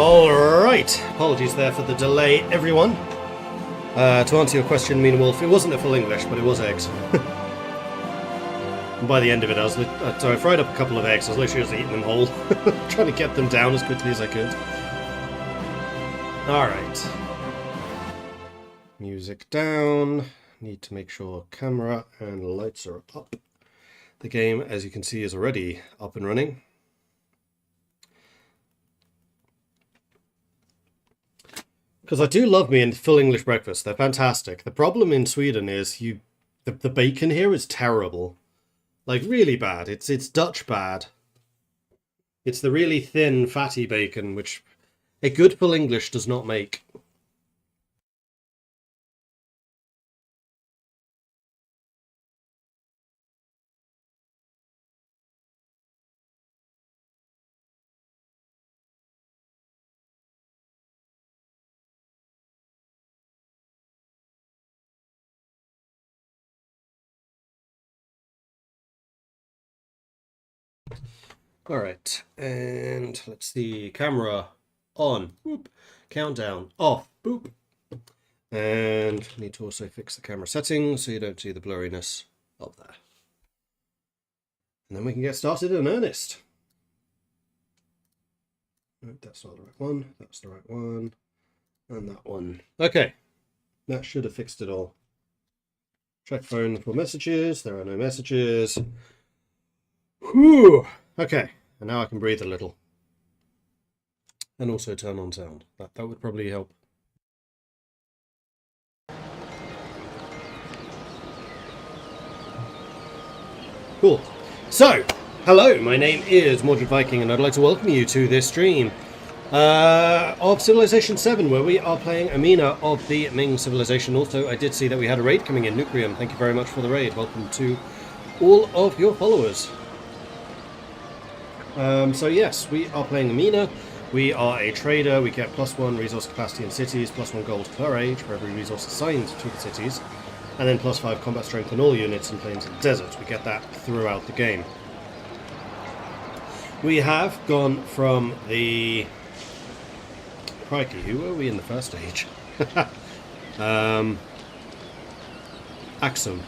Alright, apologies there for the delay, everyone. To answer your question, Mean Wolf, it wasn't a full English, but it was eggs. And by the end of it, so I fried up a couple of eggs. I was literally just eating them whole, trying to get them down as quickly as I could. Alright. Music down. Need to make sure camera and lights are up. The game, as you can see, is already up and running. Because I do love me in full English breakfast. They're fantastic. The problem in Sweden is the bacon here is terrible. Like, really bad. It's Dutch bad. It's the really thin, fatty bacon, which a good full English does not make. Alright, and let's see, camera on, boop, countdown off, boop, and need to also fix the camera settings so you don't see the blurriness of that. And then we can get started in earnest. No, that's not the right one, that's the right one, and that one. Okay, that should have fixed it all. Check phone for messages, there are no messages. Whew! Okay, and now I can breathe a little. And also turn on sound. That would probably help. Cool. So, hello, my name is Mordred Viking, and I'd like to welcome you to this stream of Civilization 7, where we are playing Amina of the Ming civilization. Also, I did see that we had a raid coming in, Nucleum. Thank you very much for the raid. Welcome to all of your followers. So yes, we are playing Amina. We are a trader. We get +1 resource capacity in cities, +1 gold per age for every resource assigned to the cities, and then +5 combat strength in all units in plains and deserts. We get that throughout the game. We have gone from the... Crikey, who were we in the first stage? Axum.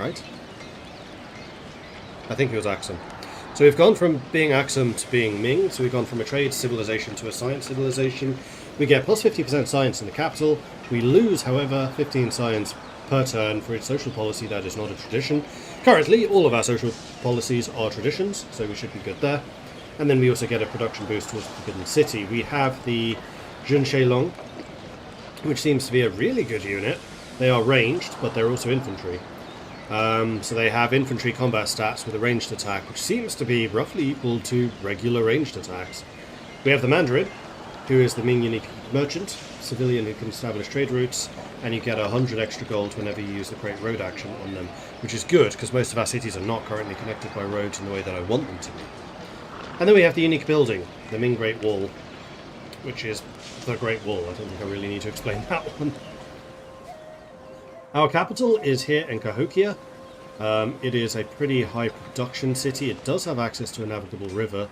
Right? I think it was Axum. So we've gone from being Axum to being Ming, so we've gone from a trade civilization to a science civilization. We get plus 50% science in the capital. We lose, however, 15 science per turn for its social policy that is not a tradition. Currently, all of our social policies are traditions, so we should be good there. And then we also get a production boost towards the Forbidden City. We have the Junsheilong, which seems to be a really good unit. They are ranged, but they're also infantry. So they have infantry combat stats with a ranged attack, which seems to be roughly equal to regular ranged attacks. We have the Mandarin, who is the Ming unique merchant, civilian who can establish trade routes, and you get 100 extra gold whenever you use the Great Road action on them, which is good, because most of our cities are not currently connected by roads in the way that I want them to be. And then we have the unique building, the Ming Great Wall, which is the Great Wall. I don't think I really need to explain that one. Our capital is here in Cahokia. It is a pretty high production city. It does have access to a navigable river,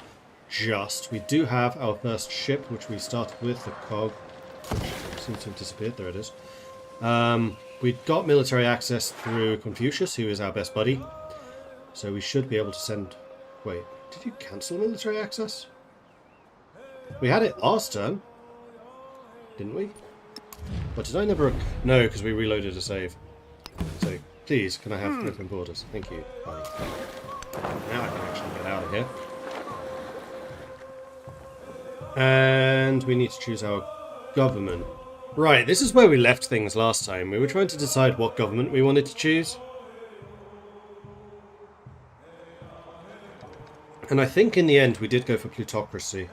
just. We do have our first ship, which we started with, the Cog, which seems to have disappeared. There it is. We've got military access through Confucius, who is our best buddy. So we should be able to send... Wait, did you cancel military access? We had it last turn, didn't we? But did I never... No, because we reloaded a save. So, please, can I have open borders? Thank you. Now I can actually get out of here. And we need to choose our government. Right, this is where we left things last time. We were trying to decide what government we wanted to choose. And I think in the end we did go for plutocracy.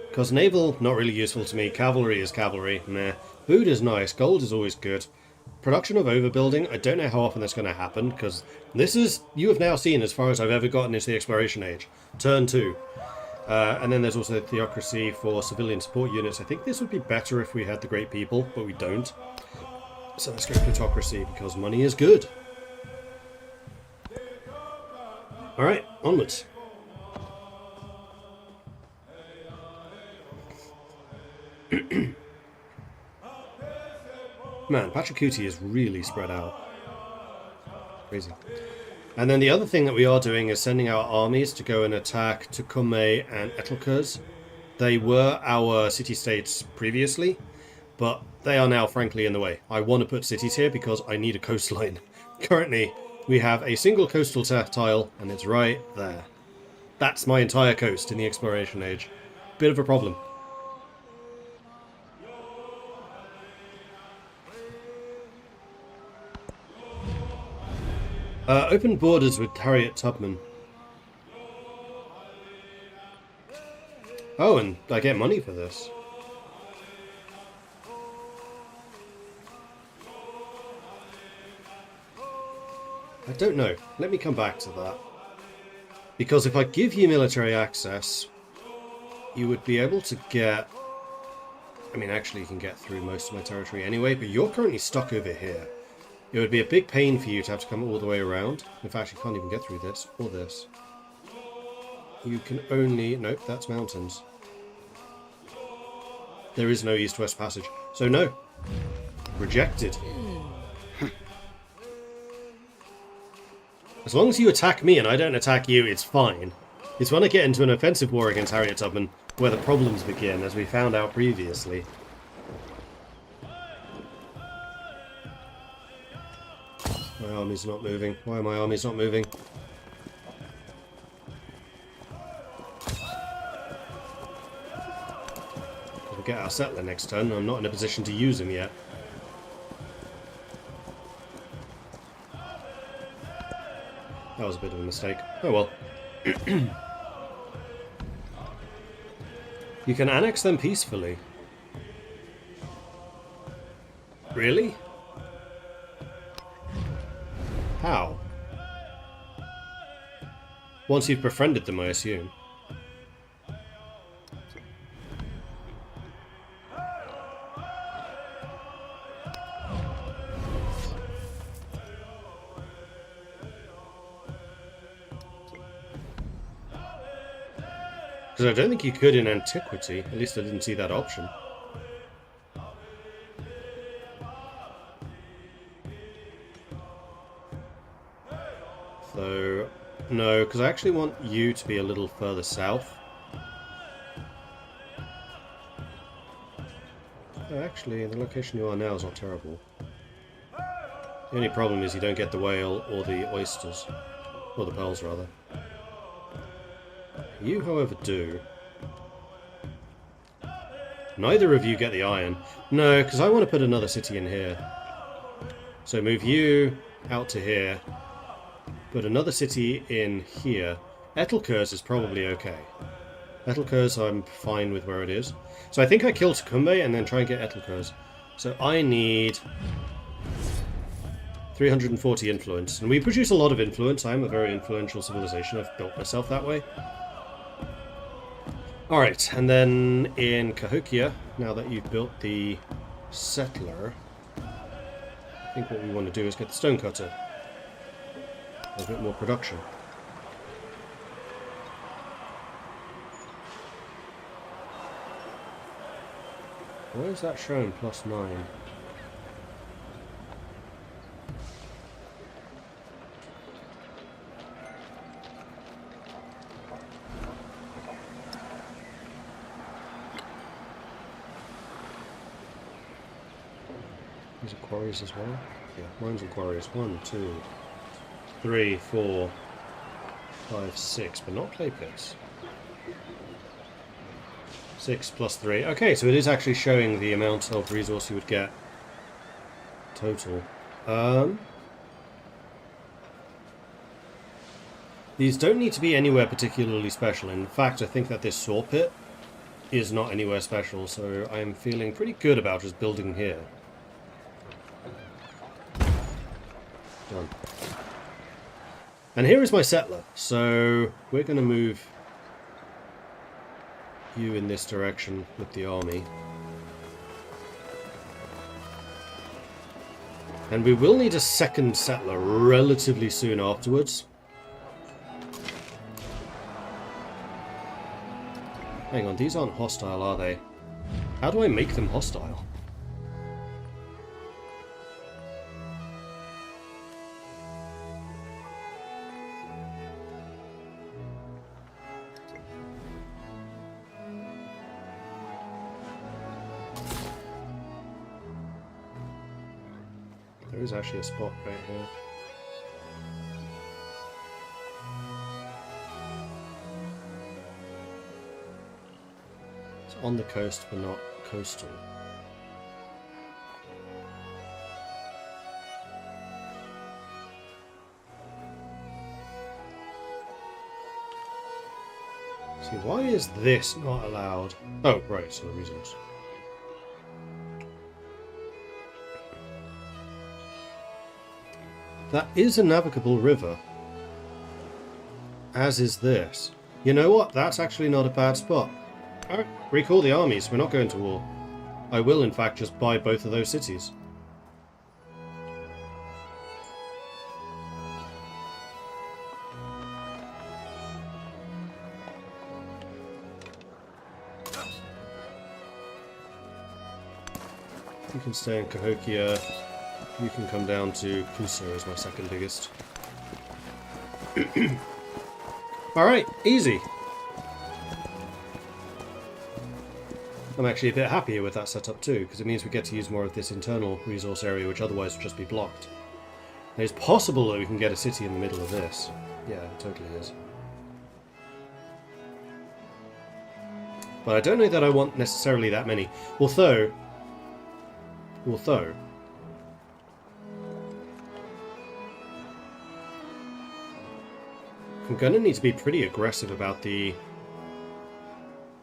Because naval, not really useful to me. Cavalry is cavalry, meh. Food is nice. Gold is always good. Production of overbuilding, I don't know how often that's going to happen, because this is, you have now seen as far as I've ever gotten into the exploration age. Turn 2. And then there's also theocracy for civilian support units. I think this would be better if we had the great people, but we don't. So let's go plutocracy, because money is good. Alright, onwards. Man, Pachacuti is really spread out. Crazy. And then the other thing that we are doing is sending our armies to go and attack Tukume and Etelkurs. They were our city-states previously, but they are now frankly in the way. I want to put cities here because I need a coastline. Currently, we have a single coastal tile, and it's right there. That's my entire coast in the exploration age. Bit of a problem. Open borders with Harriet Tubman. Oh, and I get money for this. I don't know. Let me come back to that. Because if I give you military access, you would be able to get... I mean, actually you can get through most of my territory anyway, but you're currently stuck over here. It would be a big pain for you to have to come all the way around. In fact, you can't even get through this or this. You can only... Nope, that's mountains. There is no east-west passage. So no. Rejected. As long as you attack me and I don't attack you, it's fine. It's when I get into an offensive war against Harriet Tubman where the problems begin, as we found out previously. My army's not moving. Why are my armies not moving? We'll get our settler next turn. I'm not in a position to use him yet. That was a bit of a mistake. Oh well. You can annex them peacefully. Really? How? Once you've befriended them, I assume. Because I don't think you could in antiquity. At least I didn't see that option. So, no, because I actually want you to be a little further south. Oh, actually, the location you are now is not terrible. The only problem is you don't get the whale or the oysters. Or the pearls, rather. You, however, do. Neither of you get the iron. No, because I want to put another city in here. So move you out to here. Put another city in here. Etelkurs is probably okay. Etelkurs, I'm fine with where it is. So I think I kill Tukumbe and then try and get Etelkurs. So I need 340 influence. And we produce a lot of influence. I am a very influential civilization. I've built myself that way. Alright, and then in Cahokia, now that you've built the settler, I think what we want to do is get the stonecutter. A bit more production. Why is that showing +9? These are quarries as well? Yeah, mines and quarries. 1, 2, 3, 4, 5, 6, but not clay pits. 6 plus 3. Okay, so it is actually showing the amount of resource you would get total. These don't need to be anywhere particularly special. In fact, I think that this saw pit is not anywhere special, so I'm feeling pretty good about just building here. Done. And here is my settler, so we're going to move you in this direction with the army. And we will need a second settler relatively soon afterwards. Hang on, these aren't hostile, are they? How do I make them hostile? There is actually a spot right here. It's on the coast, but not coastal. See, why is this not allowed? Oh, right, so the resource. That is a navigable river. As is this. You know what? That's actually not a bad spot. Alright, recall the armies. We're not going to war. I will, in fact, just buy both of those cities. You can stay in Cahokia. You can come down to Kusa as my second biggest. Alright, easy. I'm actually a bit happier with that setup too, because it means we get to use more of this internal resource area, which otherwise would just be blocked. And it's possible that we can get a city in the middle of this. Yeah, it totally is. But I don't know that I want necessarily that many. Although, I'm going to need to be pretty aggressive about the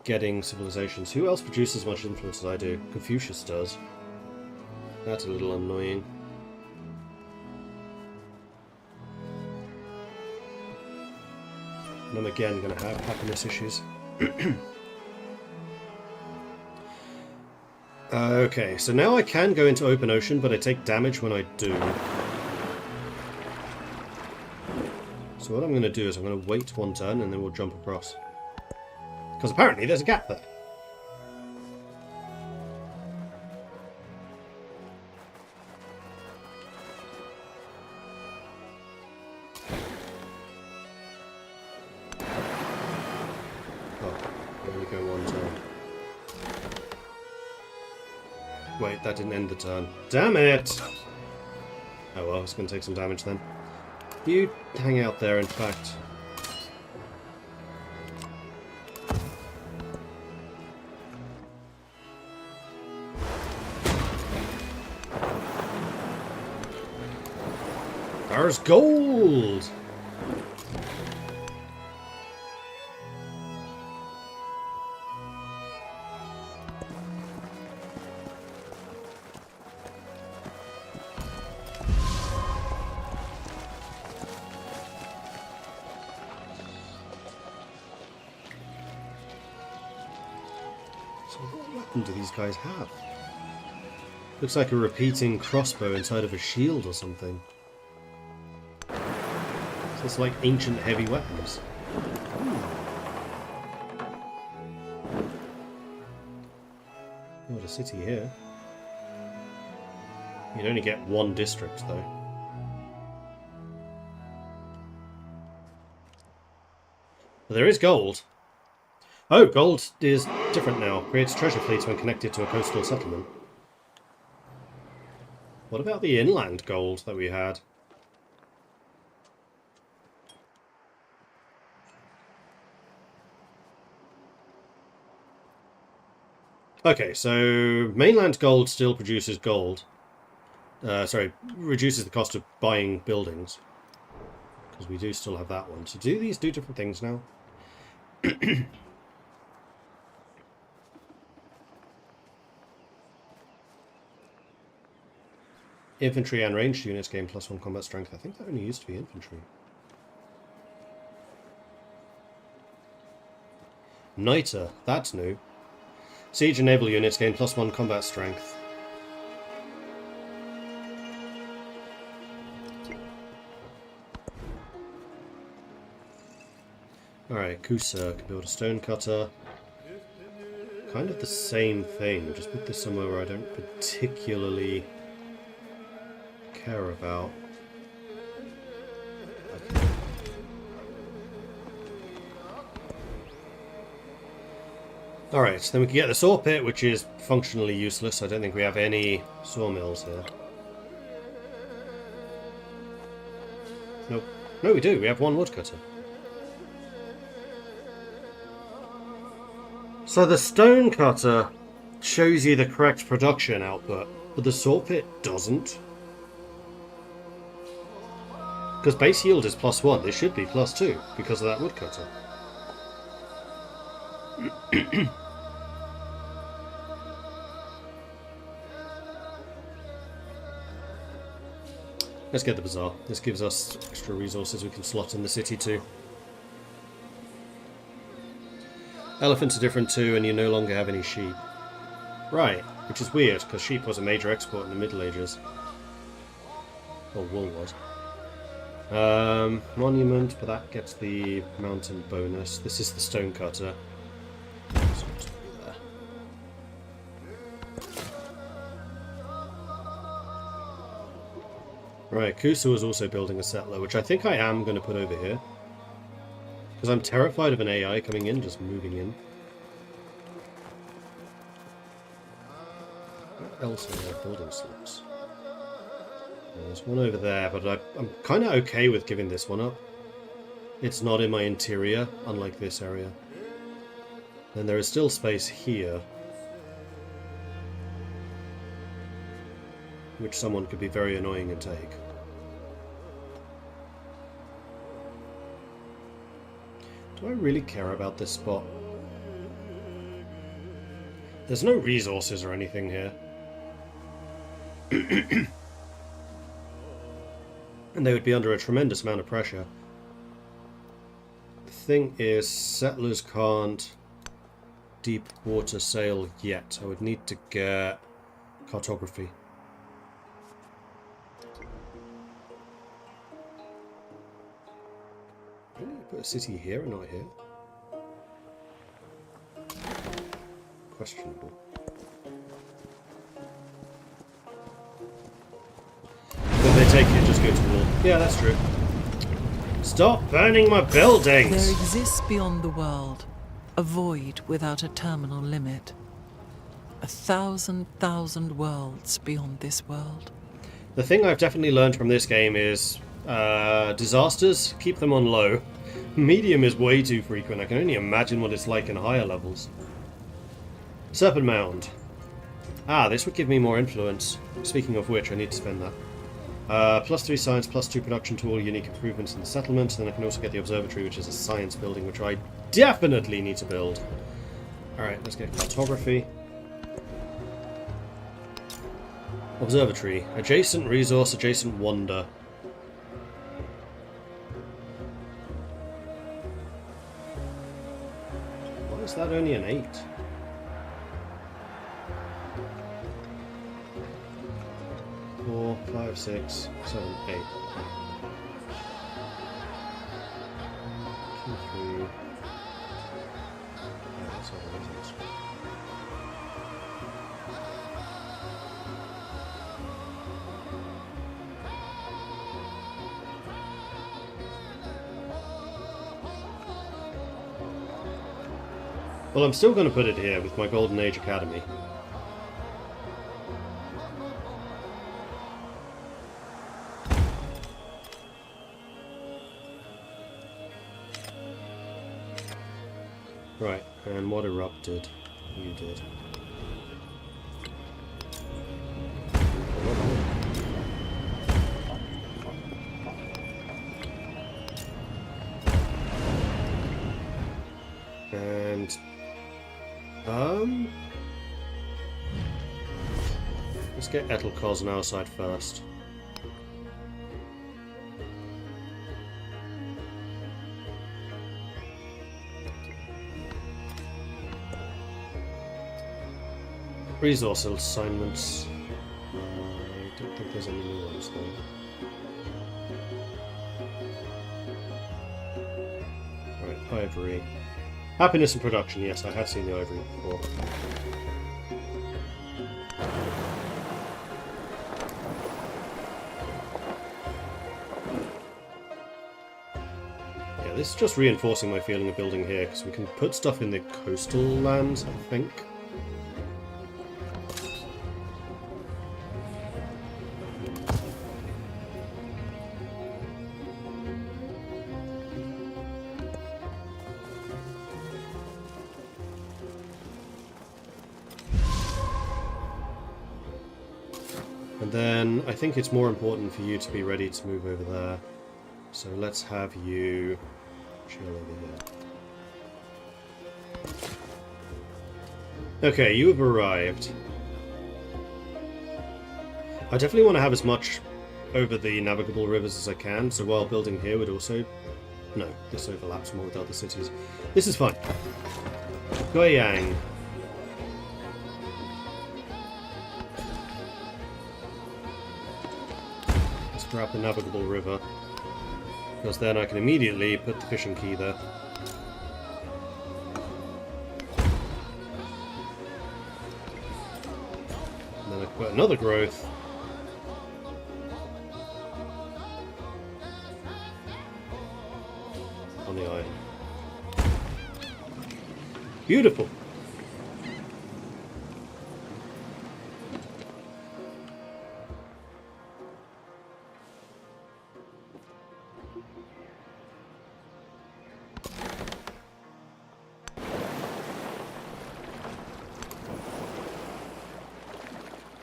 getting civilizations. Who else produces as much influence as I do? Confucius does. That's a little annoying. And I'm again going to have happiness issues. Okay, so now I can go into open ocean, but I take damage when I do. So what I'm going to do is I'm going to wait one turn and then we'll jump across. Because apparently there's a gap there. Oh, there we go, one turn. Wait, that didn't end the turn. Damn it! Oh well, it's going to take some damage then. You hang out there, in fact. There's gold! So what weapon do these guys have? Looks like a repeating crossbow inside of a shield or something. So it's like ancient heavy weapons. What a city here. You'd only get one district though. But there is gold. Oh, gold is different now. Creates treasure fleets when connected to a coastal settlement. What about the inland gold that we had? Okay, so mainland gold still produces gold. Sorry, reduces the cost of buying buildings. Because we do still have that one. So do these do different things now? Infantry and ranged units gain +1 combat strength. I think that only used to be infantry. Niter, that's new. Siege and naval units gain +1 combat strength. Alright, Kusa can build a stone cutter. kind of the same thing. Just put this somewhere where I don't particularly care about. Okay. Alright, then we can get the saw pit, which is functionally useless. I don't think we have any sawmills here. Nope. No, we do. We have one woodcutter. So the stone cutter shows you the correct production output, but the saw pit doesn't. Because base yield is +1. This should be +2 because of that woodcutter. Let's get the bazaar. This gives us extra resources we can slot in the city too. Elephants are different too, and you no longer have any sheep. Right, which is weird, because sheep was a major export in the Middle Ages. Or wool was. Monument, but that gets the mountain bonus. This is the stone cutter. Right, Kusa was also building a settler, which I think I am going to put over here. Because I'm terrified of an AI coming in, just moving in. What else are there building slots? There's one over there, but I'm kind of okay with giving this one up. It's not in my interior, unlike this area. Then there is still space here, which someone could be very annoying and take. Do I really care about this spot? There's no resources or anything here. And they would be under a tremendous amount of pressure. The thing is, settlers can't deep water sail yet. I would need to get cartography. Why don't you put a city here and not here? Questionable. When they take it, just go to war. Yeah, that's true. Stop burning my buildings! There exists beyond the world a void without a terminal limit. 1,000,000 worlds beyond this world. The thing I've definitely learned from this game is disasters, keep them on low. Medium is way too frequent. I can only imagine what it's like in higher levels. Serpent Mound. Ah, this would give me more influence. Speaking of which, I need to spend that. +3 science, +2 production to all unique improvements in the settlement. Then I can also get the observatory, which is a science building, which I definitely need to build. Alright, let's get cartography. Observatory. Adjacent resource, adjacent wonder. Why is that only an 8? Four, 5, 6, 7, 8. 2, 3. Well, I'm still going to put it here with my Golden Age Academy. Right, and what erupted? You did. And let's get Etelkos on our side first. Resource assignments. I don't think there's any new ones though. Right, ivory. Happiness and production, yes, I have seen the ivory before. Yeah, this is just reinforcing my feeling of building here, because we can put stuff in the coastal lands, I think. And then I think it's more important for you to be ready to move over there. So let's have you chill over here. Okay, you have arrived. I definitely want to have as much over the navigable rivers as I can, so while building here would also... No, this overlaps more with other cities. This is fine. Guiyang. Let's grab the navigable river, because then I can immediately put the fishing key there. And then I can put another growth on the island. Beautiful!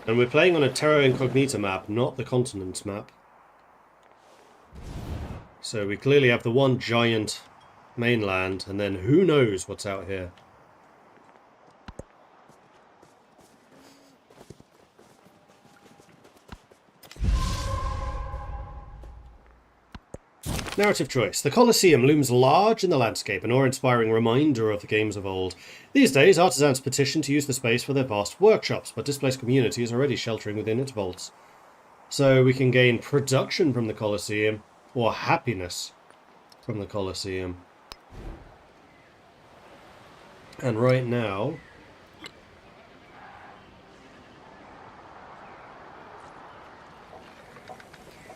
And we're playing on a Terra Incognita map, not the continent map. So we clearly have the one giant mainland, and then who knows what's out here. Narrative choice. The Colosseum looms large in the landscape, an awe-inspiring reminder of the games of old. These days, artisans petition to use the space for their vast workshops, but displaced community is already sheltering within its vaults. So we can gain production from the Colosseum, or happiness from the Colosseum. And right now...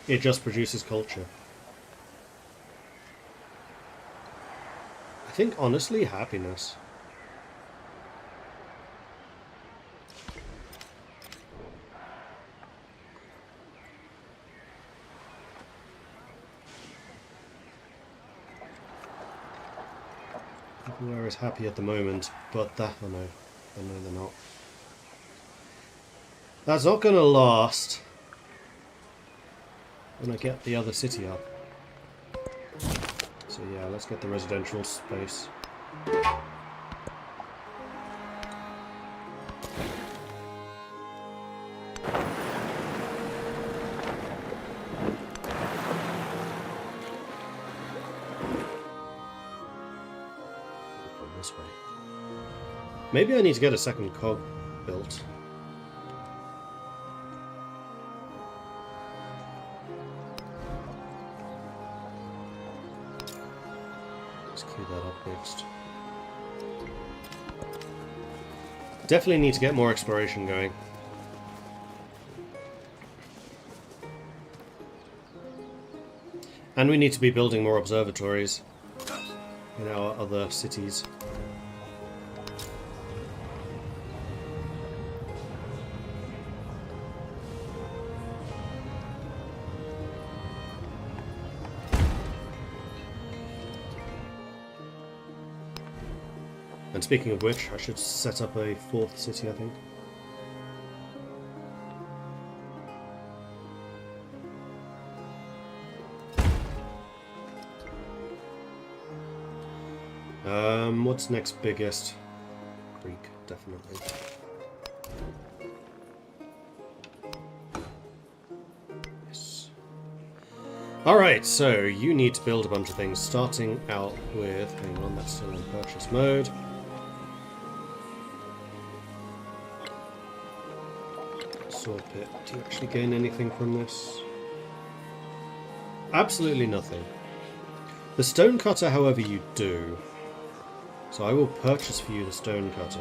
it just produces culture. I think, honestly, happiness. Everywhere is happy at the moment, but that... oh no. Oh no, they're not. That's not going to last when I get the other city up. So yeah, let's get the residential space. This way. Maybe I need to get a second cog built. Clear that up next. Definitely need to get more exploration going. And we need to be building more observatories in our other cities. And speaking of which, I should set up a fourth city, I think. What's next biggest? Greek, definitely. Yes. Alright, so you need to build a bunch of things, starting out with... hang on, that's still in purchase mode. Sword pit. Do you actually gain anything from this? Absolutely nothing. The stone cutter, however, you do. So I will purchase for you the stone cutter.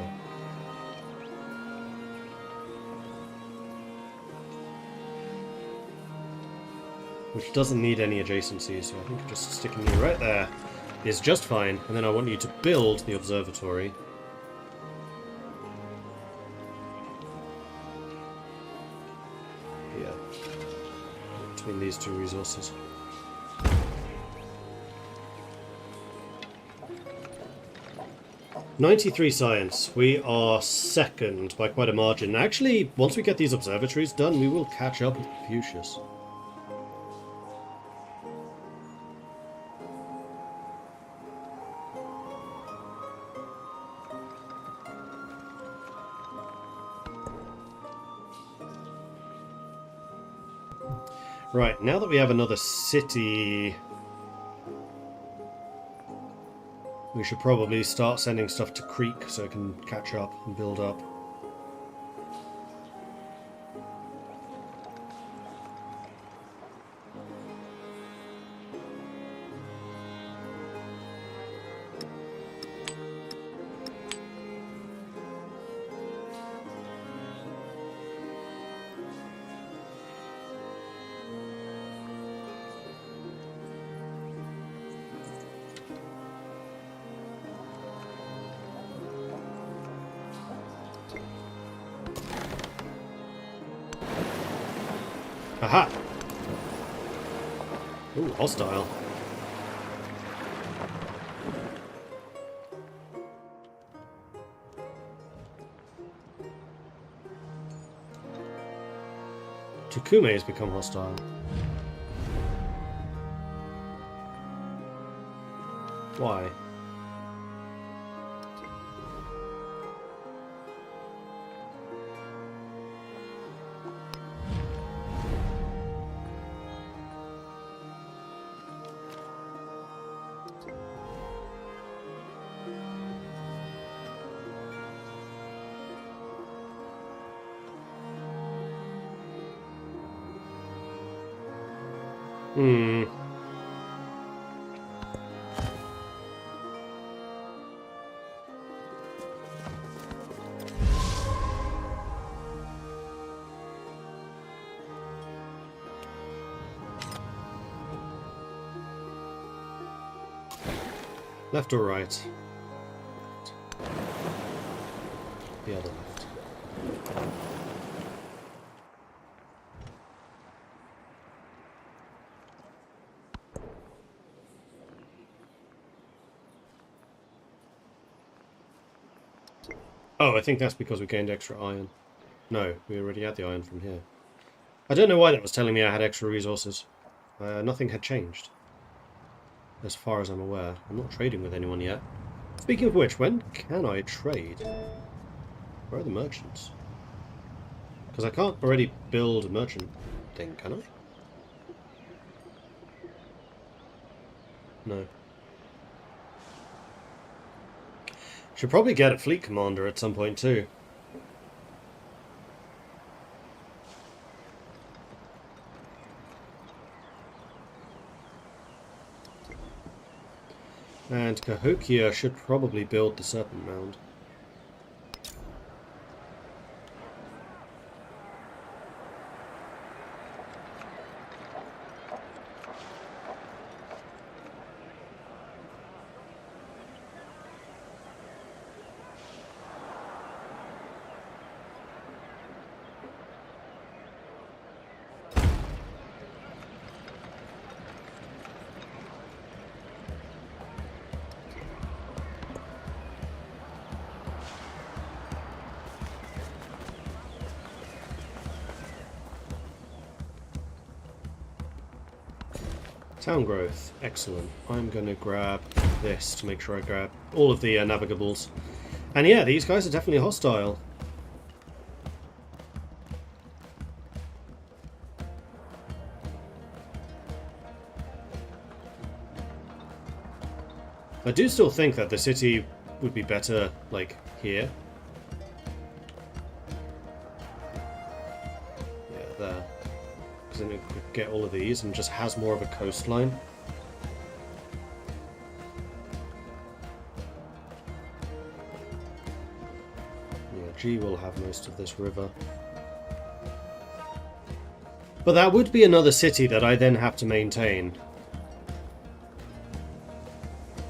Which doesn't need any adjacencies, so I think just sticking you right there is just fine. And then I want you to build the observatory. Here. Between these two resources. "93 science. We are second by quite a margin. Actually, once we get these observatories done, we will catch up with Confucius. Right, now that we have another city, we should probably start sending stuff to Creek so it can catch up and build up. Aha! Ooh, hostile. Tukume has become hostile. Why? Hmm. Left or right? The other left. Oh, I think that's because we gained extra iron. No, we already had the iron from here. I don't know why that was telling me I had extra resources. Nothing had changed. As far as I'm aware. I'm not trading with anyone yet. Speaking of which, when can I trade? Where are the merchants? Because I can't already build a merchant thing, can I? No. Should probably get a fleet commander at some point too. And Cahokia should probably build the Serpent Mound. Town growth, excellent. I'm going to grab this to make sure I grab all of the navigables. And yeah, these guys are definitely hostile. I do still think that the city would be better, like, here. Yeah, there. Because then it could get all of these and just has more of a coastline. G will have most of this river. But that would be another city that I then have to maintain.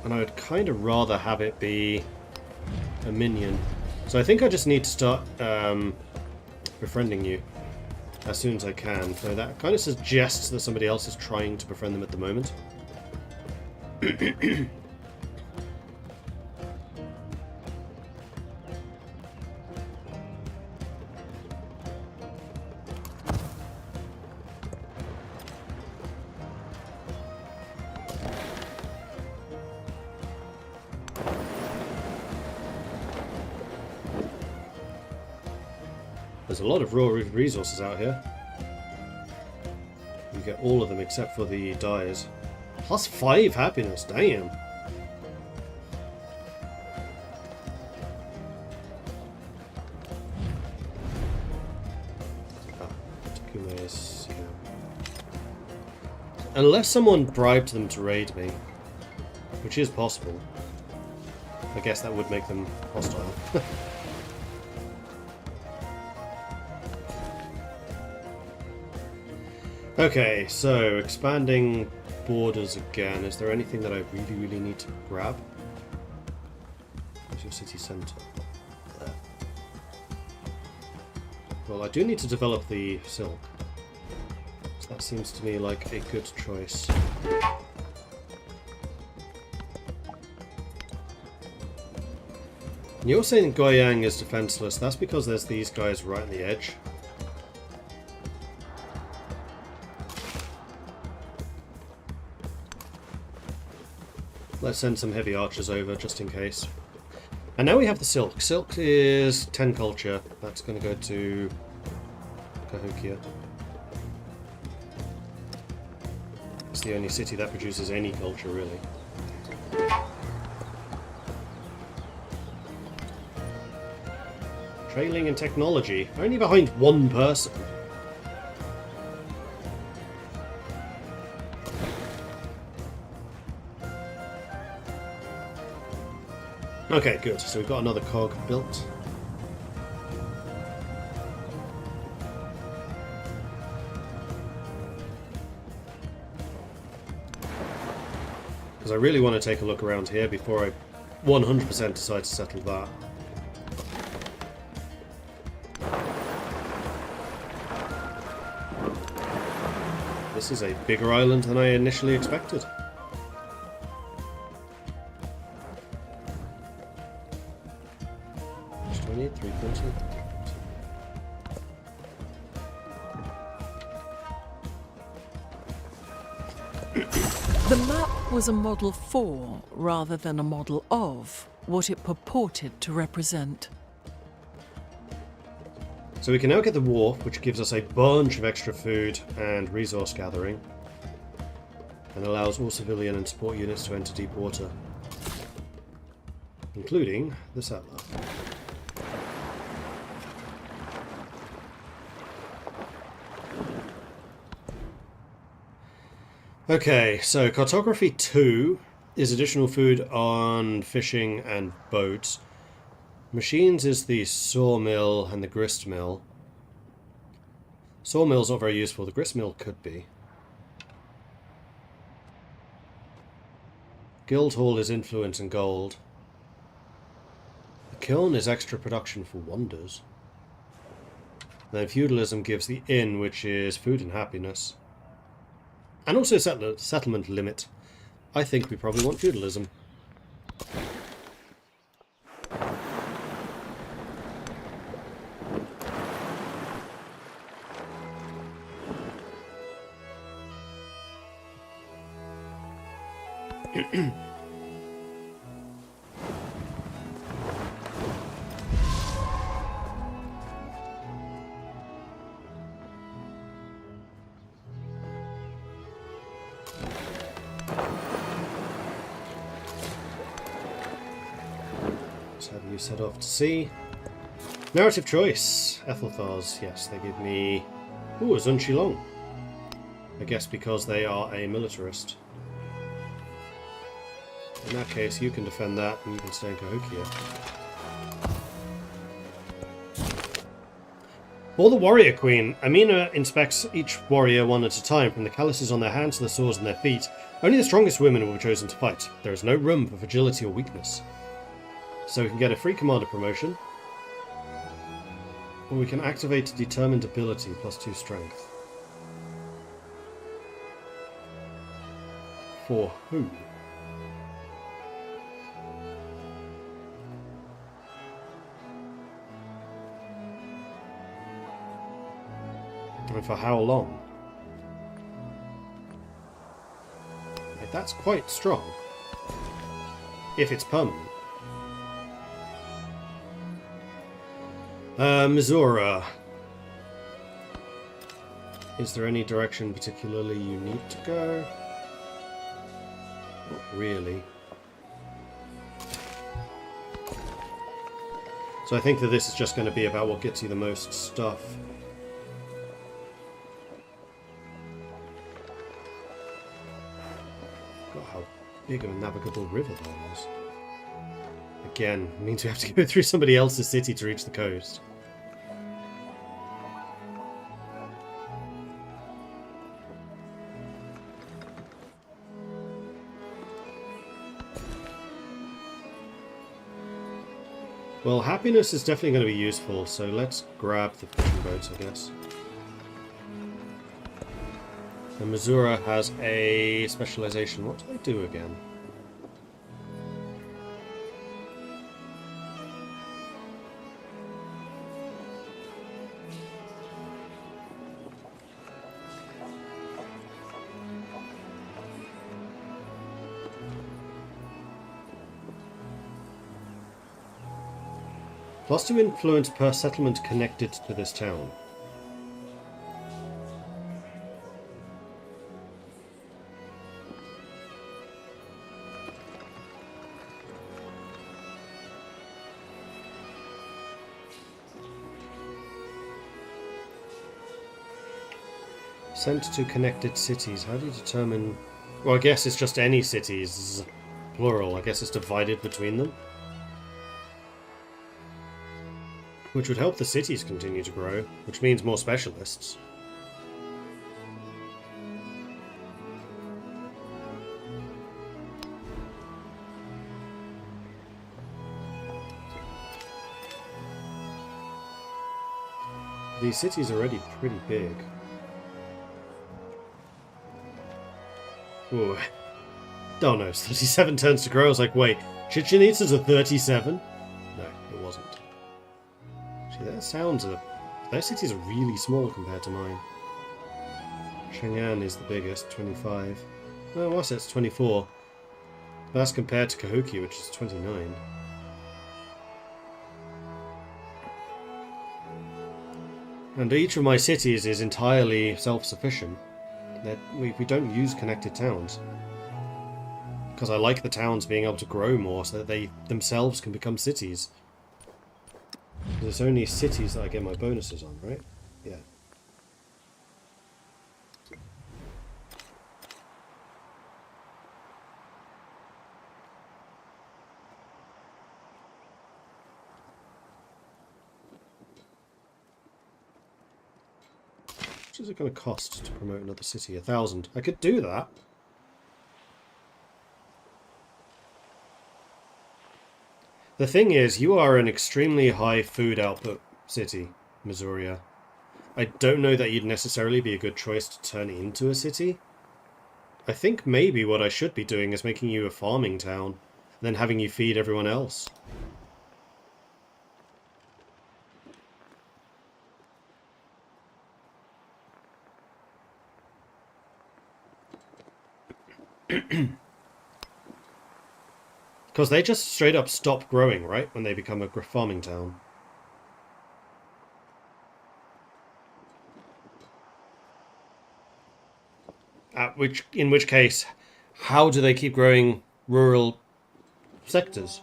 And I would kind of rather have it be a minion. So I think I just need to start befriending you as soon as I can. So that kind of suggests that somebody else is trying to befriend them at the moment. There's a lot of raw resources out here. You get all of them except for the dyes. +5 happiness, damn. Takume is, yeah. Unless someone bribed them to raid me, which is possible. I guess that would make them hostile. Okay, so expanding borders again. Is there anything that I really need to grab? Where's your city centre? There. Well, I do need to develop the silk. So that seems to me like a good choice. And you're saying Goyang is defenseless. That's because there's these guys right on the edge. Let's send some heavy archers over, just in case. And now we have the silk. Silk is 10 culture. That's going to go to Cahokia. It's the only city that produces any culture, really. Trailing in technology. Only behind one person. Okay, good. So we've got another cog built. Because I really want to take a look around here before I 100% decide to settle that. This is a bigger island than I initially expected. The map was a model for, rather than a model of, what it purported to represent. So we can now get the wharf, which gives us a bunch of extra food and resource gathering, and allows all civilian and support units to enter deep water, including the settler. Okay, so cartography 2 is additional food on fishing and boats. Machines is the sawmill and the grist mill. Sawmill's not very useful, the grist mill could be. Guildhall is influence and gold. The kiln is extra production for wonders. Then feudalism gives the inn, which is food and happiness. And also settlement limit. I think we probably want feudalism. Have you set off to sea? Narrative choice. Ethelthars. Yes, they give me... Ooh, a Zunchilong. I guess because they are a militarist. In that case, you can defend that and you can stay in Cahokia. For the warrior queen, Amina inspects each warrior one at a time, from the calluses on their hands to the sores on their feet. Only the strongest women will be chosen to fight. There is no room for fragility or weakness. So we can get a free commander promotion, or we can activate determined ability +2 strength. For who? And for how long? Like, that's quite strong. If it's permanent. Missoura. Is there any direction particularly you need to go? Not really. So I think that this is just going to be about what gets you the most stuff. God, how big of a navigable river that is. Again, means we have to go through somebody else's city to reach the coast. Well, happiness is definitely going to be useful, so let's grab the fishing boats, I guess. And Missoura has a specialization. What do I do again? +2 influence per settlement connected to this town. Sent to connected cities. How do you determine... Well, I guess it's just any cities. Plural. I guess it's divided between them. Which would help the cities continue to grow, which means more specialists. These cities are already pretty big. Ooh. Oh no, it's 37 turns to grow. I was like, wait, Chichen Itza's a 37? No, it wasn't. Actually, their cities are really small compared to mine. Chang'an is the biggest, 25. No, Waset's 24. But that's compared to Cahokia, which is 29. And each of my cities is entirely self-sufficient. We don't use connected towns. Because I like the towns being able to grow more so that they themselves can become cities. It's only cities that I get my bonuses on, right? Yeah. What is it going to cost to promote another city? 1,000. I could do that. The thing is, you are an extremely high food output city, Missouri. I don't know that you'd necessarily be a good choice to turn into a city. I think maybe what I should be doing is making you a farming town, and then having you feed everyone else. Because they just straight up stop growing, right? When they become a farming town. In which case, how do they keep growing rural sectors?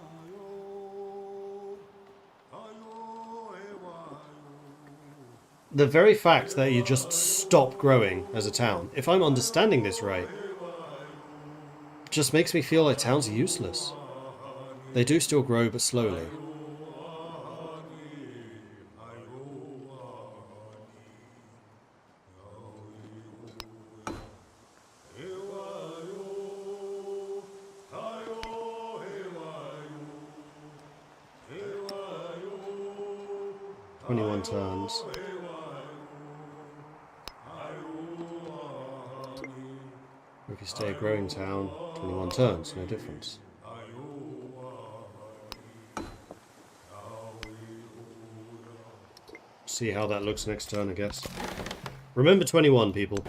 The very fact that you just stop growing as a town, if I'm understanding this right, just makes me feel like towns are useless. They do still grow, but slowly. 21 turns. Or if you stay a growing town, 21 turns, no difference. See how that looks next turn, I guess. Remember 21, people.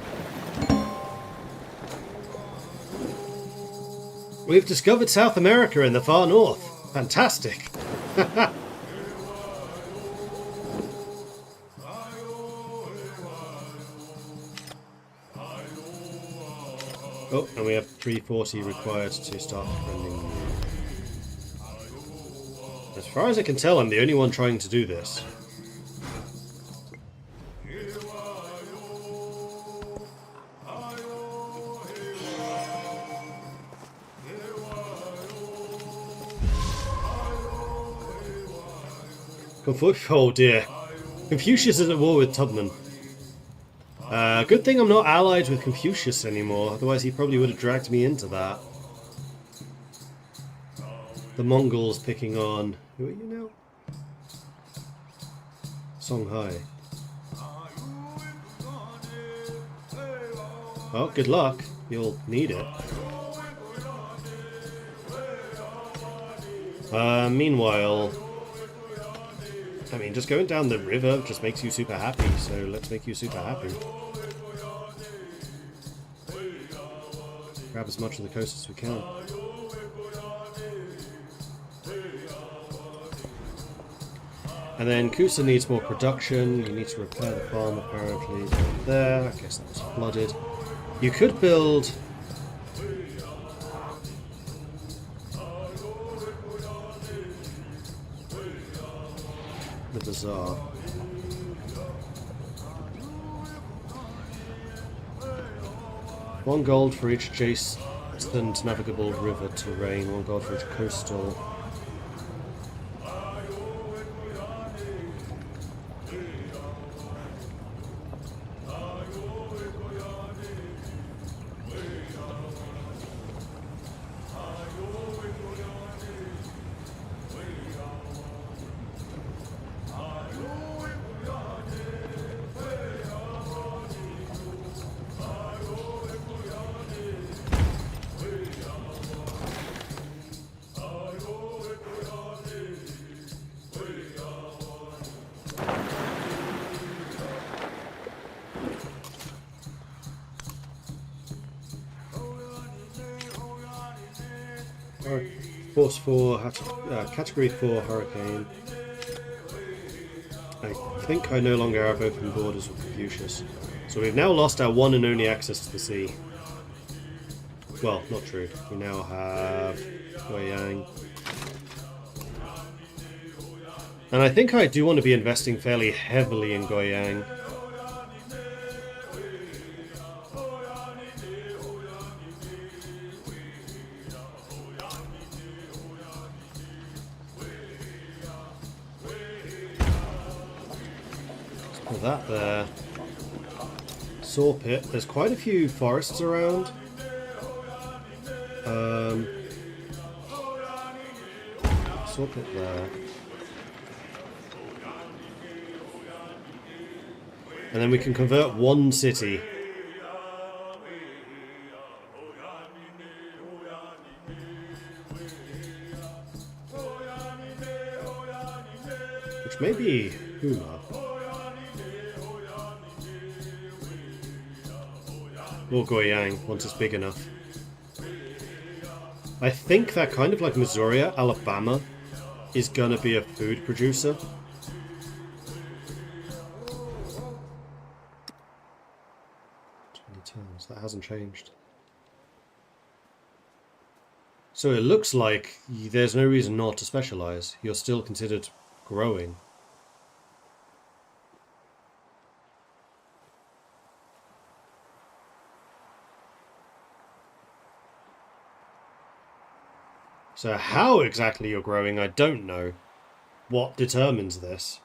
We've discovered South America in the far north. Fantastic. Oh, and we have 340 required to start defending. As far as I can tell, I'm the only one trying to do this. Oh dear. Confucius is at war with Tubman. Good thing I'm not allied with Confucius anymore, otherwise he probably would have dragged me into that. The Mongols picking on... Who are you now? Songhai. Well, good luck. You'll need it. Meanwhile... I mean, just going down the river just makes you super happy, so let's make you super happy. Grab as much of the coast as we can. And then Kusa needs more production. You need to repair the farm, apparently. There, I guess that was flooded. You could build... the bazaar. One gold for each adjacent navigable river terrain, 1 gold for each coastal. Force 4, Category 4 Hurricane. I think I no longer have open borders with Confucius. So we've now lost our one and only access to the sea. Well, not true. We now have Guiyang. And I think I do want to be investing fairly heavily in Guiyang. That there. Saw pit. There's quite a few forests around. Saw pit there. And then we can convert one city. Which may be Huma. Or Guiyang, once it's big enough. I think that kind of like Missouri, Alabama, is gonna be a food producer. Turns. That hasn't changed. So it looks like there's no reason not to specialize. You're still considered growing. So how exactly you're growing, I don't know. What determines this?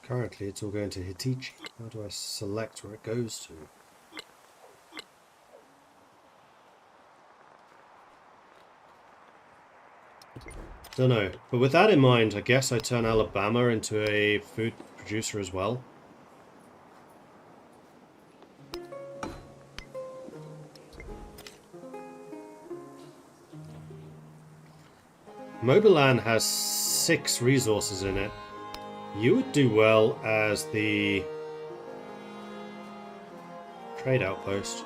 Currently it's all going to Hitichi. How do I select where it goes to? Don't know. But with that in mind, I guess I turn Alabama into a food producer as well. Mobilan has 6 resources in it. You would do well as the trade outpost.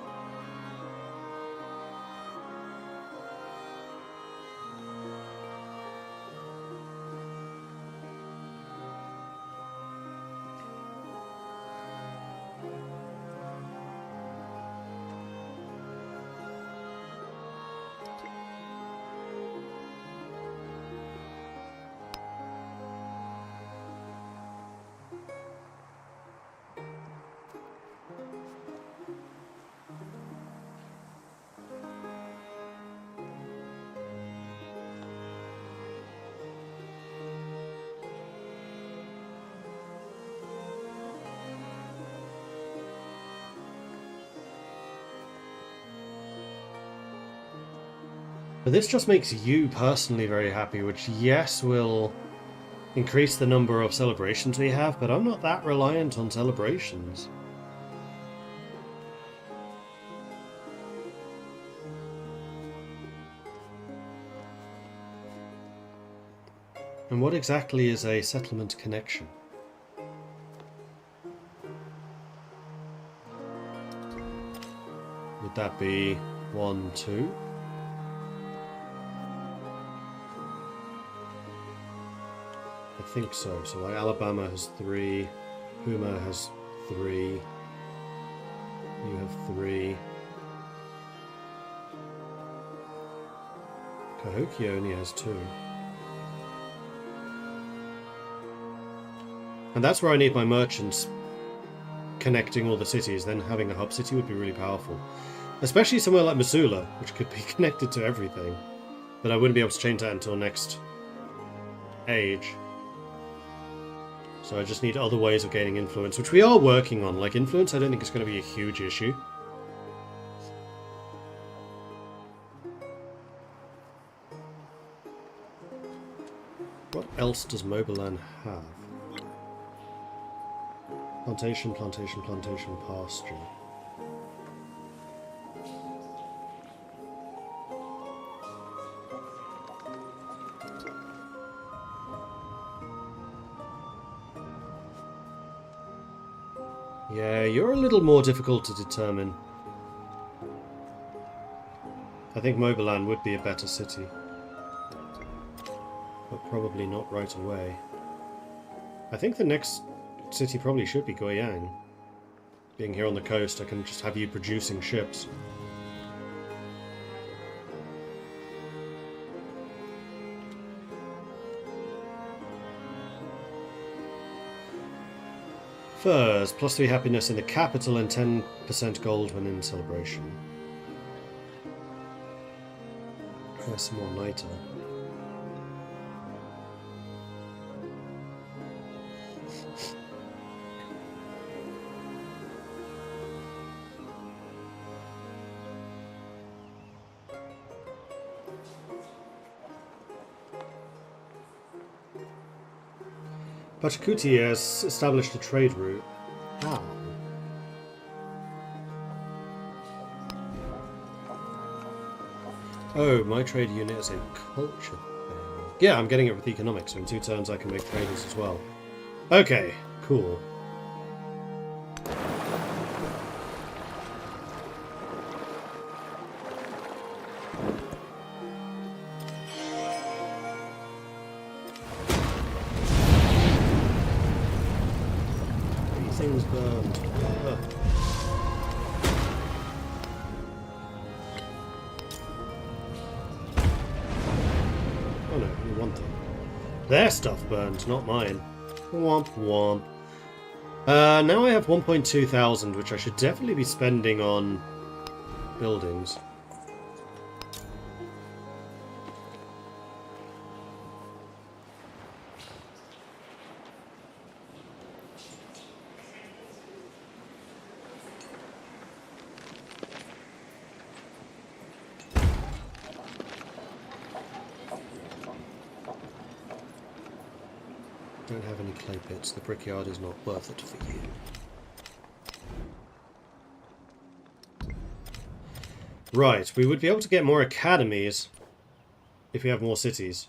But this just makes you personally very happy, which, yes, will increase the number of celebrations we have, but I'm not that reliant on celebrations. And what exactly is a settlement connection? Would that be 1, 2? I think so. So like Alabama has 3, Puma has 3, you have 3. Cahokia only has 2. And that's where I need my merchants connecting all the cities. Then having a hub city would be really powerful. Especially somewhere like Missoula, which could be connected to everything. But I wouldn't be able to change that until next age. So I just need other ways of gaining influence, which we are working on. Like, influence, I don't think it's going to be a huge issue. What else does Mobilan have? Plantation, plantation, plantation, pasture. Yeah, you're a little more difficult to determine. I think Mobilan would be a better city. But probably not right away. I think the next city probably should be Goyang. Being here on the coast, I can just have you producing ships. Furs, +3 happiness in the capital and 10% gold when in celebration. Try some more niter. Pachacuti has established a trade route. How? Oh, my trade unit is a culture thing. Yeah, I'm getting it with economics, so in 2 turns I can make traders as well. Okay, cool. Things burned. Ugh. Oh no, you want them. Their stuff burned, not mine. Womp womp. Now I have 1.2 thousand, which I should definitely be spending on buildings. Don't have any clay pits. The brickyard is not worth it for you. Right, we would be able to get more academies if we have more cities.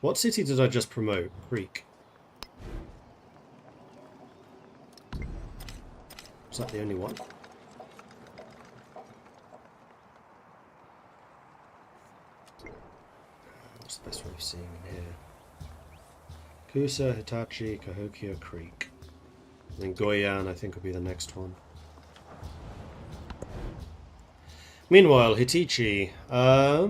What city did I just promote? Creek. Is that the only one? What's the best way of seeing in here? Kusa, Hitachi, Cahokia, Creek. And then Goyan, I think, will be the next one. Meanwhile, Hitichi, yeah,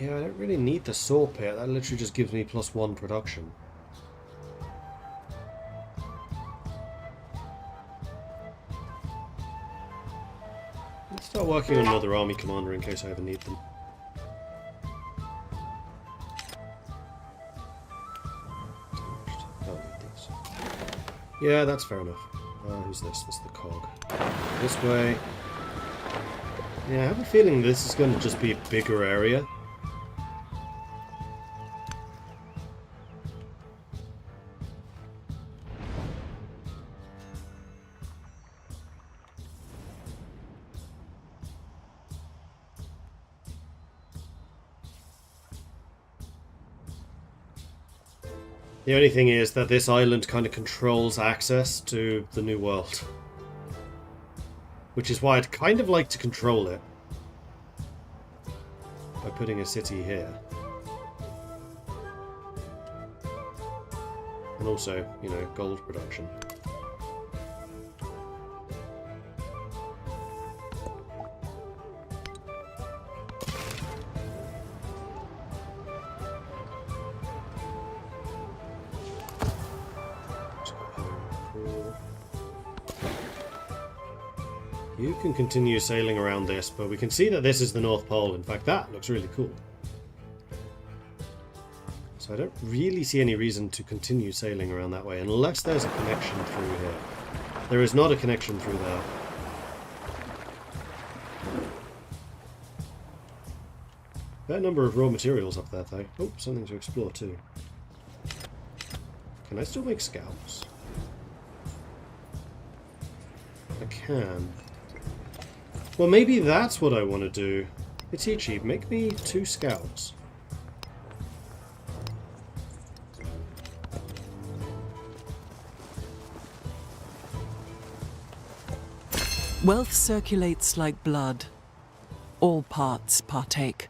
I don't really need the saw pit. That literally just gives me +1 production. Let's start working on another army commander in case I ever need them. Don't need these. Yeah, that's fair enough. Who's this? This is the cog. This way. Yeah, I have a feeling this is going to just be a bigger area. The only thing is that this island kind of controls access to the new world. Which is why I'd kind of like to control it. By putting a city here. And also, you know, gold production. You can continue sailing around this, but we can see that this is the North Pole. In fact, that looks really cool. So I don't really see any reason to continue sailing around that way, unless there's a connection through here. There is not a connection through there. Fair number of raw materials up there, though. Oh, something to explore, too. Can I still make scouts? I can. Well, maybe that's what I want to do. Hitichi, make me 2 scouts. Wealth circulates like blood. All parts partake.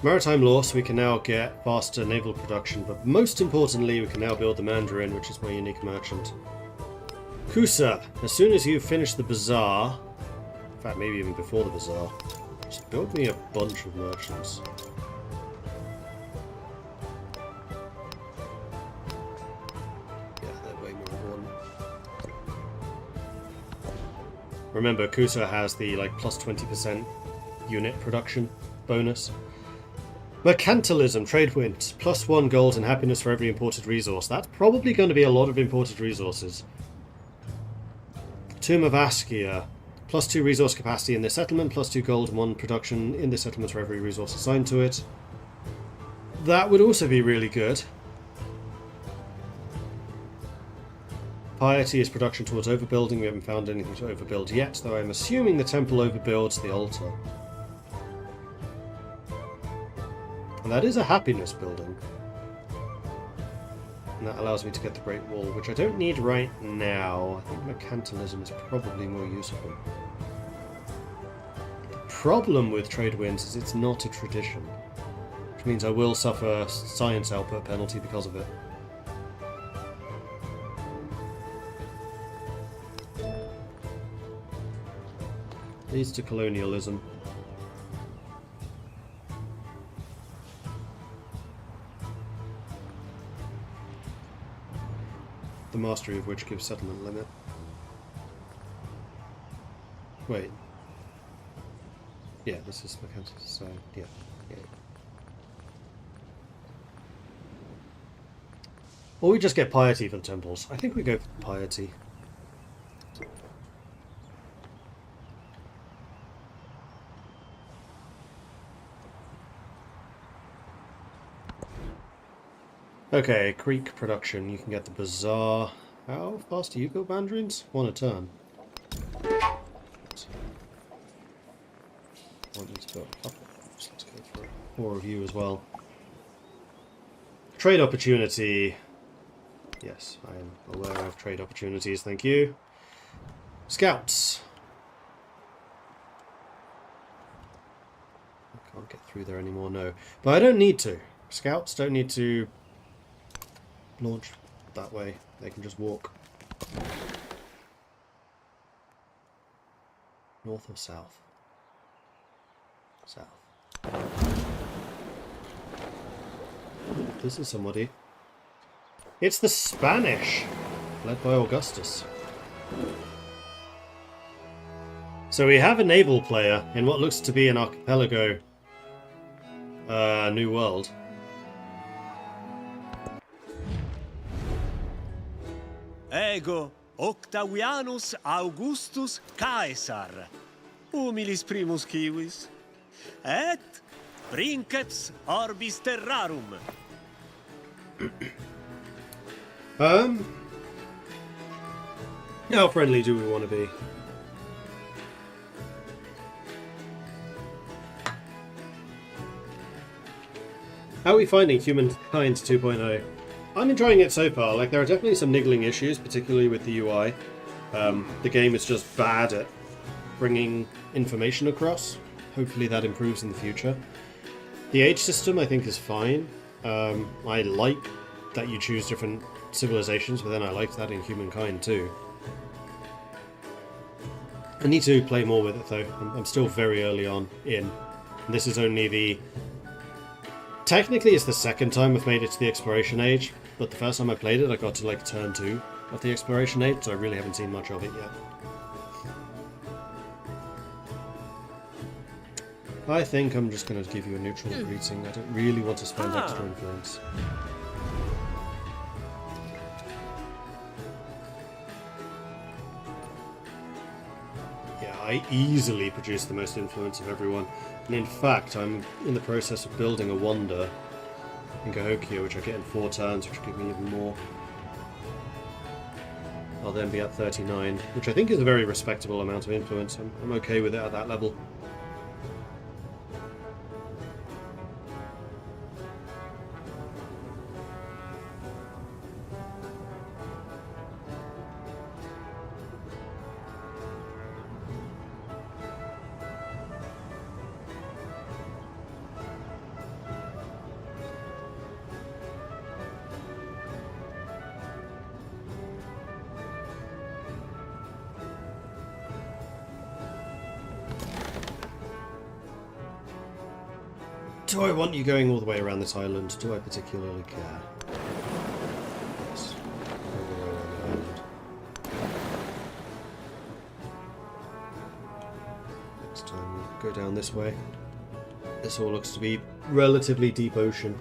Maritime law, so we can now get faster naval production, but most importantly, we can now build the Mandarin, which is my unique merchant. Kusa, as soon as you finish the bazaar, in fact, maybe even before the bazaar, just build me a bunch of merchants. Yeah, they're way more important. Remember, Kusa has the like plus 20% unit production bonus. Mercantilism, trade winds, +1 gold and happiness for every imported resource. That's probably going to be a lot of imported resources. Tomb of Askia, +2 resource capacity in this settlement, +2 gold and 1 production in this settlement for every resource assigned to it. That would also be really good. Piety is production towards overbuilding. We haven't found anything to overbuild yet, though I'm assuming the temple overbuilds the altar. And that is a happiness building. And that allows me to get the Great Wall, which I don't need right now. I think mercantilism is probably more useful. The problem with trade winds is it's not a tradition, which means I will suffer science output penalty because of it. Leads to colonialism. The mastery of which gives settlement limit. Wait. Yeah, this is mercantil, so yeah. Or we just get piety for the temples. I think we go for piety. Okay, Creek production. You can get the Bazaar. How fast do you go, Mandarins? 1 a turn. I want you to build a couple. So let's go for 4 of you as well. Trade opportunity. Yes, I am aware of trade opportunities, thank you. Scouts. I can't get through there anymore, no. But I don't need to. Scouts don't need to launch that way. They can just walk. North or south? South. This is somebody. It's the Spanish, led by Augustus. So we have a naval player in what looks to be an archipelago new world. Ego Octavianus Augustus Caesar, humilis primus civis, et princeps orbis terrarum. How friendly do we want to be? How are we finding Humankind 2.0? I'm enjoying it so far. Like, there are definitely some niggling issues, particularly with the UI. The game is just bad at bringing information across. Hopefully that improves in the future. The age system, I think, is fine. I like that you choose different civilizations, but then I liked that in Humankind too. I need to play more with it though. I'm still very early on in. And this is only the... Technically it's the second time I've made it to the exploration age, but the first time I played it I got to like turn 2 of the exploration age, so I really haven't seen much of it yet. I think I'm just going to give you a neutral greeting. I don't really want to spend extra influence. Yeah, I easily produce the most influence of everyone. And in fact, I'm in the process of building a wonder in Cahokia, which I get in 4 turns, which will give me even more. I'll then be at 39, which I think is a very respectable amount of influence. I'm okay with it at that level. Do I want you going all the way around this island? Do I particularly care? Yes. All the way around the island. Next time we go down this way. This all looks to be relatively deep ocean.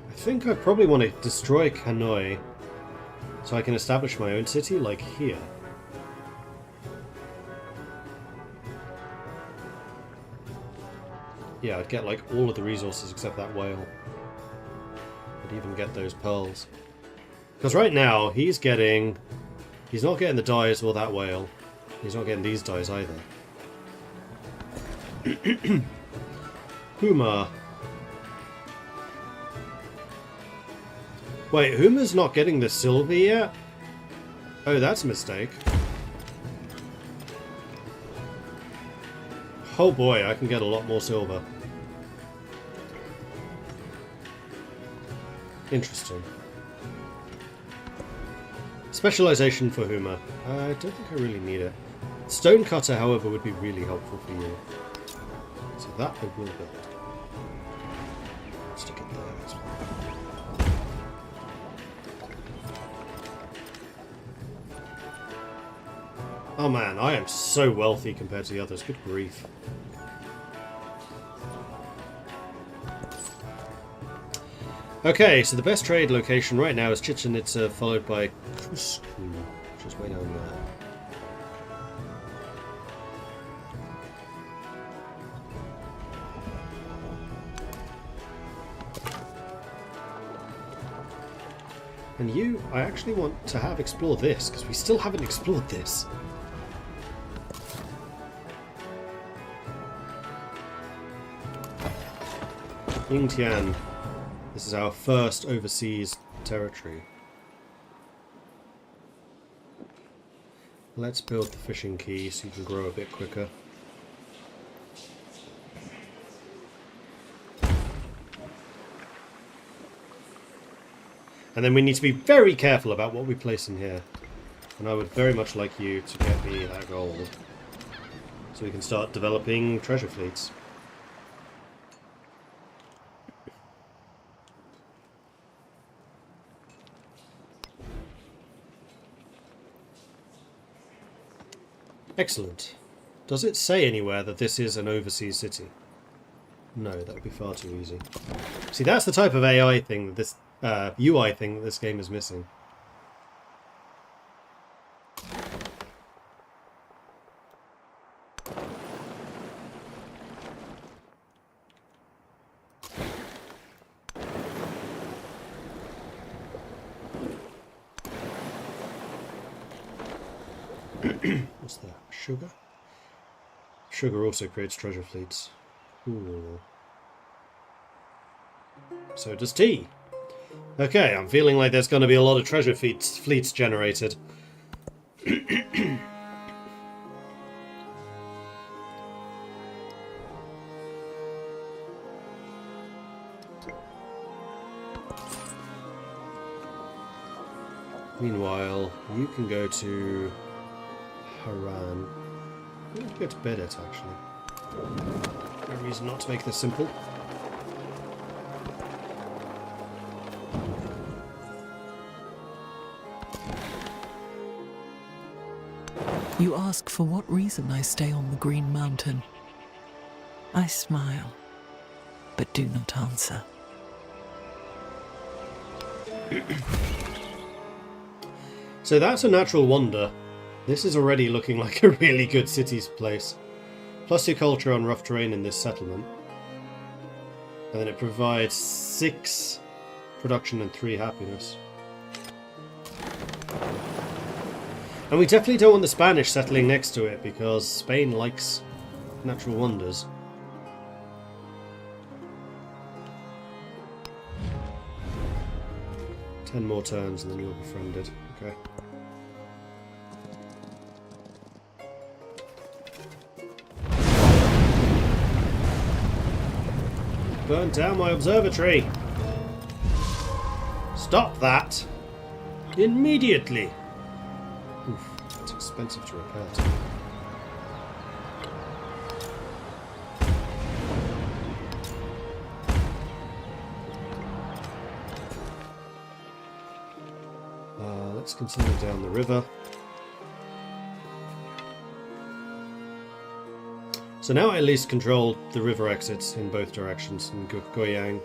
I think I probably want to destroy Hanoi so I can establish my own city, like here. Yeah, I'd get like all of the resources except that whale. I'd even get those pearls. Because right now, he's not getting the dyes or that whale. He's not getting these dyes either. Huma. Wait, Huma's not getting the silver yet? Oh, that's a mistake. Oh boy, I can get a lot more silver. Interesting. Specialization for Huma. I don't think I really need it. Stonecutter, however, would be really helpful for you. So that I will build. Stick it there. That's fine. Oh man, I am so wealthy compared to the others. Good grief. Okay, so the best trade location right now is Chichen Itza, followed by Cusco, which is way down there. And you, I actually want to have explore this, because we still haven't explored this. Yingtian. This is our first overseas territory. Let's build the fishing quay so you can grow a bit quicker. And then we need to be very careful about what we place in here. And I would very much like you to get me that gold, so we can start developing treasure fleets. Excellent. Does it say anywhere that this is an overseas city? No, that would be far too easy. See, that's the type of AI thing that this UI thing that this game is missing. What's that? Sugar? Sugar also creates treasure fleets. Ooh. So does tea. Okay, I'm feeling like there's going to be a lot of treasure fleets generated. Meanwhile, you can go to Haran. I'm going to go to Bedet, actually. No reason not to make this simple. You ask for what reason I stay on the Green Mountain. I smile, but do not answer. So that's a natural wonder. This is already looking like a really good city's place. Plus your culture on rough terrain in this settlement. And then it provides 6 production and 3 happiness. And we definitely don't want the Spanish settling next to it, because Spain likes natural wonders. Ten more turns and then you're befriended. Okay. Burn down my observatory! Stop that! Immediately! Oof, that's expensive to repair too. Let's continue down the river. So now I at least control the river exits in both directions in Goyang,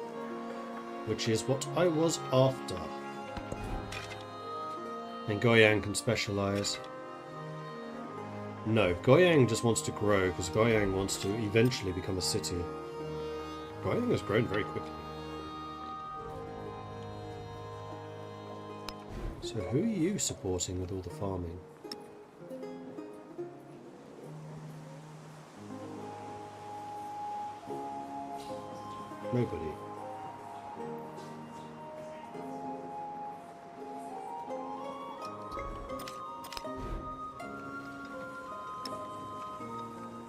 which is what I was after. And Goyang can specialize. No, Goyang just wants to grow, because Goyang wants to eventually become a city. Goyang has grown very quickly. So who are you supporting with all the farming? Nobody.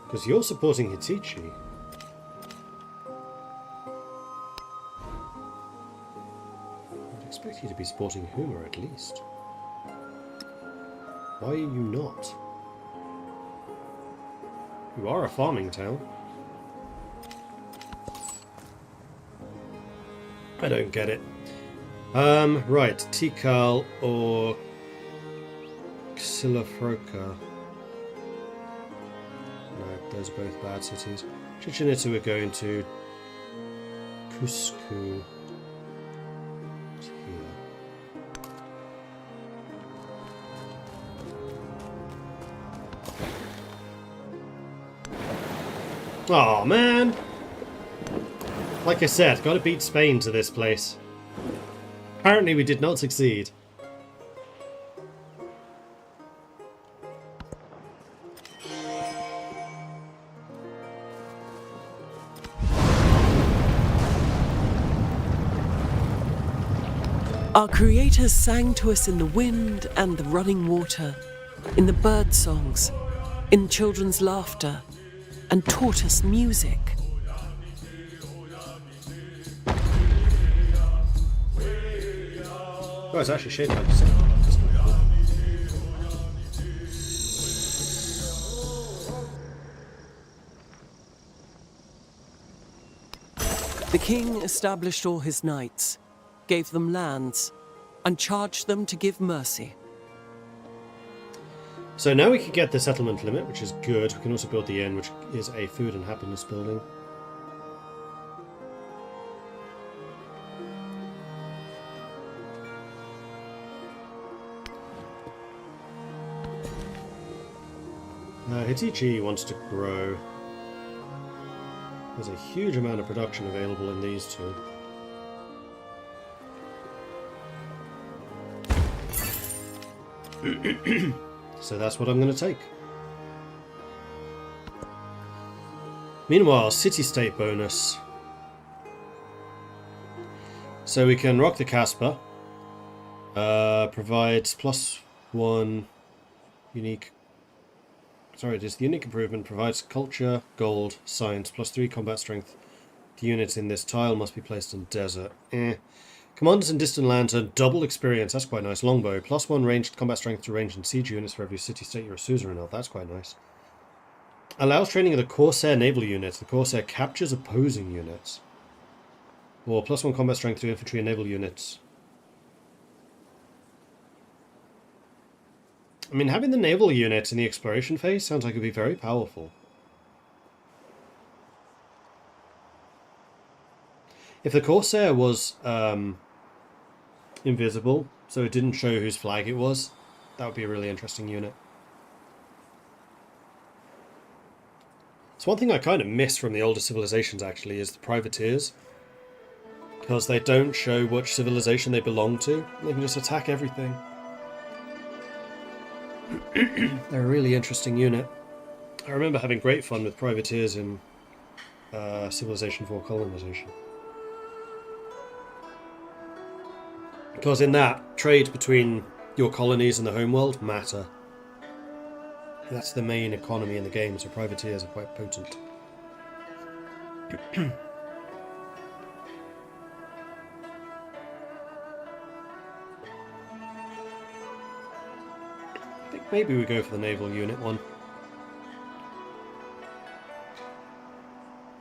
Because you're supporting Hitichi. I'd expect you to be supporting Huma at least. Why are you not? You are a farming town. I don't get it. Right, Tikal or Xilafroca. No, those are both bad cities. Chichen Itza we're going to. Cusco. Oh man! Like I said, gotta beat Spain to this place. Apparently we did not succeed. Our creators sang to us in the wind and the running water, in the bird songs, in children's laughter, and taught us music. Oh, it's actually shaped like so. The king established all his knights, gave them lands, and charged them to give mercy. So now we can get the settlement limit, which is good. We can also build the inn, which is a food and happiness building. Hitichi wants to grow. There's a huge amount of production available in these two. So that's what I'm going to take. Meanwhile, city-state bonus. So we can rock the Casper. Provides +1 unique... Sorry, it is the unique improvement. Provides culture, gold, science, +3 combat strength. The units in this tile must be placed in desert. Commanders in distant lands earn double experience. That's quite nice. Longbow. +1 ranged combat strength to ranged and siege units for every city-state you're a suzerain of. That's quite nice. Allows training of the Corsair naval units. The Corsair captures opposing units. Or +1 combat strength to infantry and naval units. I mean, having the naval units in the exploration phase sounds like it'd be very powerful. If the Corsair was invisible, so it didn't show whose flag it was, that would be a really interesting unit. So one thing I kind of miss from the older civilizations, actually, is the privateers. Because they don't show which civilization they belong to. They can just attack everything. They're a really interesting unit. I remember having great fun with privateers in Civilization 4 Colonization. Because in that, trade between your colonies and the homeworld matter. That's the main economy in the game, so privateers are quite potent. I think maybe we go for the naval unit one.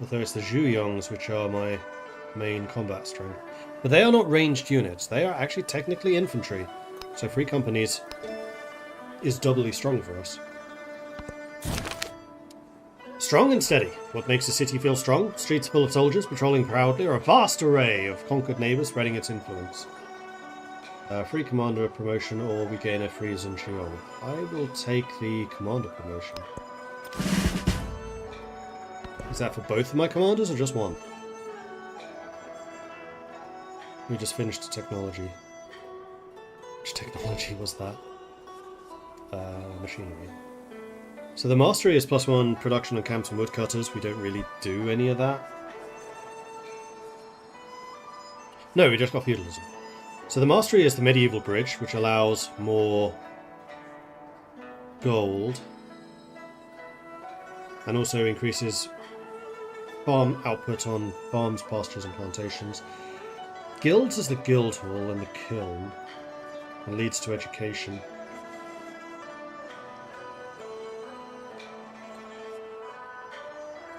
Although it's the Zhuyongs which are my main combat strength. But they are not ranged units, they are actually technically infantry. So free companies is doubly strong for us. Strong and steady. What makes a city feel strong? Streets full of soldiers patrolling proudly, or a vast array of conquered neighbours spreading its influence. Free commander promotion, or we gain a free Zhenqiong. I will take the commander promotion. Is that for both of my commanders, or just one? We just finished technology. Which technology was that? Machinery. So the mastery is +1 production on camps and woodcutters. We don't really do any of that. No, we just got feudalism. So the mastery is the medieval bridge, which allows more gold. And also increases farm output on farms, pastures and plantations. Guilds is the guild hall and the kiln, and leads to education.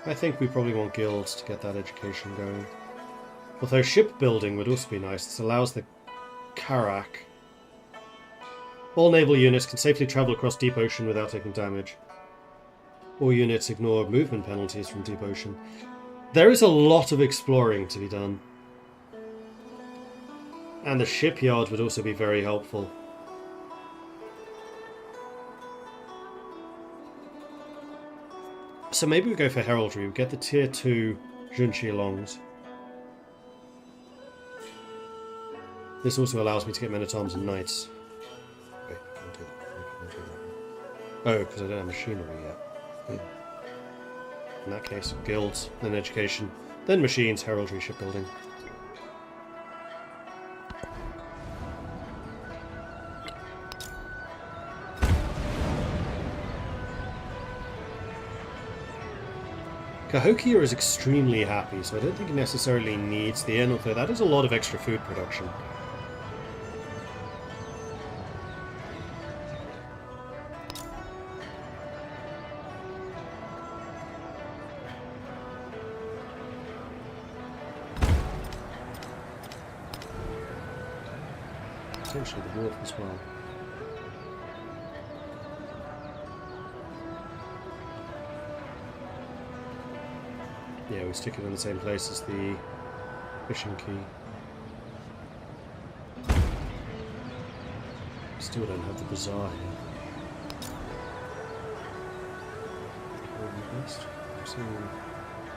I think we probably want guilds to get that education going. Although shipbuilding would also be nice. This allows the Karak. All naval units can safely travel across deep ocean without taking damage. All units ignore movement penalties from deep ocean. There is a lot of exploring to be done. And the shipyard would also be very helpful. So maybe we go for heraldry. We get the tier 2 Junshi Longs. This also allows me to get men at arms and knights. Wait, I can't do that. Oh, because I don't have machinery yet. In that case, guilds, then education, then machines, heraldry, shipbuilding. Cahokia is extremely happy, so I don't think he necessarily needs the inn, although that is a lot of extra food production. Potentially the wharf as well. Yeah, we stick it in the same place as the fishing key. Still don't have the bazaar here.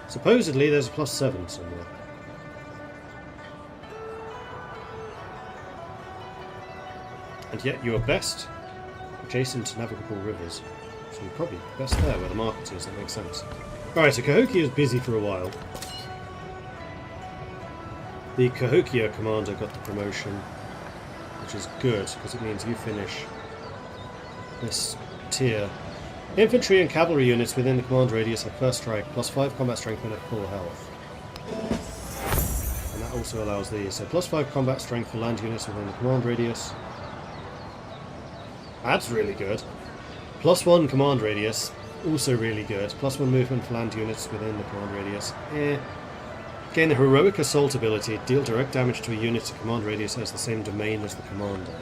Supposedly there's a +7 somewhere. And yet you are best adjacent to navigable rivers. So you're probably best there where the market is, that makes sense. Alright, so Cahokia is busy for a while. The Cahokia commander got the promotion, which is good, because it means you finish this tier. Infantry and cavalry units within the command radius have first strike, +5 combat strength when at full health. And that also allows these. So +5 combat strength for land units within the command radius. That's really good. +1 command radius. Also really good. +1 movement for land units within the command radius. Gain the heroic assault ability. Deal direct damage to a unit to command radius has the same domain as the commander.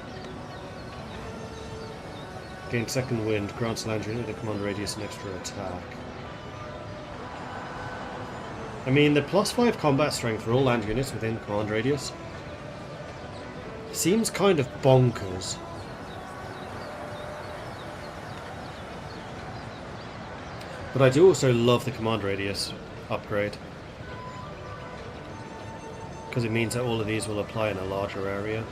Gain second wind. Grants land unit with a command radius an extra attack. I mean, the +5 combat strength for all land units within the command radius seems kind of bonkers. But I do also love the command radius upgrade, because it means that all of these will apply in a larger area.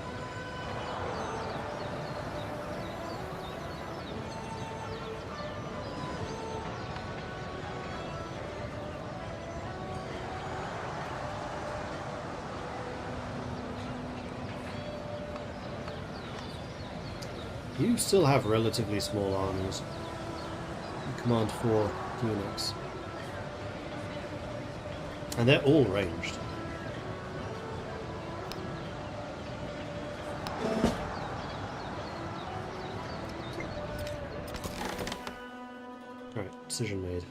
You still have relatively small armies. You command 4 units. And they're all ranged. Alright, decision made.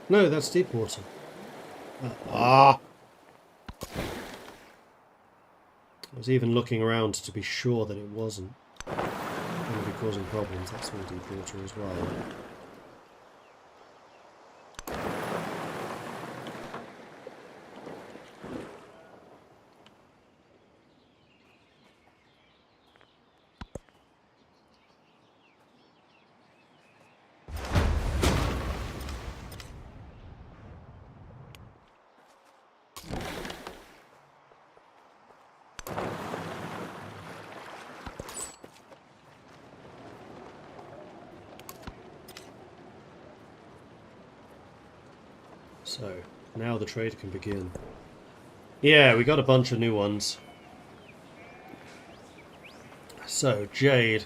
No, that's deep water. I was even looking around to be sure that it wasn't going to be causing problems. That's all deep water as well. So, now the trade can begin. Yeah, we got a bunch of new ones. So, Jade.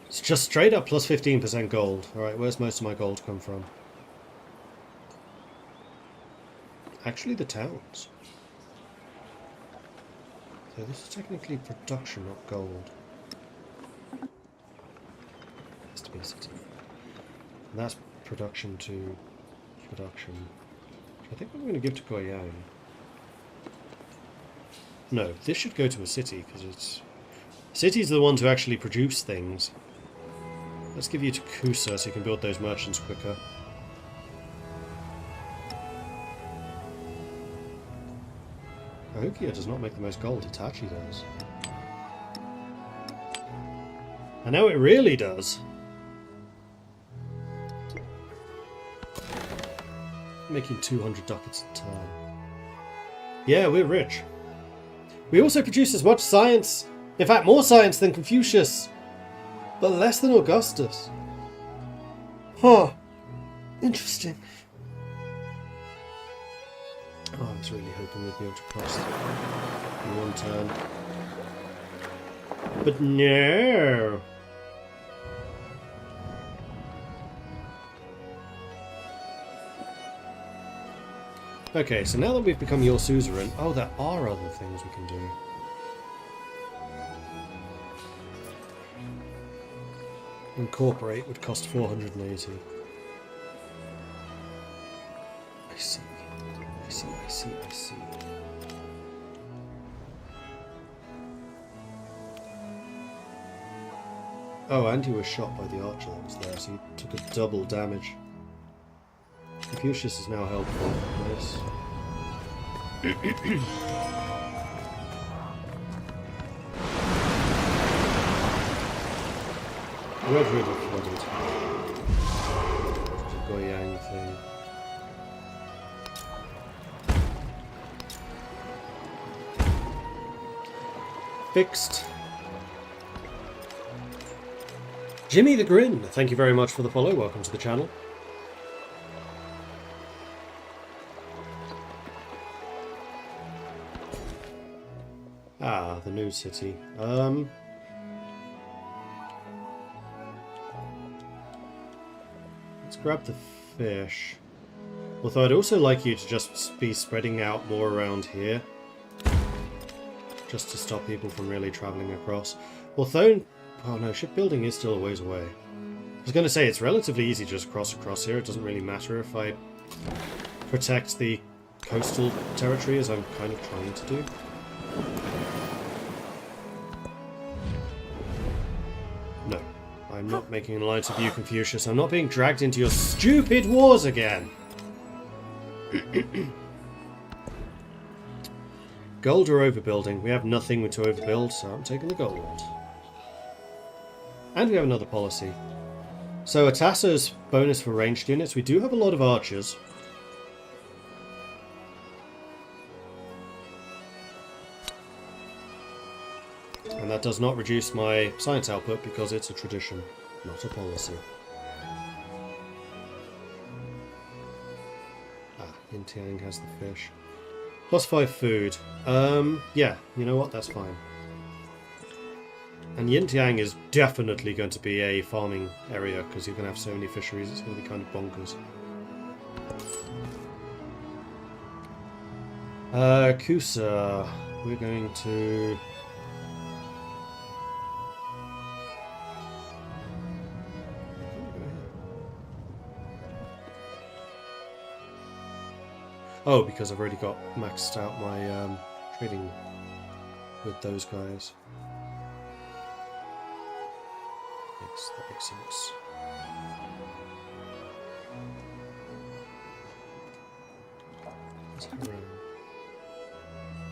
It's just straight up plus 15% gold. Alright, where's most of my gold come from? Actually, the towns. So this is technically production, not gold. Has to be a city. And that's production to production. I think I'm going to give to Goyang. No, this should go to a city, because it's... Cities are the ones who actually produce things. Let's give you to Kusa so you can build those merchants quicker. Cahokia does not make the most gold, Hitachi does. I know it really does. Making 200 ducats a turn. Yeah, we're rich. We also produce as much science, in fact more science than Confucius, but less than Augustus. Huh. Interesting. Oh, I was really hoping we'd be able to cross in one turn. But no! Okay, so now that we've become your suzerain... Oh, there are other things we can do. Incorporate would cost 480. I see. I see, I see, I see. Oh, and he was shot by the archer that was there, so he took a double damage. Confucius is now helpful. Nice. Red River flooded. It's a Goyang thing. Fixed. Jimmy the Grin, thank you very much for the follow. Welcome to the channel. Ah, the new city. Let's grab the fish. Although I'd also like you to just be spreading out more around here. Just to stop people from really travelling across. Although, oh no, shipbuilding is still a ways away. I was going to say, it's relatively easy to just cross across here. It doesn't really matter if I protect the coastal territory, as I'm kind of trying to do. No, I'm not making an alliance with you, Confucius. I'm not being dragged into your stupid wars again! Gold or overbuilding? We have nothing to overbuild, so I'm taking the gold. And we have another policy. So Atasso's bonus for ranged units. We do have a lot of archers. And that does not reduce my science output because it's a tradition, not a policy. Ah, Yintiang has the fish. +5 food. Yeah, you know what? That's fine. And Yintiang is definitely going to be a farming area because you're going to have so many fisheries, it's going to be kind of bonkers. Kusa. We're going to... Oh, because I've already got maxed out my trading with those guys. Yes, that makes sense. Where's Haran?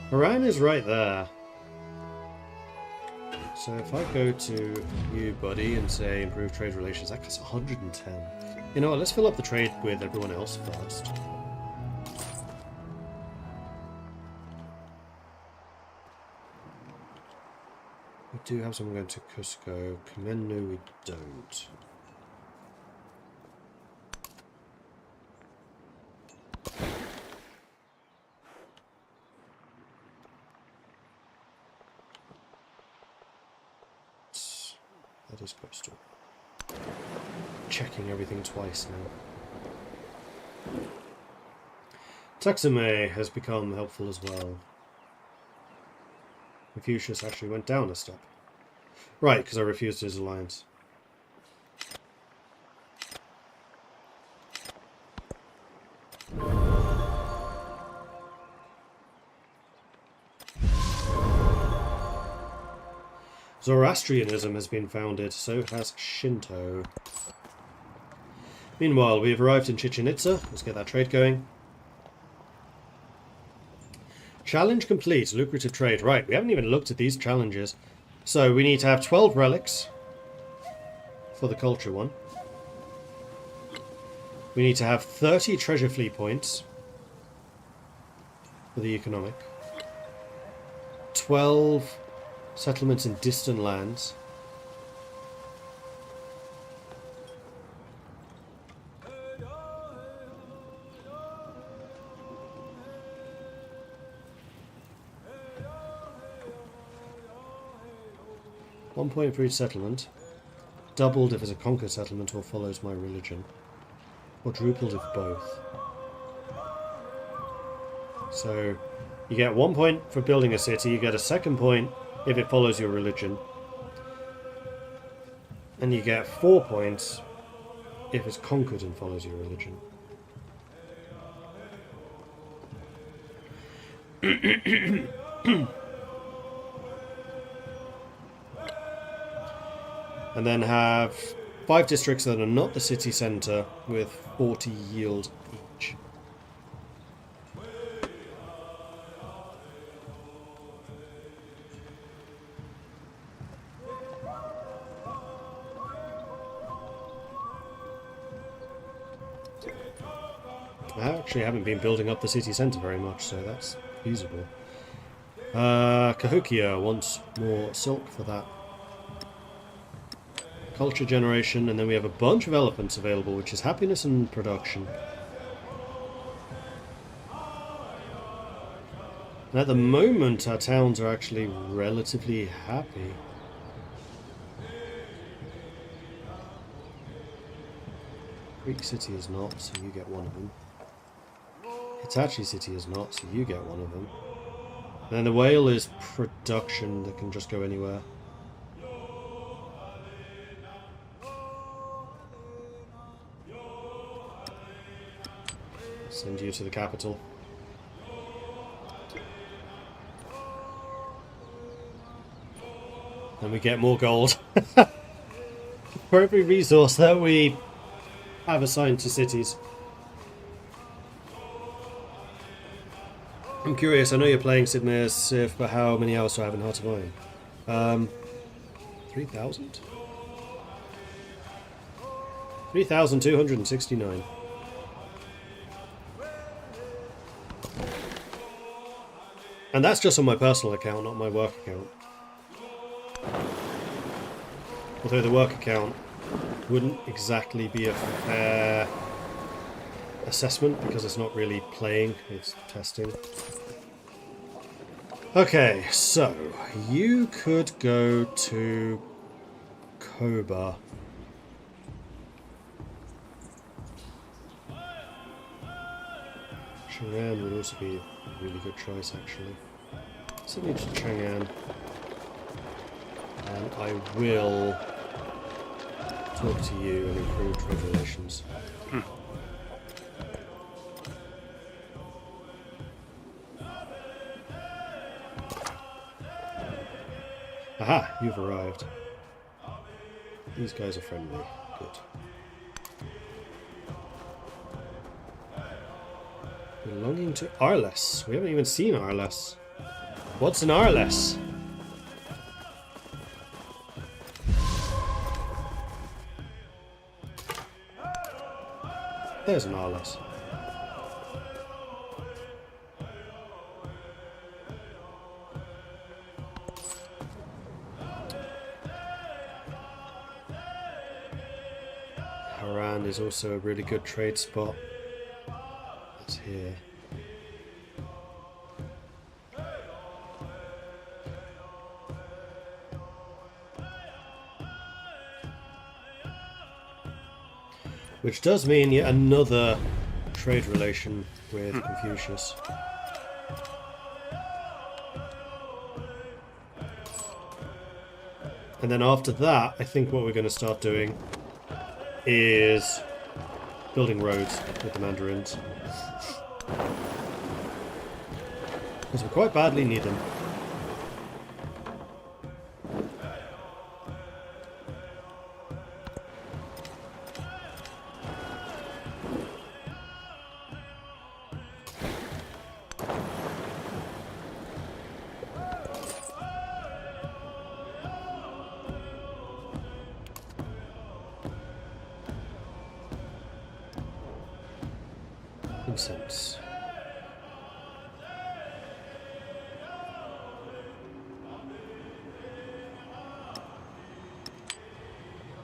Haran is right there. So if I go to you, buddy, and say improve trade relations, that costs 110. You know what, let's fill up the trade with everyone else first. We do have someone going to Cusco. Kamenu we don't. That is coastal. Checking everything twice now. Taxame has become helpful as well. Confucius actually went down a step. Right, because I refused his alliance. Zoroastrianism has been founded, so has Shinto. Meanwhile, we have arrived in Chichen Itza. Let's get that trade going. Challenge complete. Lucrative trade. Right, we haven't even looked at these challenges. So we need to have 12 relics for the culture one. We need to have 30 treasure fleet points for the economic. 12 settlements in distant lands. One point for each settlement. Doubled if it's a conquered settlement or follows my religion. Quadrupled if both. So you get 1 point for building a city, you get a second point if it follows your religion. And you get 4 points if it's conquered and follows your religion. And then have 5 districts that are not the city centre with 40 yield each. I actually haven't been building up the city centre very much, so that's feasible. Cahokia wants more silk for that. Culture generation, and then we have a bunch of elephants available, which is happiness and production. And at the moment, our towns are actually relatively happy. Greek City is not, so you get one of them. Hitachi City is not, so you get one of them. And then the whale is production that can just go anywhere. Send you to the capital. And we get more gold. For every resource that we have assigned to cities. I'm curious, I know you're playing Sid Meier's Civ, but how many hours do I have in Heart of Iron? 3,000? 3,269. And that's just on my personal account, not my work account. Although the work account wouldn't exactly be a fair assessment because it's not really playing, it's testing. Okay, so you could go to Koba. Chang'an would also be a really good choice, actually. Send you to Chang'an. And I will talk to you and improve trade relations. Aha! You've arrived. These guys are friendly. Good. Belonging to Arles. We haven't even seen Arles. What's in Arles? There's an Arles. Haran is also a really good trade spot. It's here. Which does mean yet another trade relation with Confucius. And then after that, I think what we're going to start doing is building roads with the Mandarins. Because we quite badly need them. nonsense.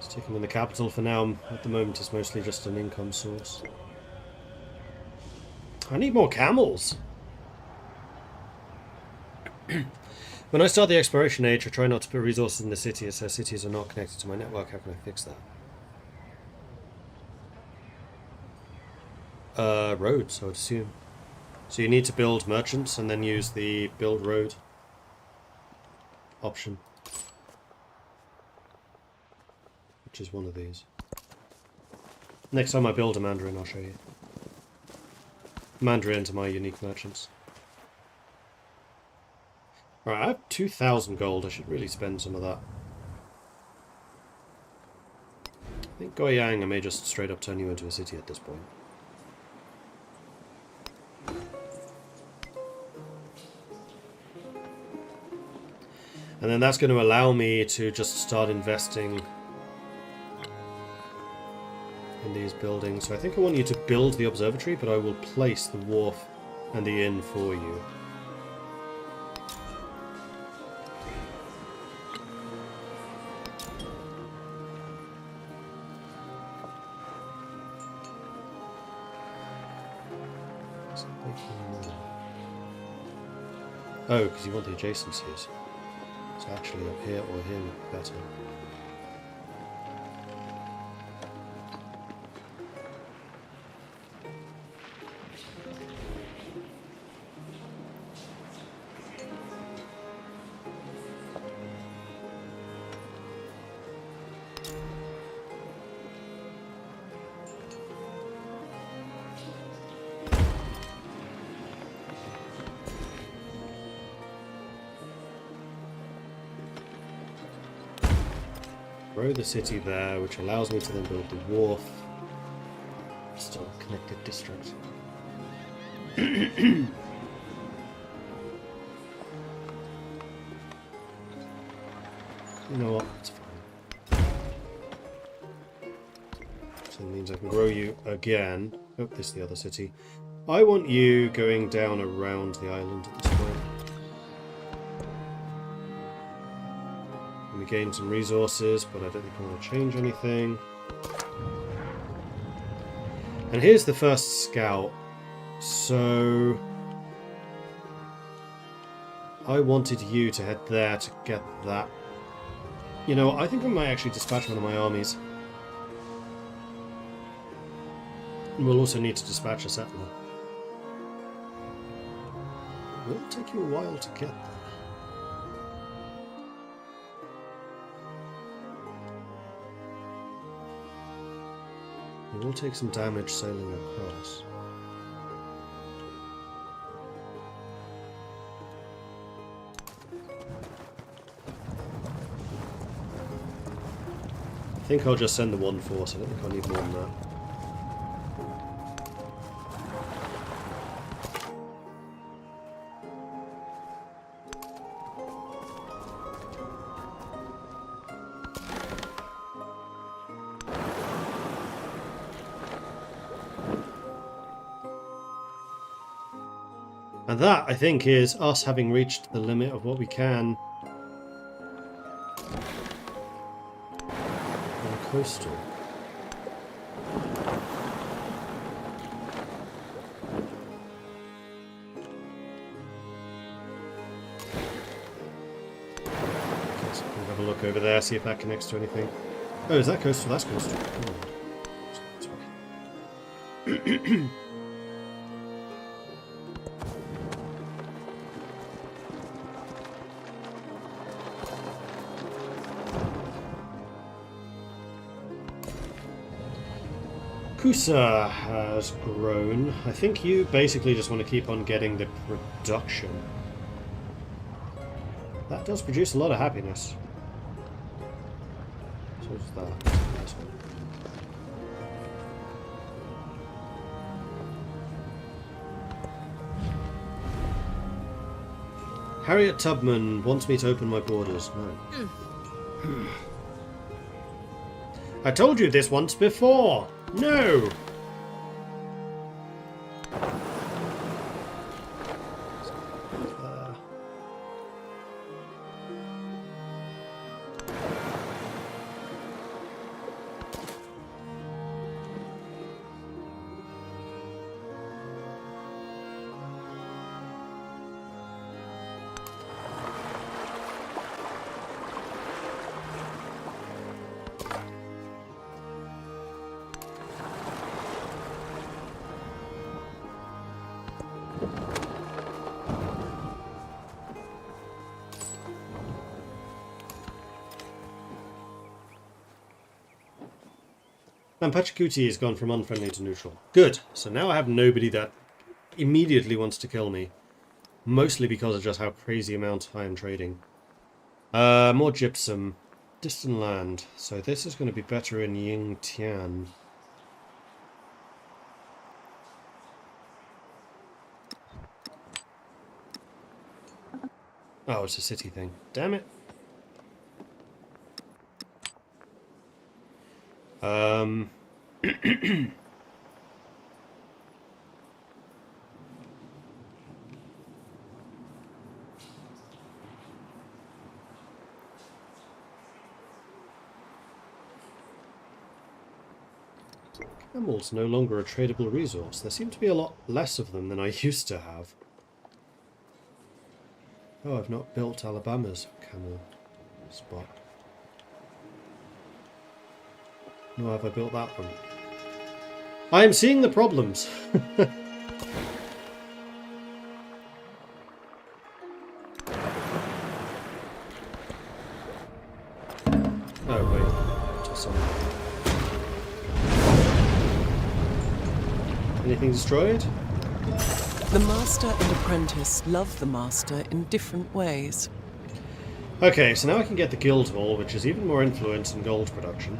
Stick him in the capital for now. At the moment, it's mostly just an income source. I need more camels. When I start the exploration age, I try not to put resources in the city, so cities are not connected to my network. How can I fix that? Roads, I would assume. So you need to build merchants and then use the build road option. Which is one of these. Next time I build a Mandarin, I'll show you. Mandarin to my unique merchants. Right, I have 2,000 gold. I should really spend some of that. I think Goyang, I may just straight up turn you into a city at this point. And then that's going to allow me to just start investing in these buildings. So I think I want you to build the observatory, but I will place the wharf and the inn for you. Oh, because you want the adjacencies. So actually up here or here would be better. Grow the city there, which allows me to then build the wharf. Still a connected district. You know what? It's fine. So that means I can grow you again. Oh, this is the other city. I want you going down around the island at this point. We gain some resources, but I don't think I want to change anything. And here's the first scout. So I wanted you to head there to get that. You know, I think I might actually dispatch one of my armies. And we'll also need to dispatch a settler. It will take you a while to get there. It will take some damage sailing across. I think I'll just send the one force. I don't think I'll need more than that. And that, I think, is us having reached the limit of what we can on coastal. Okay, so we'll have a look over there, see if that connects to anything. Oh, is that coastal? That's coastal. Oh. Kusa has grown. I think you basically just want to keep on getting the production. That does produce a lot of happiness. So is that. Nice one. Harriet Tubman wants me to open my borders. No. I told you this once before! No! And Pachacuti has gone from unfriendly to neutral. Good. So now I have nobody that immediately wants to kill me. Mostly because of just how crazy amount I am trading. More gypsum. Distant land. So this is going to be better in Yingtian. Oh, it's a city thing. Damn it. Camels no longer a tradable resource. There seem to be a lot less of them than I used to have. Oh, I've not built Alabama's camel spot. Nor have I built that one. I am seeing the problems. Oh, wait. Just something. Anything destroyed? The master and apprentice love the master in different ways. Okay, so now I can get the guild hall, which is even more influence in gold production.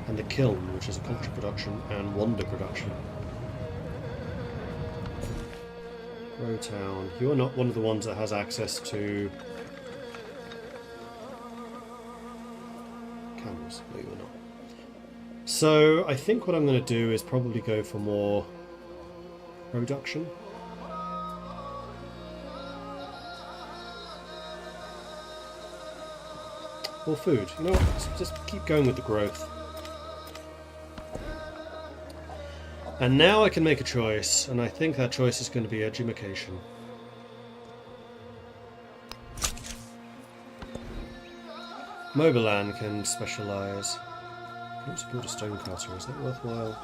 And the kiln, which is a culture production and wonder production. Rowtown. You are not one of the ones that has access to camels. No, you are not. So I think what I'm going to do is probably go for more production. Or food. You know what? Just keep going with the growth. And now I can make a choice, and I think that choice is going to be education. Mobilan can specialise. Can also build a stone cutter, is that worthwhile?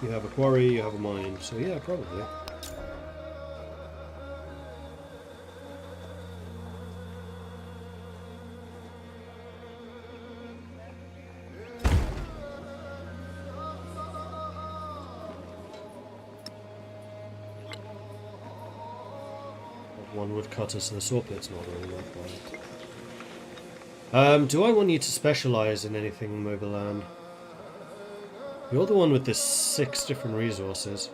You have a quarry, you have a mine, so yeah, probably. One wood cutter, so the sawpit's not really worthwhile. Do I want you to specialise in anything, Mobilan? You're the one with the 6 different resources.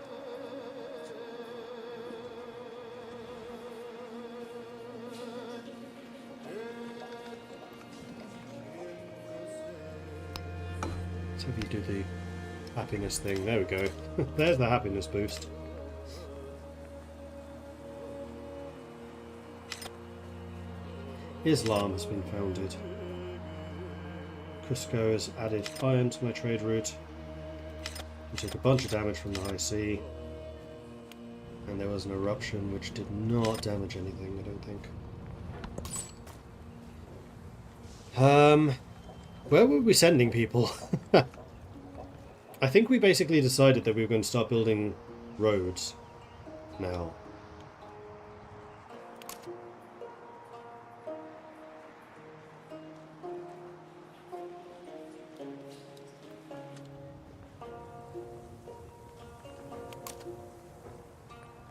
Let's have you do the happiness thing. There we go. There's the happiness boost. Islam has been founded. Cusco has added iron to my trade route. We took a bunch of damage from the high sea. And there was an eruption which did not damage anything, I don't think. Where were we sending people? I think we basically decided that we were going to start building roads now.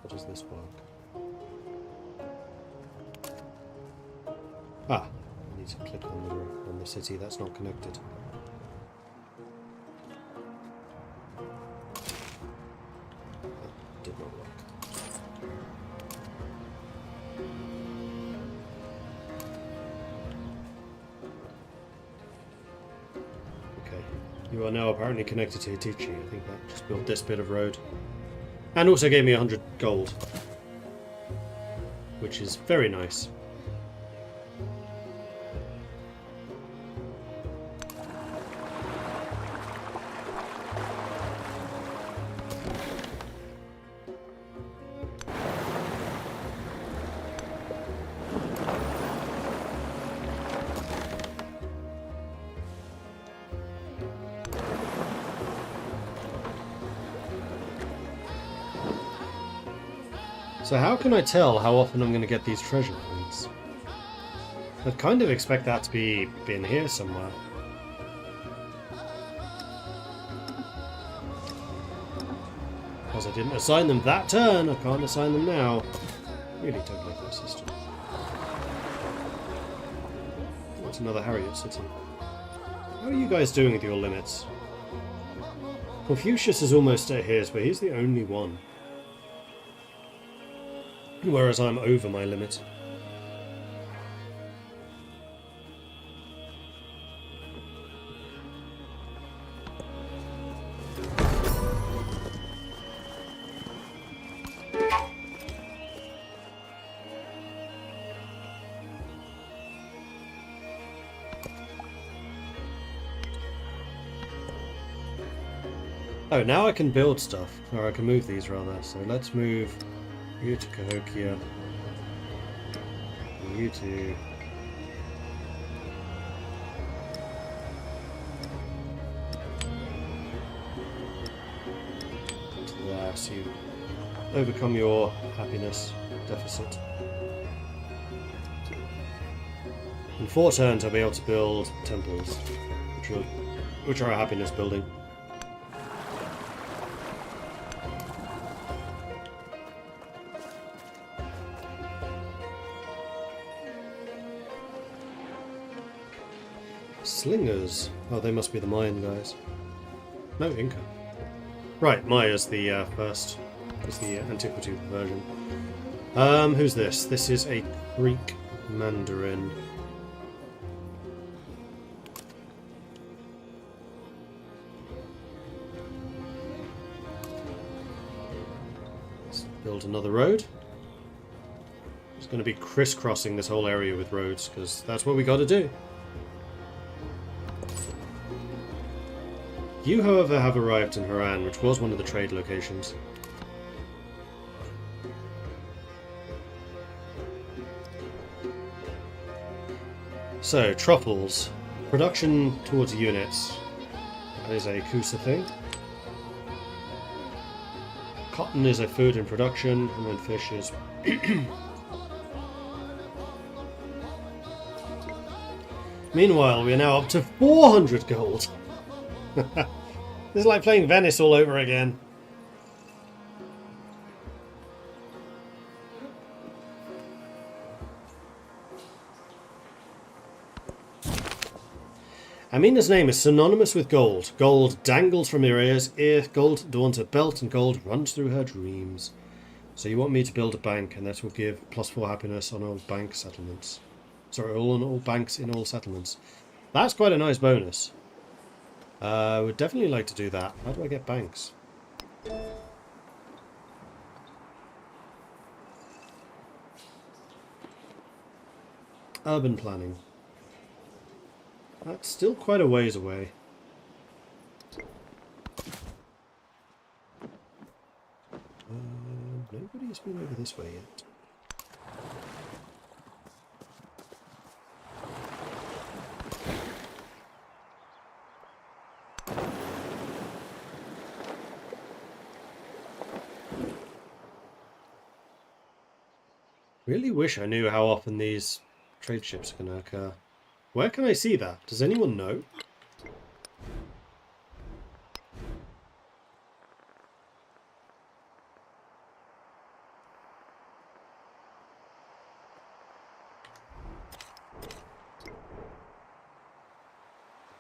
How does this work? Ah, I need to click on the city that's not connected. That did not work. Okay, you are now apparently connected to Hitichi. I think that just built this bit of road. And also gave me 100 gold. Which is very nice. So how can I tell how often I'm going to get these treasure points? I'd kind of expect that to be in here somewhere. Because I didn't assign them that turn, I can't assign them now. Really don't like that system. What's another Harriet city? How are you guys doing with your limits? Confucius is almost at his, but he's the only one. Whereas I'm over my limit. Oh, now I can build stuff. Or I can move these rather. So let's move you to Cahokia. And you to... there, so you overcome your happiness deficit. In 4 turns I'll be able to build temples, which are a happiness building. Slingers. Oh, they must be the Mayan guys. No, Inca. Right, Maya's the first. Is the antiquity version. Who's this? This is a Greek Mandarin. Let's build another road. It's going to be crisscrossing this whole area with roads, because that's what we got to do. You, however, have arrived in Haran, which was one of the trade locations. So, truffles. Production towards units. That is a Kusa thing. Cotton is a food in production, and then fish is... Meanwhile, we are now up to 400 gold! This is like playing Venice all over again. Amina's name is synonymous with gold. Gold dangles from her ears, gold adorns her belt, and gold runs through her dreams. So you want me to build a bank, and that will give +4 happiness on all bank settlements. Sorry, on all banks in all settlements. That's quite a nice bonus. I would definitely like to do that. How do I get banks? Urban planning. That's still quite a ways away. Nobody's been over this way yet. Really wish I knew how often these trade ships are going to occur. Where can I see that? Does anyone know?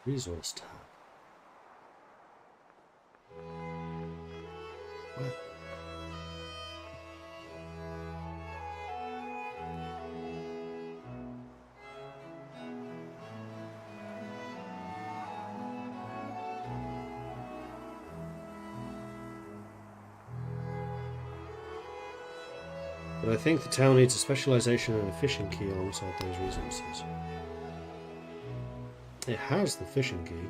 Resource tab. Where? But I think the town needs a specialization and a fishing key alongside those resources. It has the fishing key.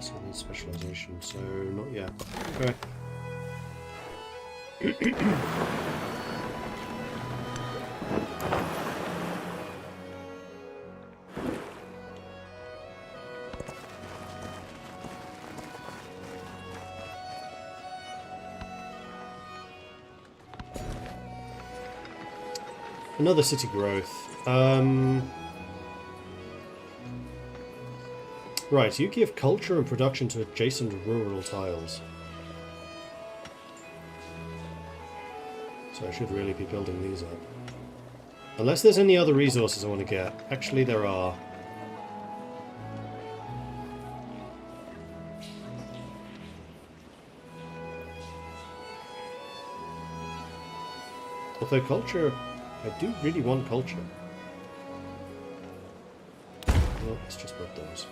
So it needs specialization, so not yet. Okay. Another city growth. Right, you give culture and production to adjacent rural tiles. So I should really be building these up. Unless there's any other resources I want to get. Actually, there are. Although culture, I do really want culture. Well, let's just build those.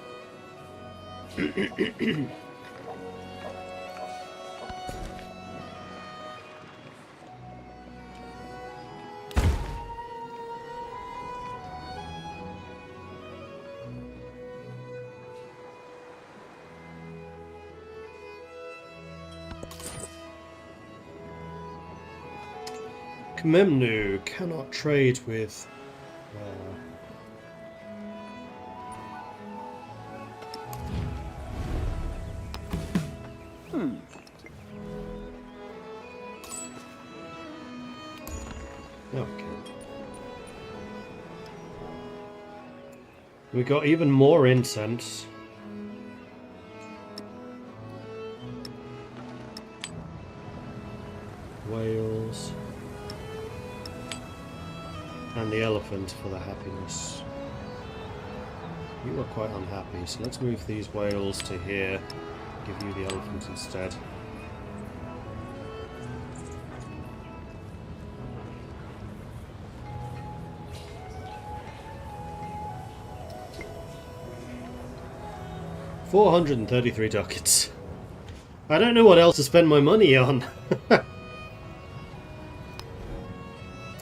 Memnu cannot trade with. Okay. We got even more incense. Whales. And the elephant for the happiness. You are quite unhappy, so let's move these whales to here. Give you the elephant instead. $433 ducats. I don't know what else to spend my money on.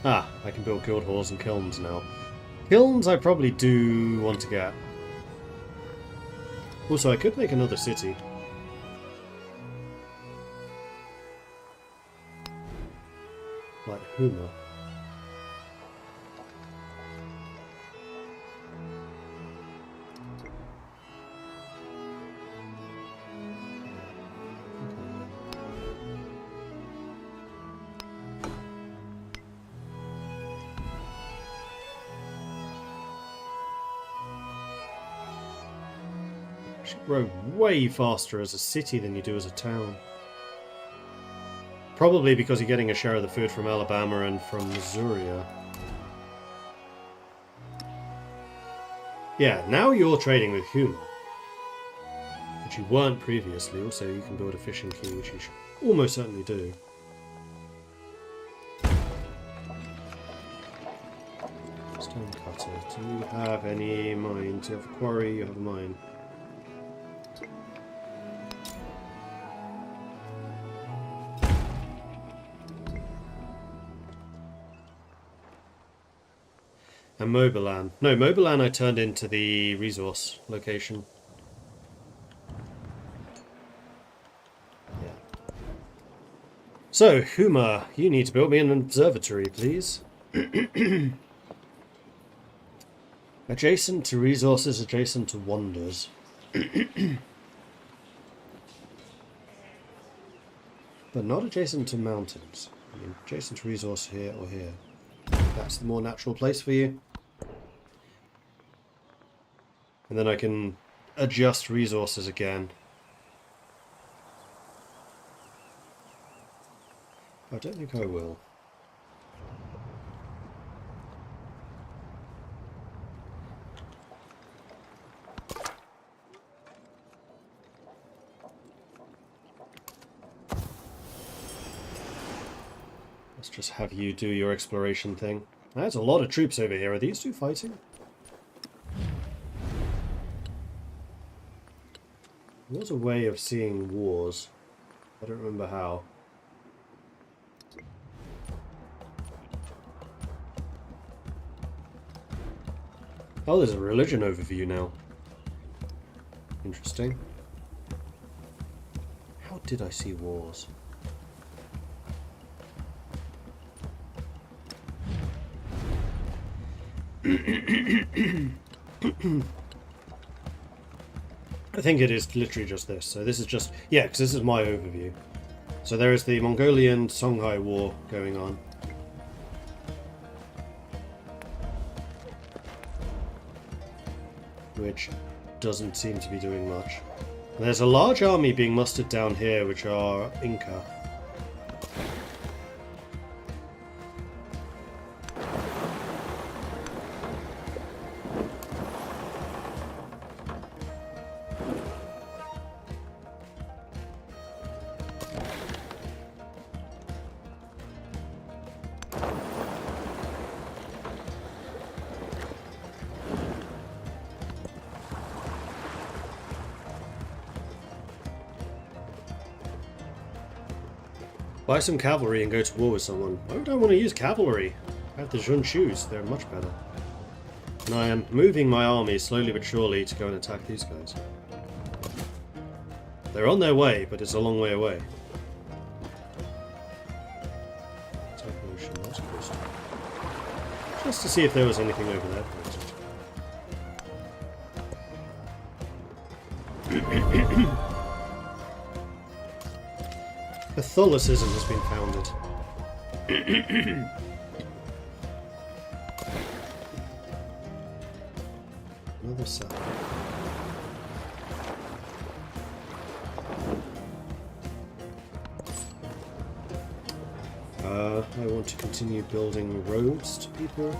Ah, I can build guild halls and kilns now. Kilns I probably do want to get. Also, I could make another city. Like Huma. Grow way faster as a city than you do as a town. Probably because you're getting a share of the food from Alabama and from Missouri. Yeah, now you're trading with Huma, which you weren't previously. Also, you can build a fishing quay, which you should almost certainly do. Stone cutter. Do you have any mines? You have a quarry, you have a mine. And Mobilan. No, Mobilan I turned into the resource location. Yeah. So, Huma, you need to build me an observatory, please. Adjacent to resources, adjacent to wonders. But not adjacent to mountains. I mean, adjacent to resource here or here. That's the more natural place for you. And then I can adjust resources again. I don't think I will. Let's just have you do your exploration thing. There's a lot of troops over here. Are these two fighting? There was a way of seeing wars. I don't remember how. Oh, there's a religion overview now. Interesting. How did I see wars? I think it is literally just this. So this is just... Yeah, because this is my overview. So there is the Mongolian-Songhai War going on. which doesn't seem to be doing much. And there's a large army being mustered down here, which are Inca. Buy some cavalry and go to war with someone. Why would I want to use cavalry? I have the Junshus, they're much better. And I am moving my army slowly but surely to go and attack these guys. They're on their way, but it's a long way away. Attack motion, that's close. Just to see if there was anything over there. Catholicism has been founded. Another cell. I want to continue building roads to people.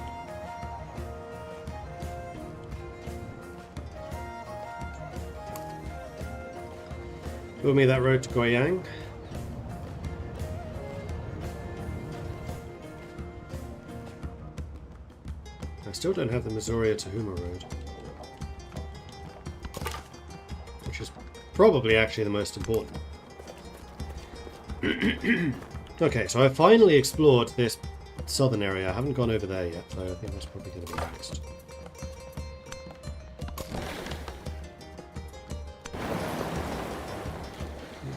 Build me that road to Goyang. I still don't have the Missouri to Huma road, which is probably actually the most important. Okay, so I've finally explored this southern area. I haven't gone over there yet, so I think that's probably going to be next.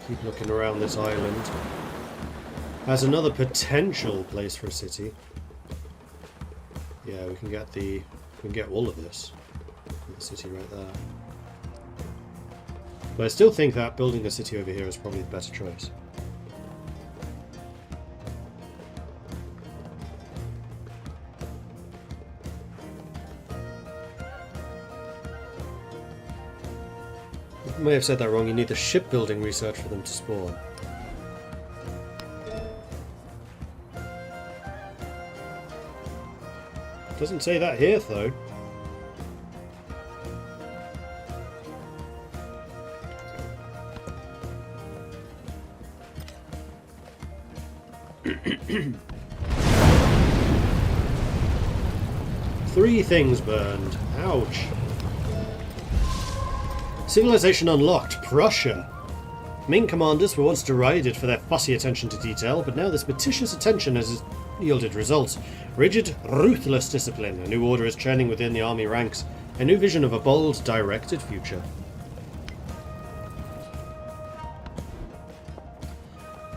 Keep looking around this island. As another potential place for a city. Yeah, we can get all of this. The city right there. But I still think that building a city over here is probably the better choice. I may have said that wrong. You need the shipbuilding research for them to spawn. Doesn't say that here, though. Three things burned. Ouch. Civilization unlocked. Prussia. Ming commanders were once derided for their fussy attention to detail, but now this meticulous attention has yielded results. Rigid, ruthless discipline. A new order is churning within the army ranks. A new vision of a bold, directed future.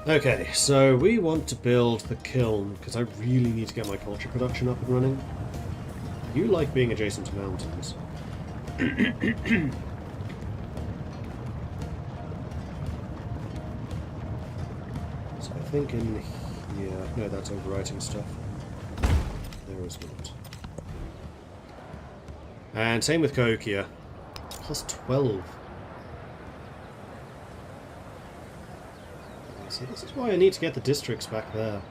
Okay, so we want to build the kiln, because I really need to get my culture production up and running. You like being adjacent to mountains. So I think in here... No, that's overwriting stuff. There is not. And same with Cahokia. Plus 12. So this is why I need to get the districts back there.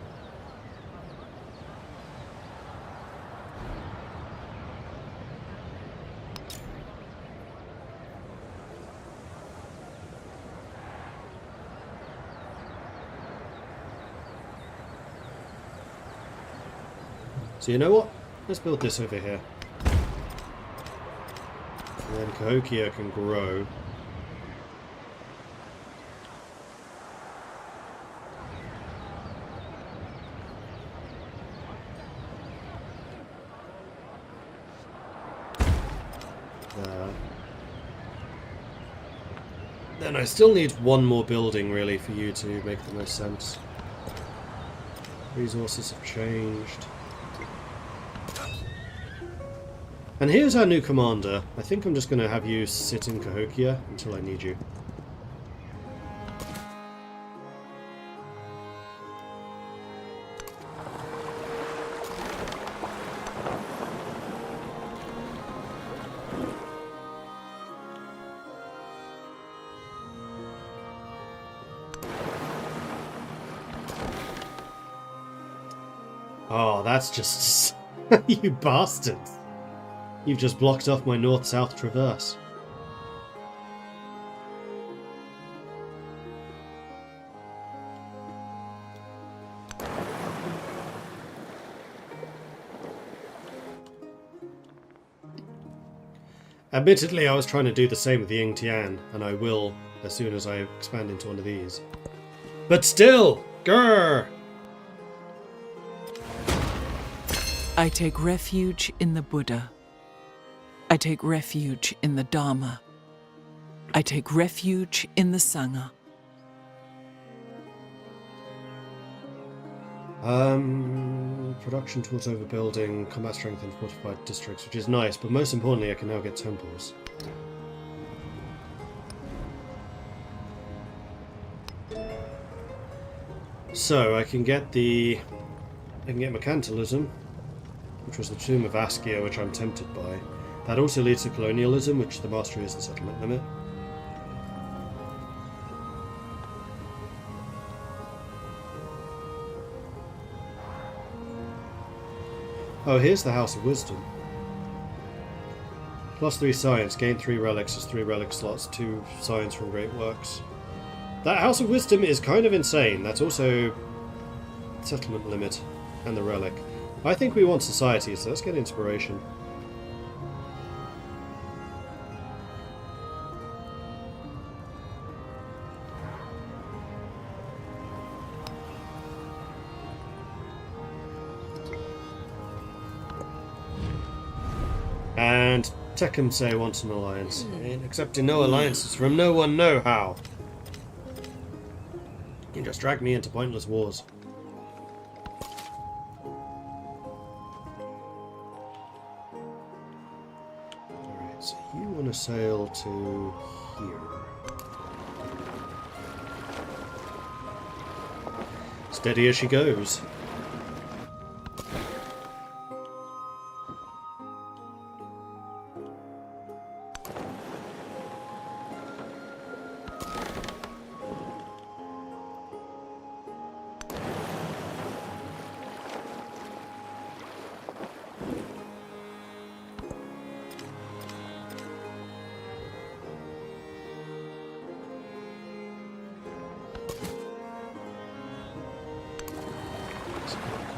So you know what? Let's build this over here. And then Cahokia can grow. There. Then I still need one more building really for you to make the most sense. Resources have changed. And here's our new commander. I think I'm just going to have you sit in Cahokia until I need you. Oh, that's just... you bastards! You've just blocked off my north-south traverse. Admittedly, I was trying to do the same with the Ying Tian, and I will as soon as I expand into one of these. But still! Grrr! I take refuge in the Buddha. I take refuge in the Dharma. I take refuge in the Sangha. Production tools overbuilding, combat strength in fortified districts, which is nice, but most importantly I can now get temples. So I can get mercantilism, which was the tomb of Askia, which I'm tempted by. That also leads to colonialism, which the mastery is the settlement limit. Oh, here's the House of Wisdom. +3 science, gain 3 relics as 3 relic slots, 2 science from great works. That House of Wisdom is kind of insane. That's also settlement limit and the relic. I think we want society, so let's get inspiration. And Tecumseh wants an alliance. Ain't accepting no alliances from no one, no how. You just drag me into pointless wars. Alright, so you want to sail to here. Steady as she goes.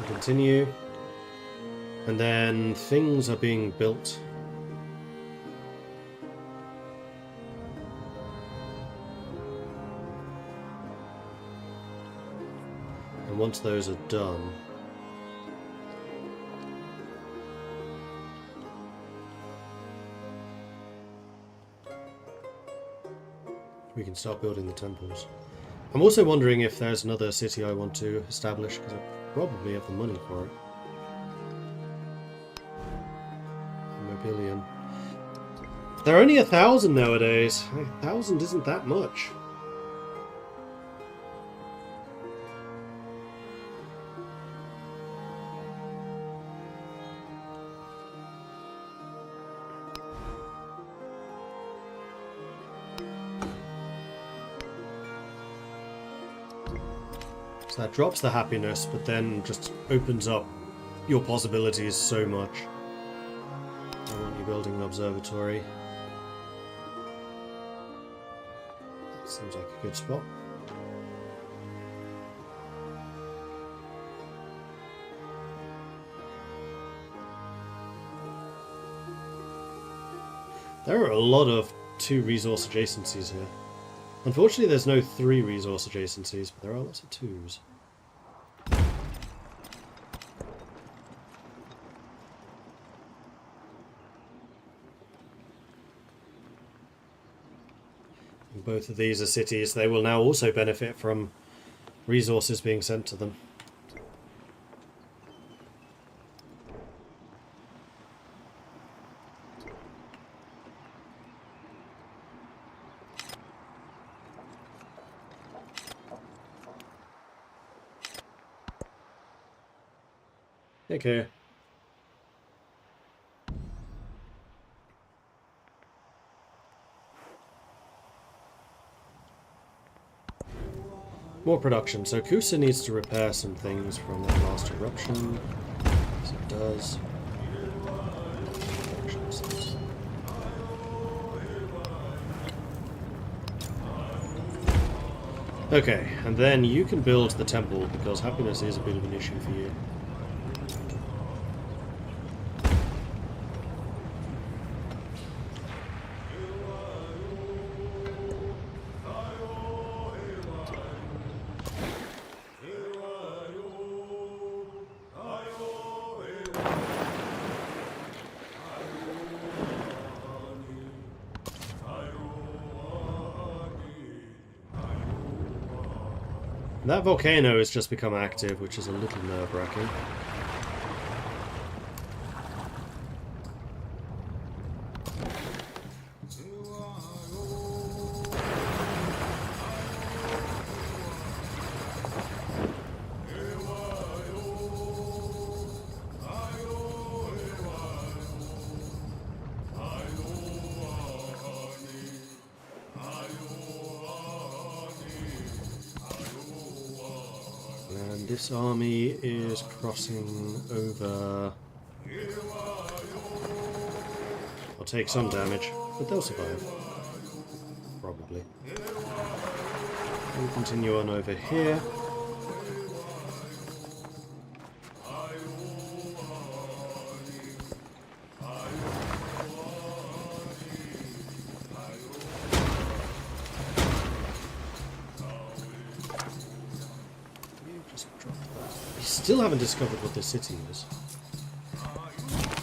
Continue, and then things are being built. And once those are done, we can start building the temples. I'm also wondering if there's another city I want to establish, because I probably have the money for it. Mobilium. They're only 1,000 nowadays. 1,000 isn't that much. So that drops the happiness, but then just opens up your possibilities so much. I want you building an observatory. That seems like a good spot. There are a lot of 2 resource adjacencies here. Unfortunately, there's no 3 resource adjacencies, but there are lots of 2s. And both of these are cities. They will now also benefit from resources being sent to them. Okay. More production. So Kusa needs to repair some things from that last eruption. Yes, it does. Okay, and then you can build the temple because happiness is a bit of an issue for you. That volcano has just become active, which is a little nerve-wracking. And this army is crossing over. I'll take some damage, but they'll survive. Probably. We'll continue on over here. Still haven't discovered what this city is.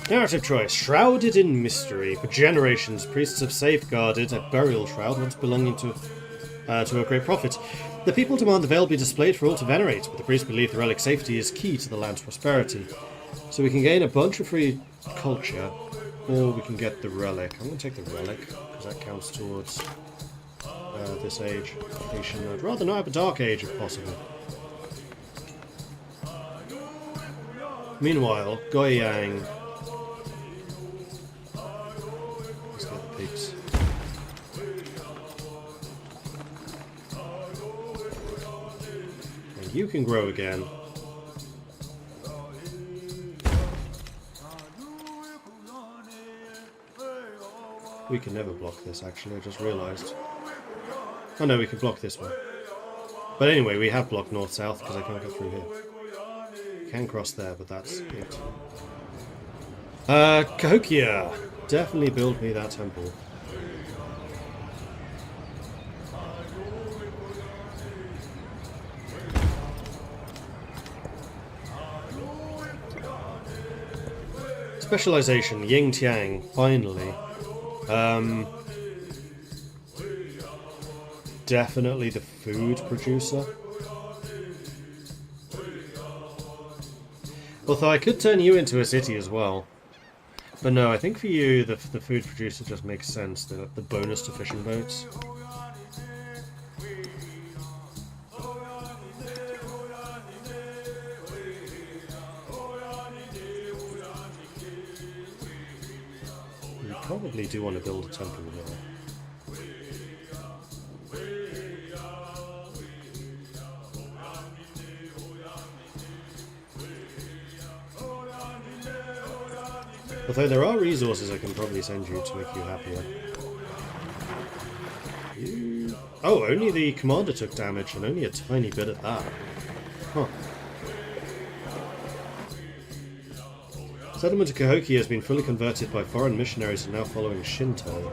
Narrative choice. Shrouded in mystery. For generations, priests have safeguarded a burial shroud once belonging to a great prophet. The people demand the veil be displayed for all to venerate, but the priests believe the relic's safety is key to the land's prosperity. So we can gain a bunch of free culture, or we can get the relic. I'm going to take the relic, because that counts towards this age. I'd rather not have a dark age if possible. Meanwhile, Goyang. Let's get the pigs. And you can grow again. We can never block this, actually, I just realised. Oh no, we can block this one. But anyway, we have blocked north-south because I can't get through here. Can cross there, but that's it. Cahokia! Definitely build me that temple. Specialization, Yin Tiang, finally. Definitely the food producer. Although I could turn you into a city as well. But no, I think for you, the food producer just makes sense. The bonus to fishing boats. You probably do want to build a temple here. Although there are resources I can probably send you to make you happier. Oh, only the commander took damage, and only a tiny bit of that. Huh. Settlement of Cahokia has been fully converted by foreign missionaries and now following Shinto.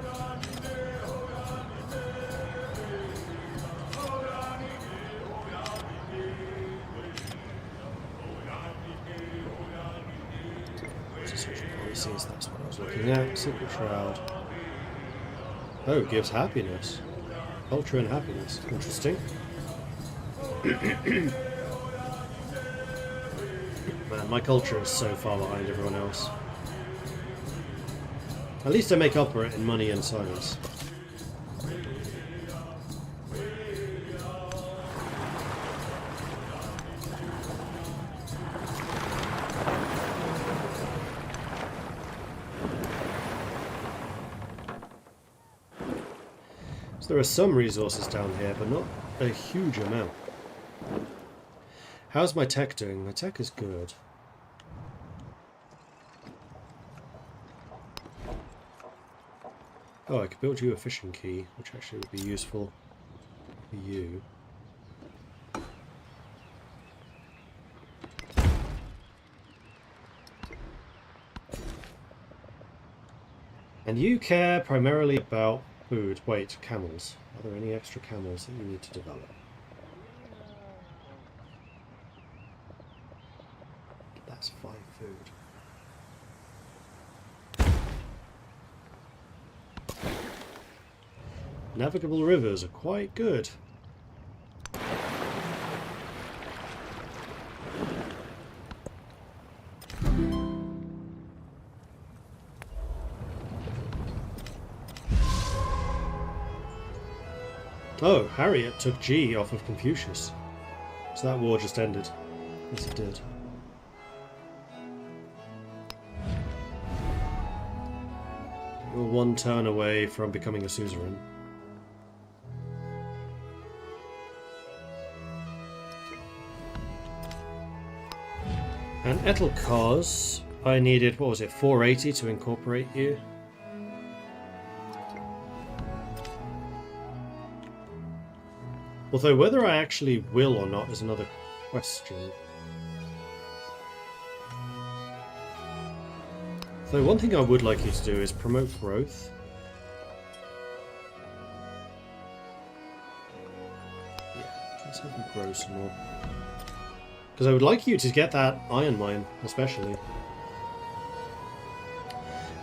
That's what I was looking at. Secret Shroud. Oh, it gives happiness. Culture and happiness. Interesting. Man, my culture is so far behind everyone else. At least I make up for it in money and science. So there are some resources down here, but not a huge amount. How's my tech doing? My tech is good. Oh, I could build you a fishing key, which actually would be useful for you. And you care primarily about food. Wait, camels. Are there any extra camels that you need to develop? That's 5 food. Navigable rivers are quite good. Oh, Harriet took G off of Confucius. So that war just ended. Yes, it did. You're 1 turn away from becoming a suzerain. And Etelkos, I needed, what was it, 480 to incorporate you? Although whether I actually will or not is another question. Though one thing I would like you to do is promote growth. Yeah, let's have them grow some more. Because I would like you to get that iron mine, especially.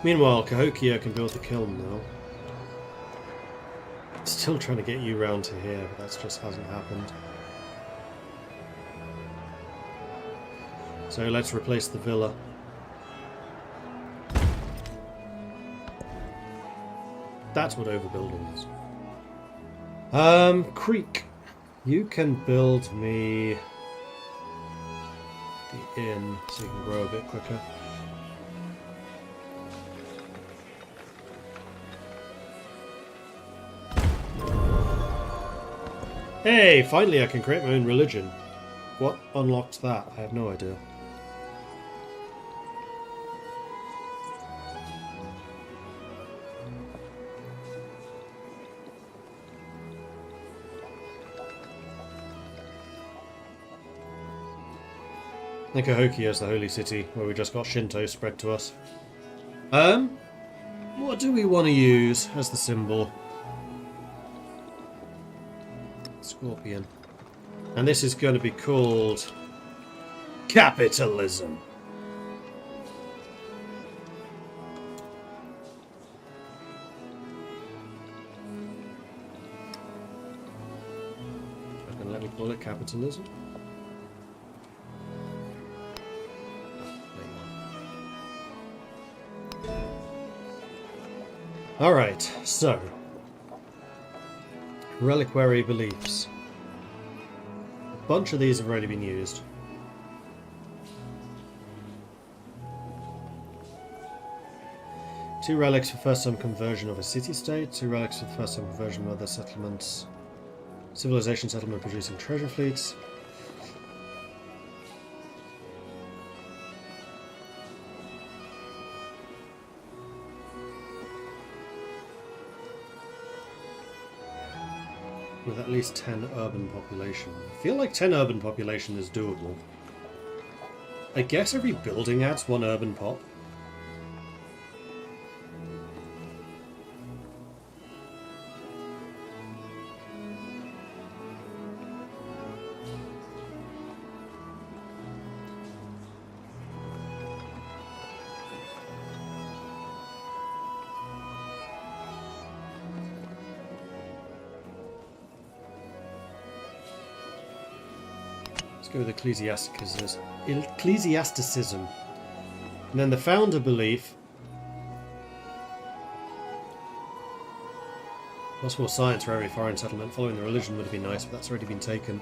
Meanwhile, Cahokia can build the kiln now. Still trying to get you round to here, but that just hasn't happened. So let's replace the villa. That's what overbuilding is. Creek. You can build me the inn so you can grow a bit quicker. Hey, finally I can create my own religion. What unlocked that? I have no idea. I think Cahokia is the holy city, where we just got Shinto spread to us. What do we want to use as the symbol? Scorpion. And this is going to be called capitalism. Are you going to let me call it capitalism? Alright, so reliquary beliefs. A bunch of these have already been used. Two relics for first time conversion of a city-state, 2 relics for the first time conversion of other settlements. Civilization settlement producing treasure fleets. With at least 10 urban population. I feel like 10 urban population is doable. I guess every building adds 1 urban pop. Go with ecclesiasticism. And then the founder belief. Possible science for every foreign settlement. Following the religion would have been nice, but that's already been taken.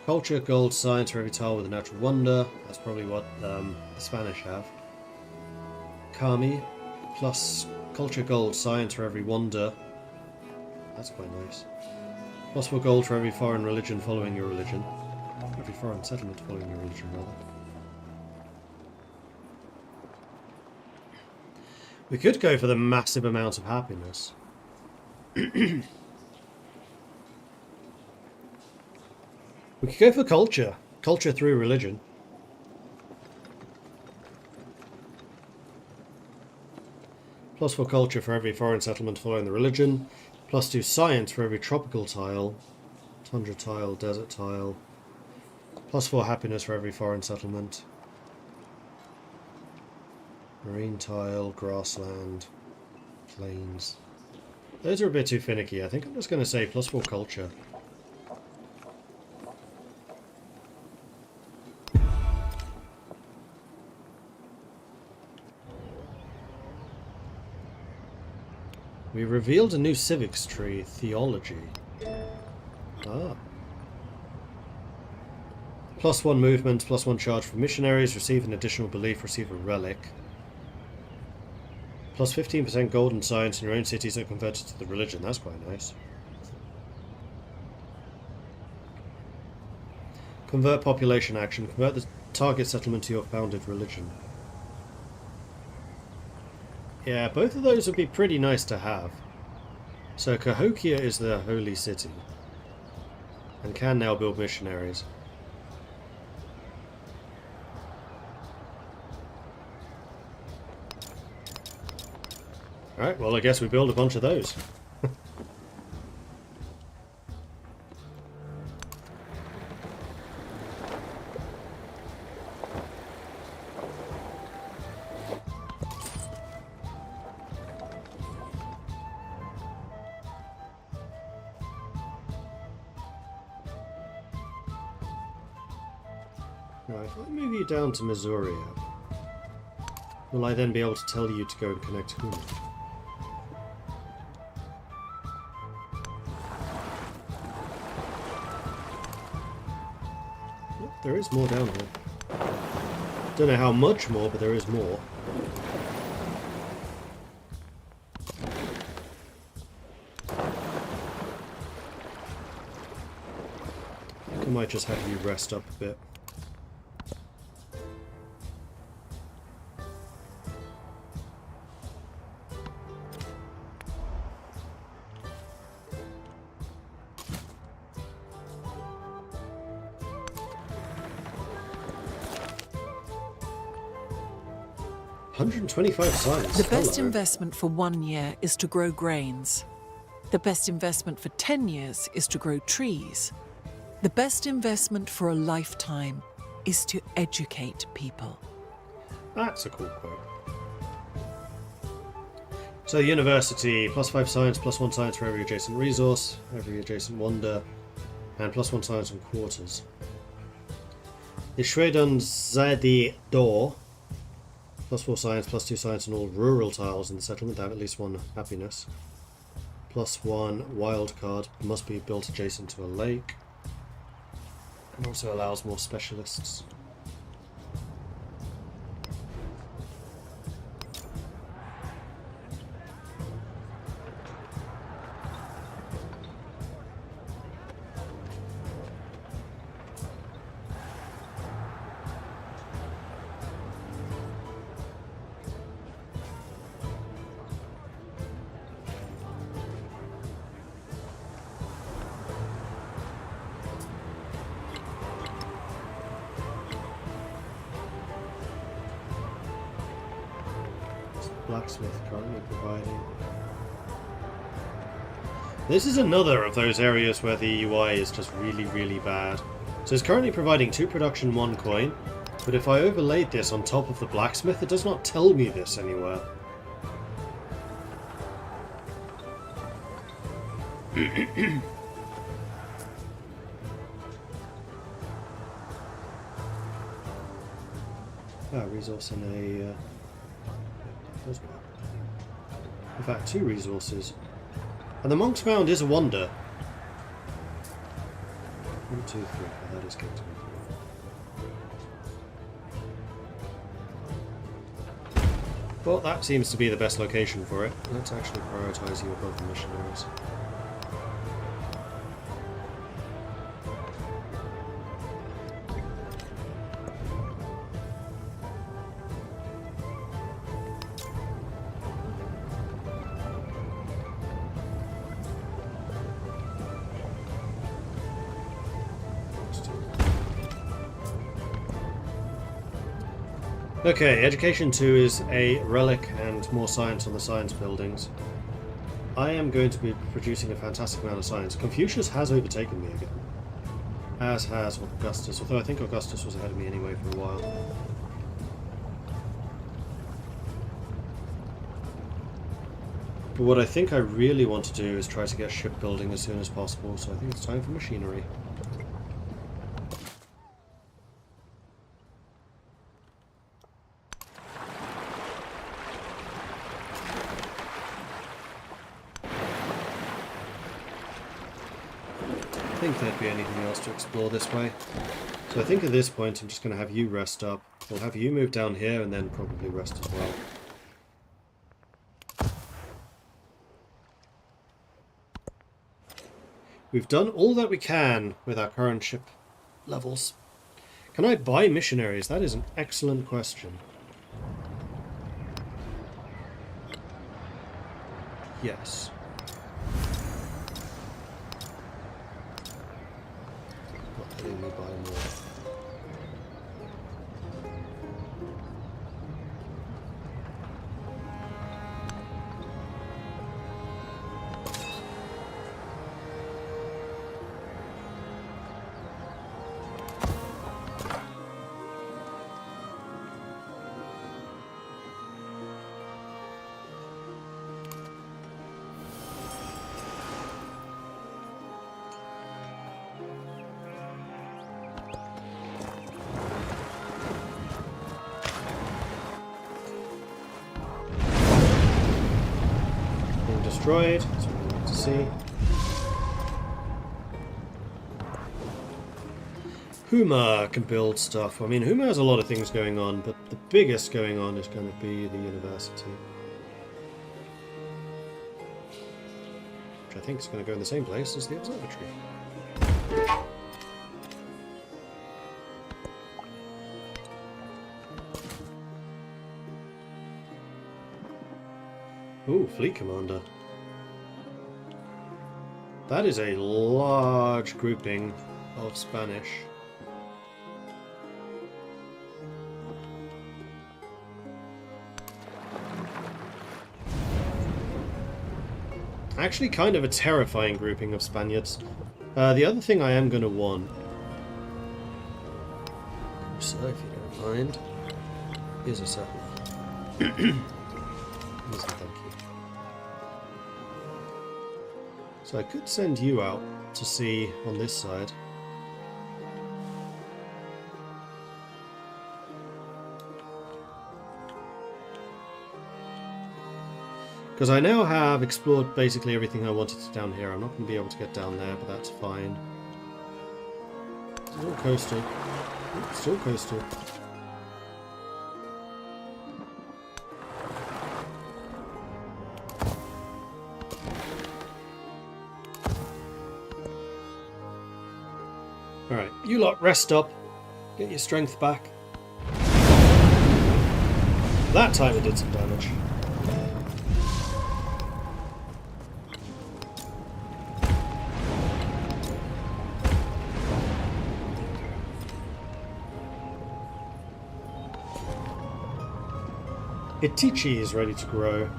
Culture, gold, science for every tile with a natural wonder. That's probably what the Spanish have. Kami, plus culture, gold, science for every wonder. That's quite nice. Possible gold for every foreign religion following your religion. Every foreign settlement following your religion, rather. We could go for the massive amount of happiness. We could go for culture. Culture through religion. +4 culture for every foreign settlement following the religion. +2 science for every tropical tile. Tundra tile, desert tile. +4 happiness for every foreign settlement. Marine tile, grassland, plains. Those are a bit too finicky. I think I'm just going to say +4 culture. We revealed a new civics tree, theology. Ah. +1 movement, +1 charge for missionaries, receive an additional belief, receive a relic. +15% gold and science in your own cities are converted to the religion. That's quite nice. Convert population action. Convert the target settlement to your founded religion. Yeah, both of those would be pretty nice to have. So Cahokia is the holy city. And can now build missionaries. Alright, well I guess we build a bunch of those. Right, if I move you down to Missouri, will I then be able to tell you to go and connect Huna? There is more down here. Don't know how much more, but there is more. I think I might just have you rest up a bit. $125 science. The best Hello. investment for 1 year is to grow grains. The best investment for 10 years is to grow trees. The best investment for a lifetime is to educate people. That's a cool quote. So university, +5 science, +1 science for every adjacent resource, every adjacent wonder, and +1 science on quarters. The Shredon Zadi Door, +4 science, +2 science on all rural tiles in the settlement to have at least 1 happiness. +1 wild card, must be built adjacent to a lake. And also allows more specialists. Blacksmith currently providing. This is another of those areas where the UI is just really, really bad. So it's currently providing 2 production, 1 coin, but if I overlaid this on top of the blacksmith, it does not tell me this anywhere. Resource in a... in fact, 2 resources. And the Monk's Mound is a wonder. 1, 2, 3. Oh, that is good to me. Well, that seems to be the best location for it. Let's actually prioritise you above the missionaries. Okay, Education 2 is a relic and more science on the science buildings. I am going to be producing a fantastic amount of science. Confucius has overtaken me again. As has Augustus, although I think Augustus was ahead of me anyway for a while. But what I think I really want to do is try to get shipbuilding as soon as possible, so I think it's time for machinery. I think there'd be anything else to explore this way. So I think at this point I'm just going to have you rest up. We'll have you move down here and then probably rest as well. We've done all that we can with our current ship levels. Can I buy missionaries? That is an excellent question. Yes. Not letting me buy more. Destroyed, that's what we like to see. Huma can build stuff. I mean, Huma has a lot of things going on, but the biggest going on is going to be the university. Which I think is going to go in the same place as the observatory. Ooh, fleet commander. That is a large grouping of Spanish. Actually, kind of a terrifying grouping of Spaniards. The other thing I am going to want, sir, if you don't mind, is a settler. Thank you. So I could send you out to see on this side. Because I now have explored basically everything I wanted to down here. I'm not going to be able to get down there, but that's fine. Still coastal. Ooh, still coastal. Alright, you lot rest up. Get your strength back. That time it did some damage. Itichi is ready to grow.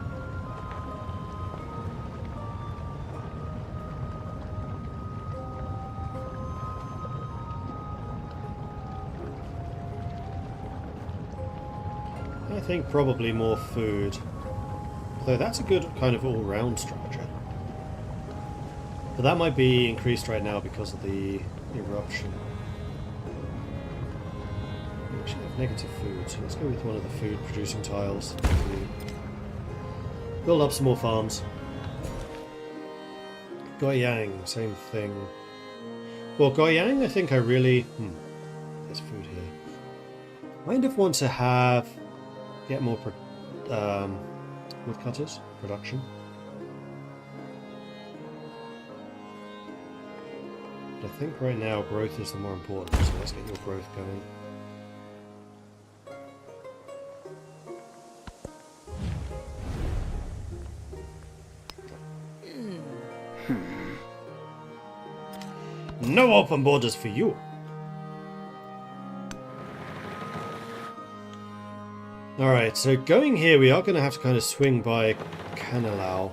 I think probably more food. Though that's a good kind of all-round structure. But that might be increased right now because of the eruption. We actually have negative food, so let's go with one of the food-producing tiles. Build up some more farms. Goyang, same thing. Well, Goyang, I think I really... there's food here. I kind of want to have... get more woodcutters production. But I think right now growth is the more important, so let's get your growth going. No open borders for you. Alright, so going here, we are going to have to kind of swing by Kanilau.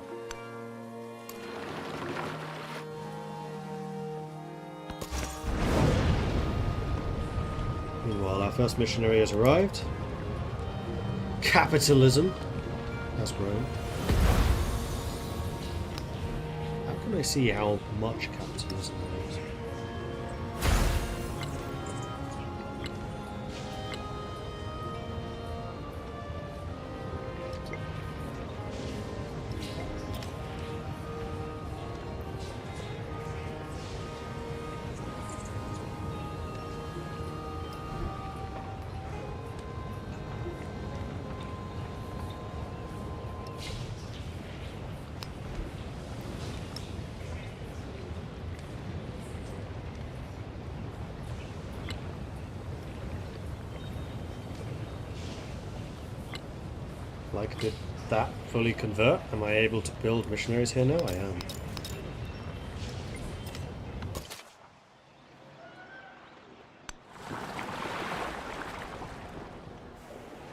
Meanwhile, our first missionary has arrived. Capitalism has grown. How can I see how much capitalism there is? Like, did that fully convert? Am I able to build missionaries here now? I am.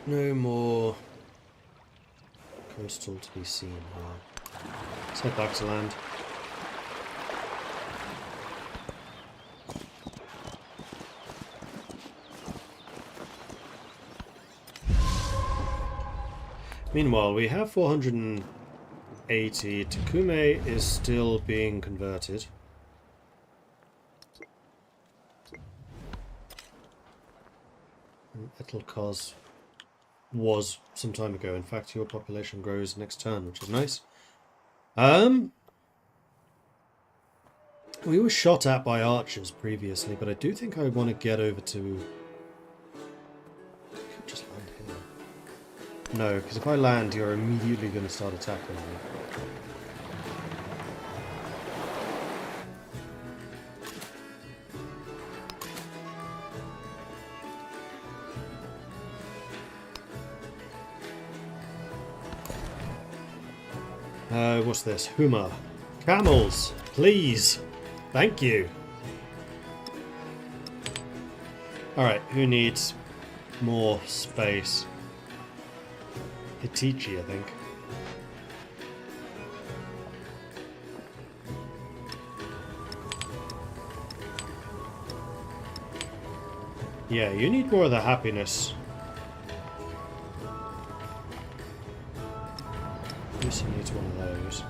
No more coastal to be seen here. Let's head back to land. Meanwhile, we have 480. Takume is still being converted. And Etelkos was some time ago. In fact, your population grows next turn, which is nice. We were shot at by archers previously, but I do think I want to get over to... I could just land here. No, because if I land, you're immediately going to start attacking me. What's this? Huma. Camels, please. Thank you. Alright, who needs more space? Hitichi, I think. Yeah, you need more of the happiness. Lucy needs one of those.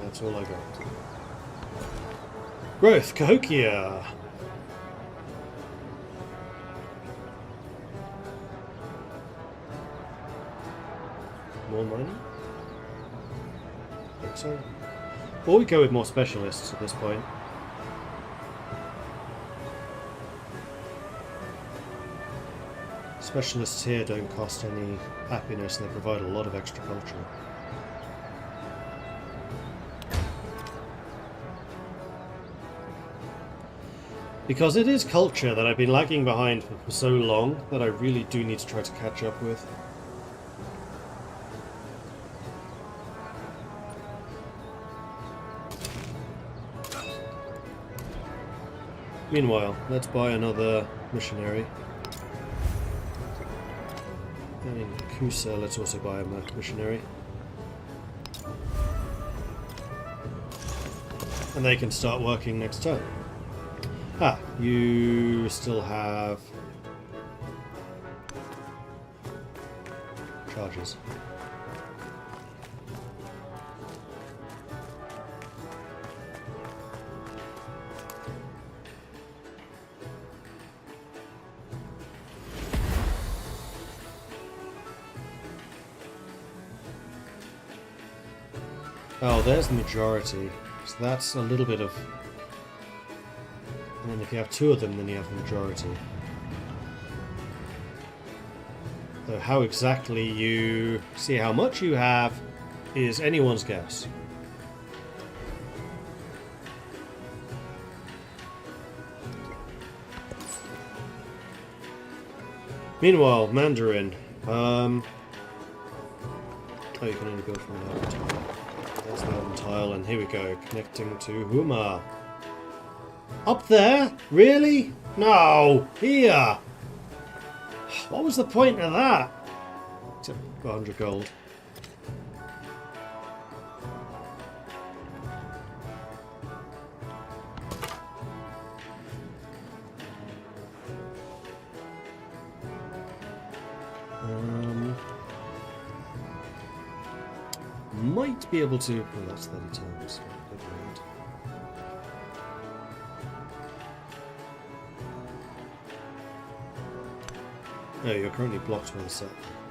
That's all I got. Growth, Cahokia! More money? I think so. Or we go with more specialists at this point. Specialists here don't cost any happiness and they provide a lot of extra culture. Because it is culture that I've been lagging behind for so long that I really do need to try to catch up with. Meanwhile, let's buy another missionary. And in Kusa, let's also buy a missionary. And they can start working next turn. Ah, you still have charges. Oh, there's the majority. So that's a little bit of... And then if you have two of them, then you have the majority. So how exactly you see how much you have is anyone's guess. Meanwhile, Mandarin. Oh, you can only build from the urban tile. There's the urban tile, and here we go, connecting to Huma. Up there? Really? No! Here! What was the point of that? Except 100 gold. Might be able to... Oh, that's 30 times. No, you're currently blocked by the set.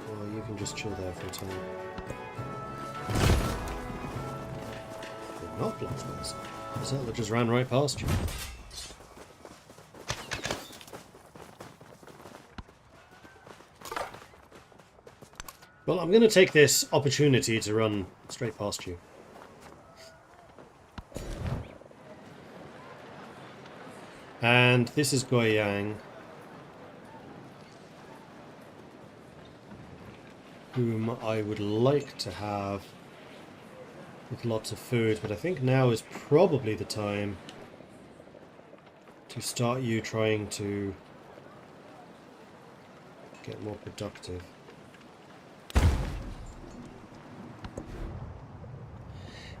Well, you can just chill there for a time. You're not blocked by the set. The settler just ran right past you. Well, I'm going to take this opportunity to run straight past you. And this is Guiyang, whom I would like to have with lots of food, but I think now is probably the time to start you trying to get more productive.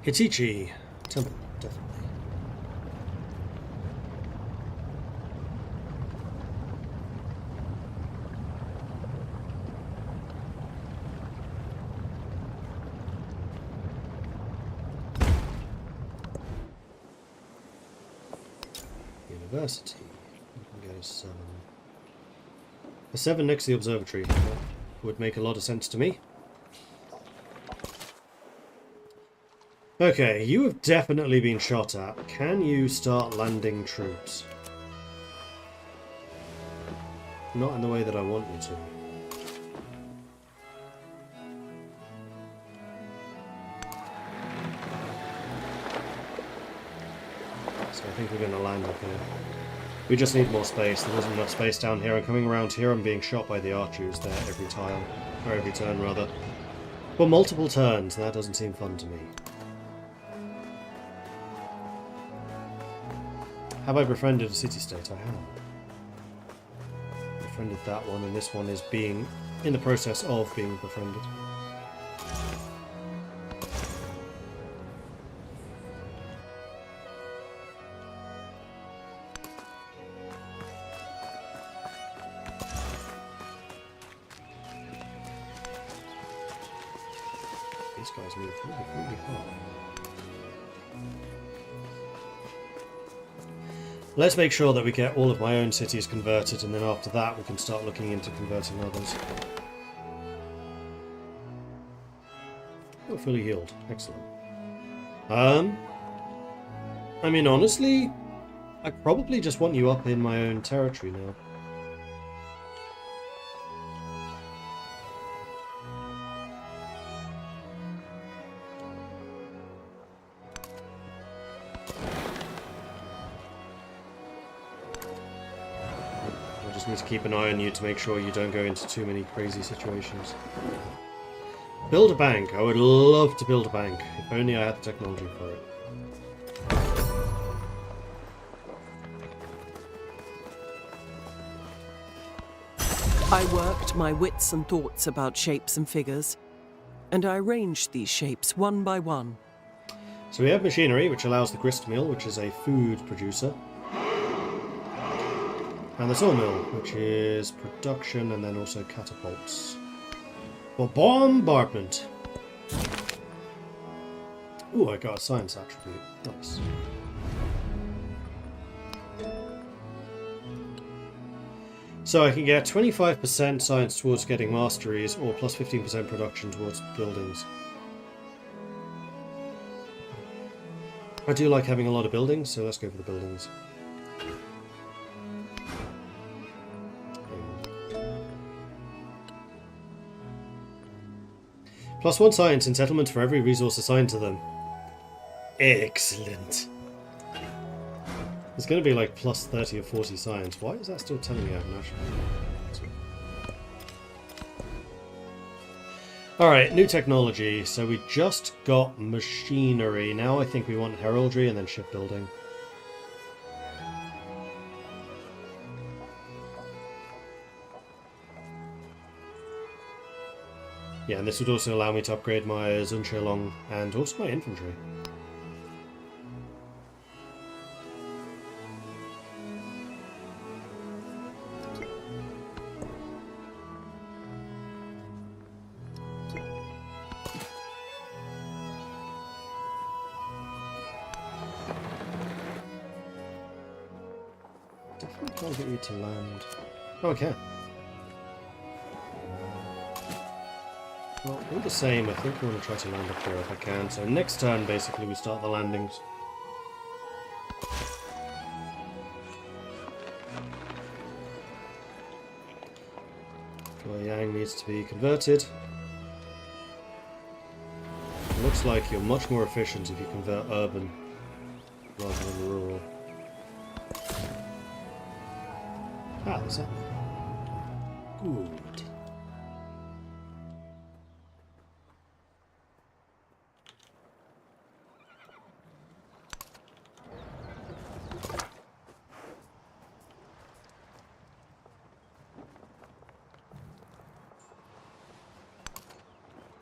Hitichi Temple, definitely. University. We can get a 7. A 7 next to the observatory. That would make a lot of sense to me. Okay, you have definitely been shot at. Can you start landing troops? Not in the way that I want you to. So I think we're going to land up here. We just need more space. There wasn't enough space down here. I'm coming around here. I'm being shot by the archers there every tile. Or every turn, rather. But multiple turns. That doesn't seem fun to me. Have I befriended a city-state? I have. Befriended that one, and this one is being in the process of being befriended. These guys move really hard. Let's make sure that we get all of my own cities converted, and then after that we can start looking into converting others. Oh, fully healed. Excellent. I mean, honestly, I probably just want you up in my own territory now. Need to keep an eye on you to make sure you don't go into too many crazy situations. Build a bank. I would love to build a bank. If only I had the technology for it. I worked my wits and thoughts about shapes and figures, and I arranged these shapes one by one. So we have machinery, which allows the grist mill, which is a food producer. And the sawmill, which is production and then also catapults. For bombardment. Ooh, I got a science attribute. Nice. So I can get 25% science towards getting masteries, or plus 15% production towards buildings. I do like having a lot of buildings, so let's go for the buildings. +1 science in settlement for every resource assigned to them. Excellent. It's going to be like +30 or 40 science. Why is that still telling me I have national? Alright, new technology. So we just got machinery. Now I think we want heraldry and then shipbuilding. Yeah, and this would also allow me to upgrade my Zuncheilong and also my infantry. Definitely can't get you to land. Oh, okay. Well, all the same, I think I want to try to land up here if I can. So next turn, basically, we start the landings. Yang needs to be converted. It looks like you're much more efficient if you convert urban rather than rural. Ah, there's that. Good.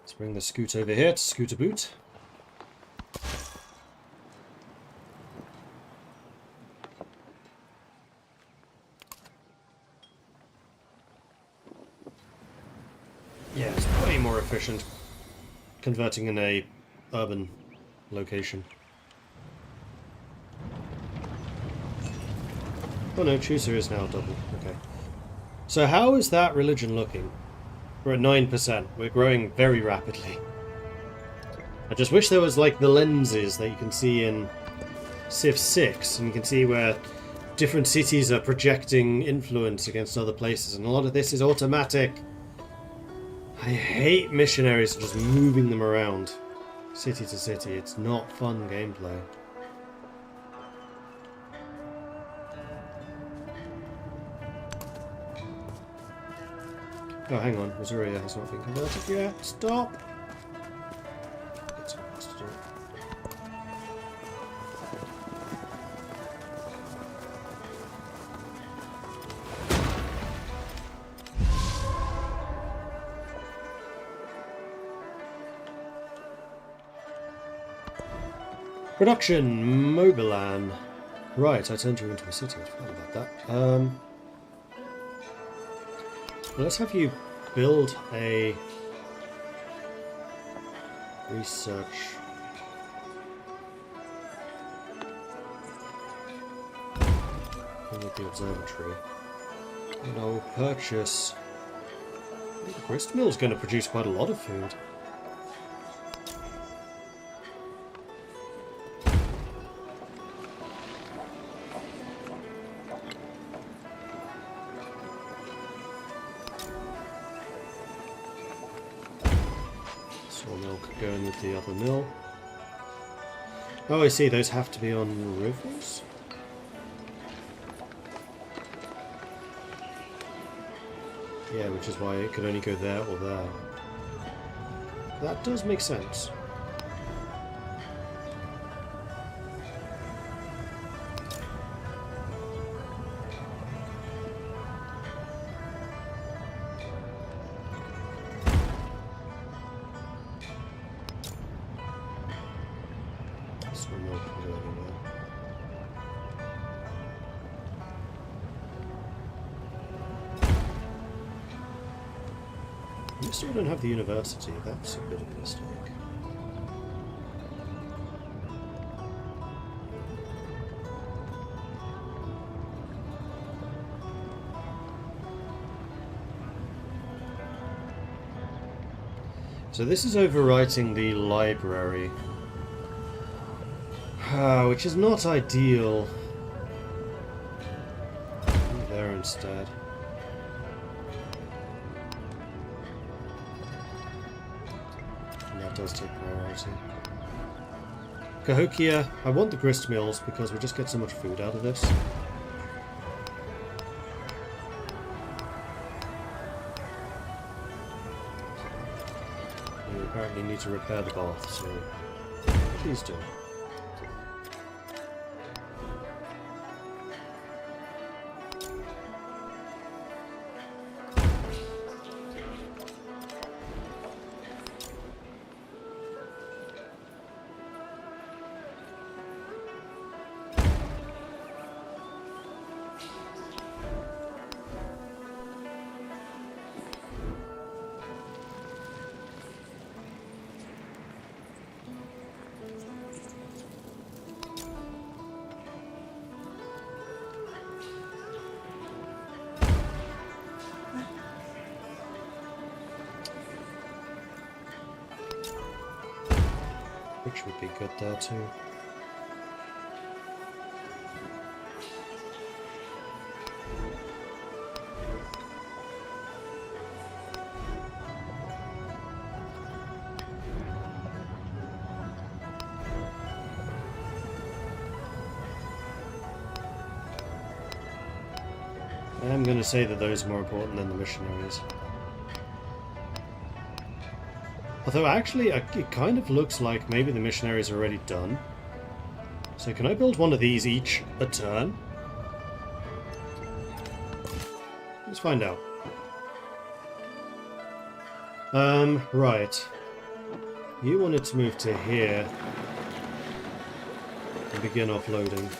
Let's bring the scoot over here to scoot a boot. Yeah, it's way more efficient converting in a urban location. Oh no, Chooser is now double. Okay. So how is that religion looking? We're at 9%. We're growing very rapidly. I just wish there was like the lenses that you can see in Civ 6, and you can see where different cities are projecting influence against other places, and a lot of this is automatic. I hate missionaries just moving them around city to city. It's not fun gameplay. Oh, hang on. Missouri has not been converted yet. Stop! It's supposed to do it. Production, Mobilan. Right, I turned you into a city. I forgot about that. Let's have you build a research. With the observatory. And I'll purchase. I think the grist mill is going to produce quite a lot of food. Going with the other mill. Oh, I see. Those have to be on rivers? Yeah, which is why it could only go there or there. That does make sense. You still don't have the university, that's a bit of a mistake. So this is overwriting the library. Which is not ideal. There instead. And that does take priority. Cahokia, I want the grist mills because we just get so much food out of this. We apparently need to repair the bath, so please do. Which would be good there too. I'm going to say that those are more important than the missionaries. Although actually, it kind of looks like maybe the missionaries are already done. So can I build one of these each a turn? Let's find out. Right. You wanted to move to here and begin offloading.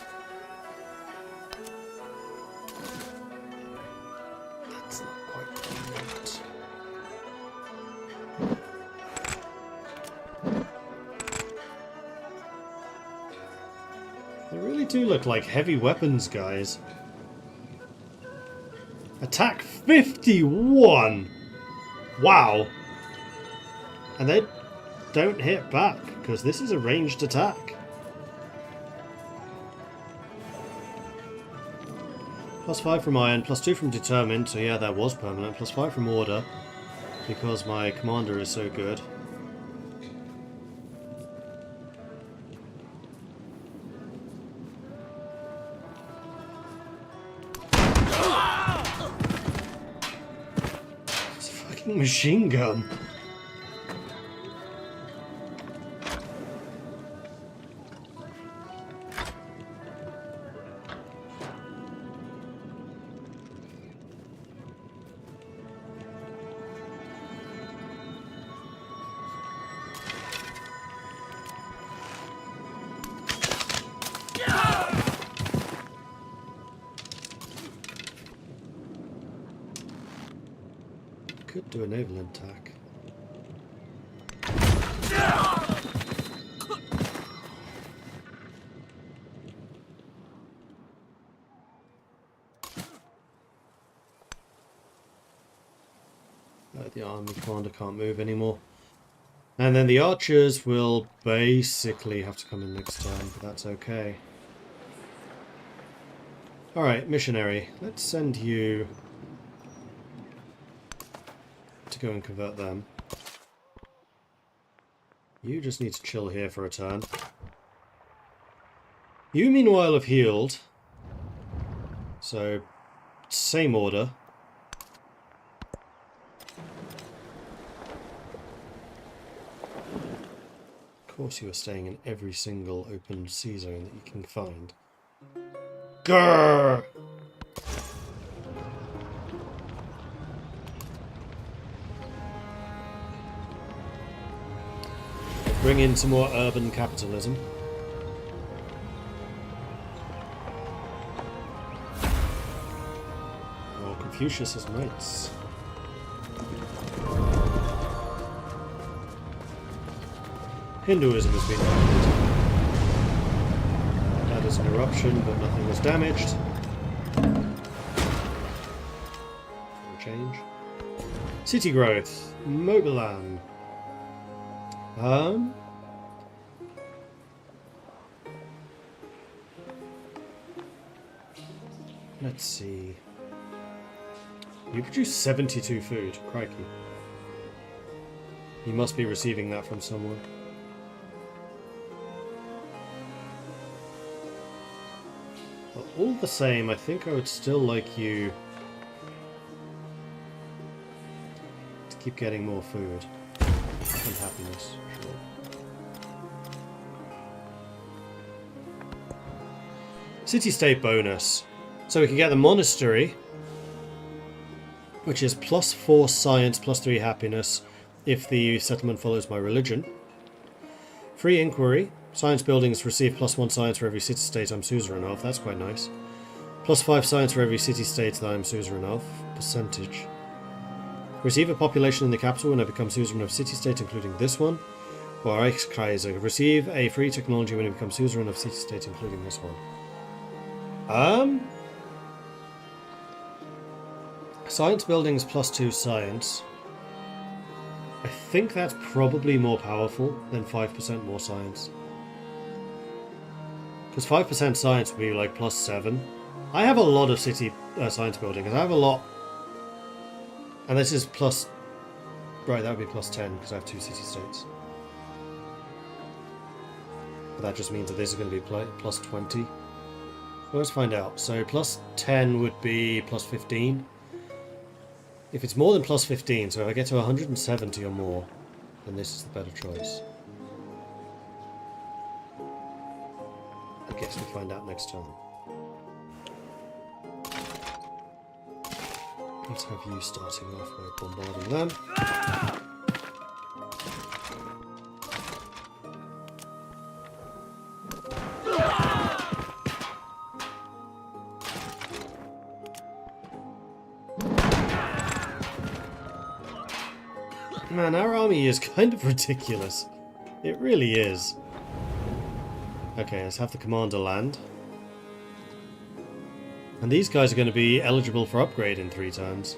That's not quite right. They really do look like heavy weapons, guys. Attack 51! Wow! And they don't hit back, because this is a ranged attack. +5 from Iron, +2 from Determined, so yeah, that was permanent. +5 from Order, because my commander is so good. Machine gun. Could do a naval attack. The army commander can't move anymore. And then the archers will basically have to come in next turn, but that's okay. Alright, missionary. Let's send you to go and convert them. You just need to chill here for a turn. You, meanwhile, have healed. So, same order. Of course you are staying in every single open sea zone that you can find. Grrr! Bring in some more urban capitalism. Oh, Confucius has knights. Hinduism has been damaged. That is an eruption, but nothing was damaged. For a change. City growth. Let's see. You produce 72 food. Crikey. You must be receiving that from somewhere. But all the same, I think I would still like you to keep getting more food and happiness. Sure. City-state bonus. So we can get the monastery, which is +4 science, +3 happiness, if the settlement follows my religion. Free inquiry. Science buildings receive +1 science for every city-state I'm suzerain of. That's quite nice. +5 science for every city-state that I'm suzerain of. Percentage. Receive a population in the capital when I become suzerain of city-state, including this one. Or Reichskaiser. Receive a free technology when I become suzerain of city-state, including this one. Science buildings +2 science. I think that's probably more powerful than 5% more science. Because 5% science would be like +7. I have a lot of city science buildings. I have a lot. And this is plus... Right, that would be +10 because I have 2 city-states. But that just means that this is going to be +20. Well, let's find out. So +10 would be +15. If it's more than +15, so if I get to 170 or more, then this is the better choice. I guess we'll find out next time. Let's have you starting off by bombarding them. Man, our army is kind of ridiculous. It really is. Okay, let's have the commander land. And these guys are going to be eligible for upgrade in 3 turns.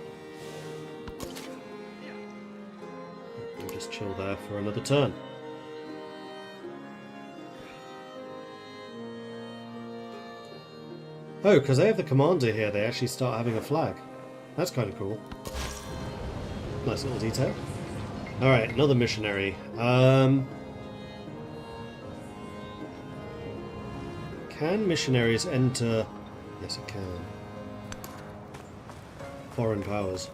We'll just chill there for another turn. Oh, because they have the commander here, they actually start having a flag. That's kind of cool. Nice little detail. Alright, another missionary. Can missionaries enter... Yes, it can. Foreign powers.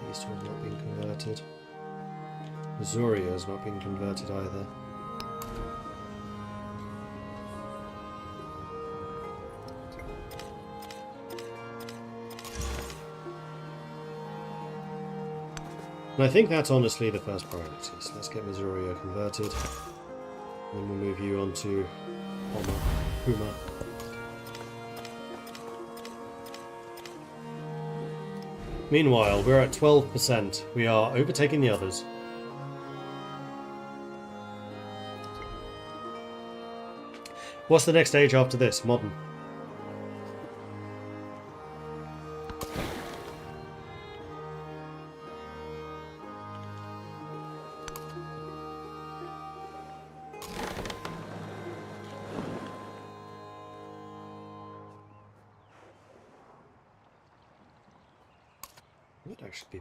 These two have not been converted. Missouri has not been converted either. And I think that's honestly the first priority. So let's get Missouri converted. And we'll move you on to Puma. Meanwhile, we're at 12%. We are overtaking the others. What's the next stage after this? Modern. Might actually be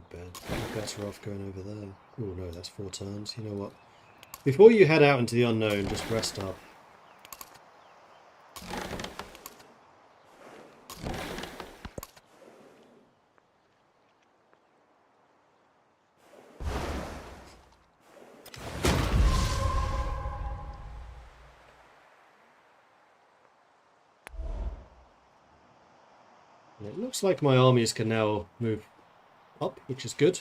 better off going over there. Oh no, that's 4 turns. You know what? Before you head out into the unknown, just rest up. And it looks like my armies can now move up, which is good.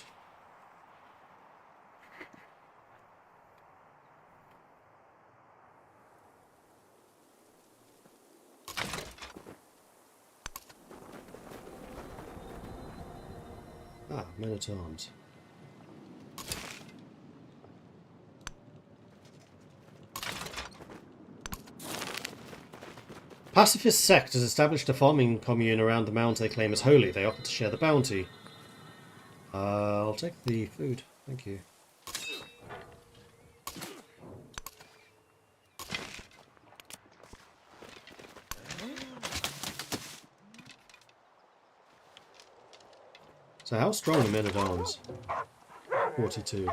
Ah, men-at-arms. Pacifist sect has established a farming commune around the mounds they claim as holy. They offer to share the bounty. I'll take the food. Thank you. So how strong are men at arms? 42.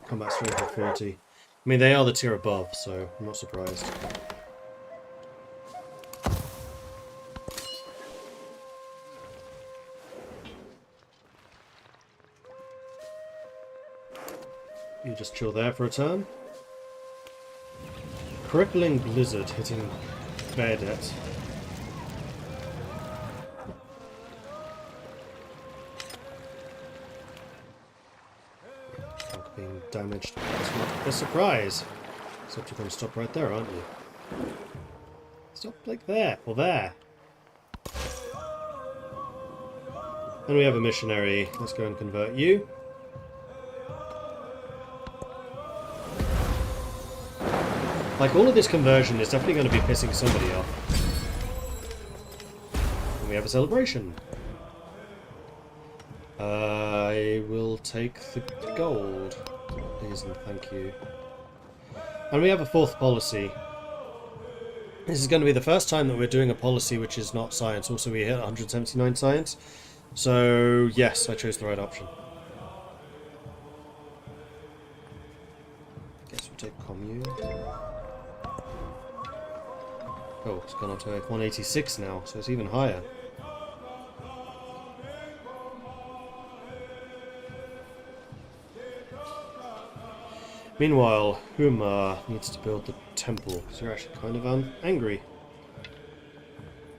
Combat strength of 40. I mean, they are the tier above, so I'm not surprised. You just chill there for a turn. Crippling blizzard hitting Bayonet. Being damaged. That's not a surprise. Except you're going to stop right there, aren't you? Stop like there, or there. And we have a missionary. Let's go and convert you. Like, all of this conversion is definitely going to be pissing somebody off. And we have a celebration. I will take the gold, please and thank you. And we have a fourth policy. This is going to be the first time that we're doing a policy which is not science. Also, we hit 179 science. So, yes, I chose the right option. Guess we'll take commune. Oh, it's gone up to 186 now, so it's even higher. Meanwhile, Huma needs to build the temple, because you're actually kind of angry.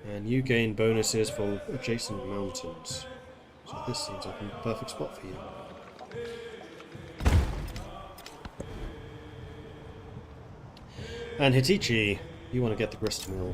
And you gain bonuses for adjacent mountains. So this seems like a perfect spot for you. And Hitichi, you want to get the grist mill.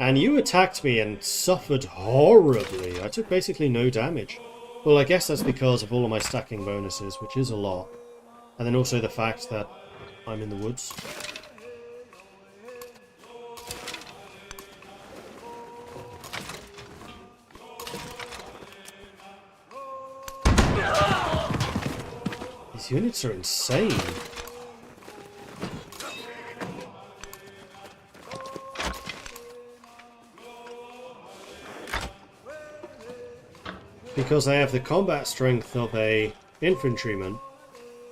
And you attacked me and suffered horribly. I took basically no damage. Well, I guess that's because of all of my stacking bonuses, which is a lot. And then also the fact that I'm in the woods. These units are insane. Because they have the combat strength of a infantryman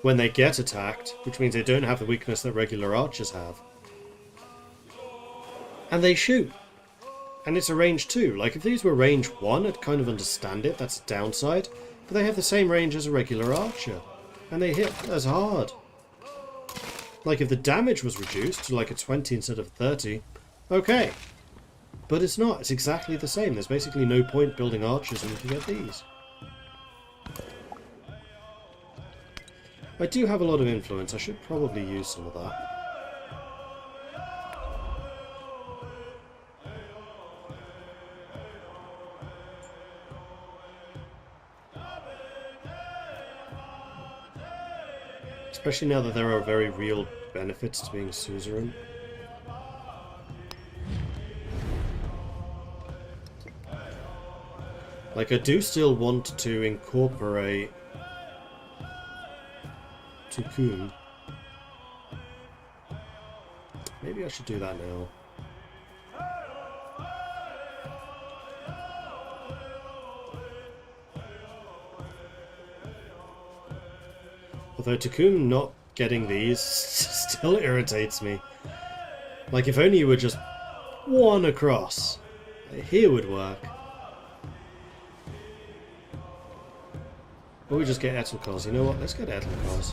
when they get attacked, which means they don't have the weakness that regular archers have. And they shoot. And it's a range 2. Like, if these were range 1, I'd kind of understand it, that's a downside. But they have the same range as a regular archer. And they hit as hard. Like, if the damage was reduced to like a 20 instead of 30, okay. But it's not. It's exactly the same. There's basically no point building archers when you can get these. I do have a lot of influence. I should probably use some of that. Especially now that there are very real benefits to being suzerain. Like, I do still want to incorporate Tukun. Maybe I should do that now. Although Tukun not getting these still irritates me. Like, if only you were just one across. Here would work. Or we just get Etelkars. You know what? Let's get Etelkars.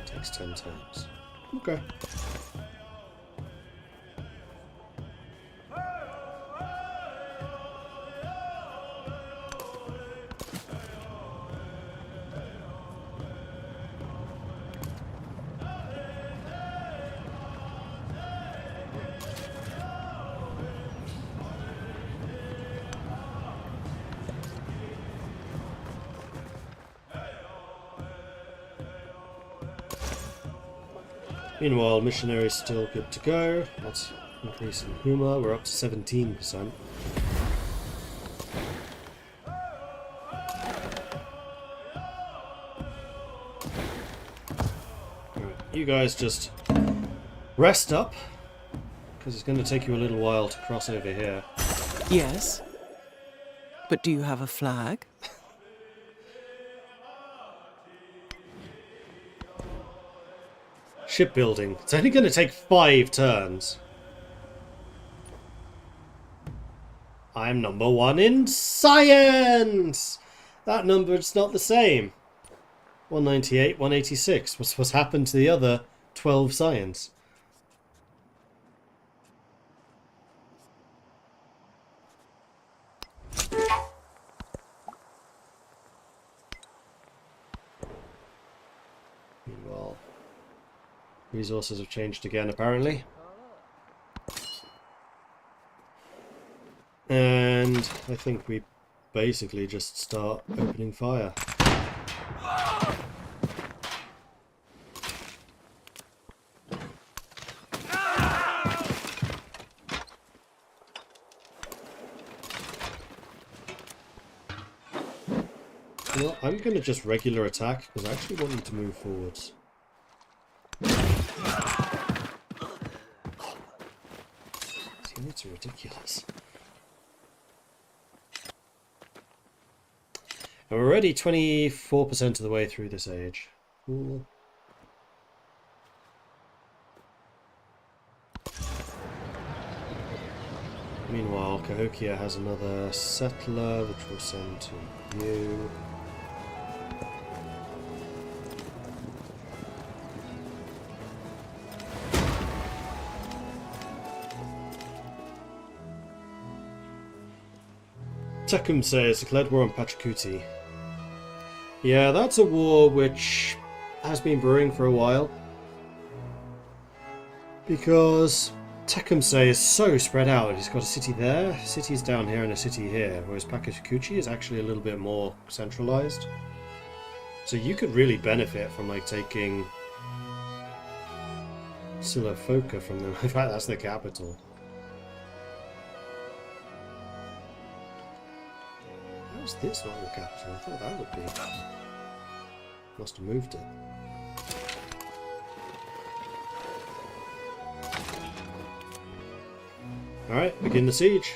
Takes 10 turns. Okay. Meanwhile, missionary's still good to go. Let's Increase in humor, we're up to 17%. Alright, you guys just rest up, because it's going to take you a little while to cross over here. Yes. But do you have a flag? Shipbuilding. It's only going to take 5 turns. I'm number 1 in science! That number's not the same. 198, 186. What's happened to the other 12 science? Meanwhile, resources have changed again, apparently. And I think we basically just start opening fire. You know what? I'm going to just regular attack because I actually want you to move forwards. These units are ridiculous. And we're already 24% of the way through this age. Cool. Meanwhile, Cahokia has another settler, which we'll send to you. Tecumseh has declared war on Pachacuti. Yeah, that's a war which has been brewing for a while. Because Tecumseh is so spread out. He's got a city there, cities down here, and a city here. Whereas Pachacuti is actually a little bit more centralized. So you could really benefit from like taking Silofoca from them. In fact, that's the capital. How's this not your capital? I thought that would be. Must have moved it. Alright, begin the siege.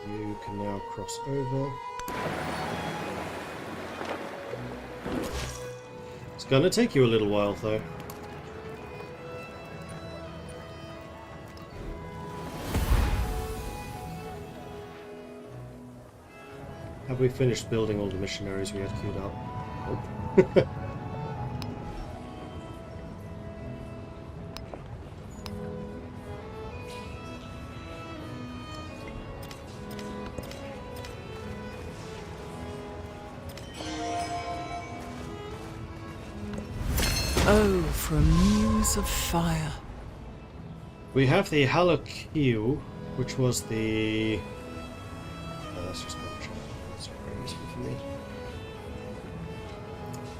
You can now cross over. It's gonna take you a little while though. Have we finished building all the missionaries we had queued up? Nope. Oh, for a muse of fire. We have the Halokiu, which was the... Oh, that's just culture. That's not very useful for me.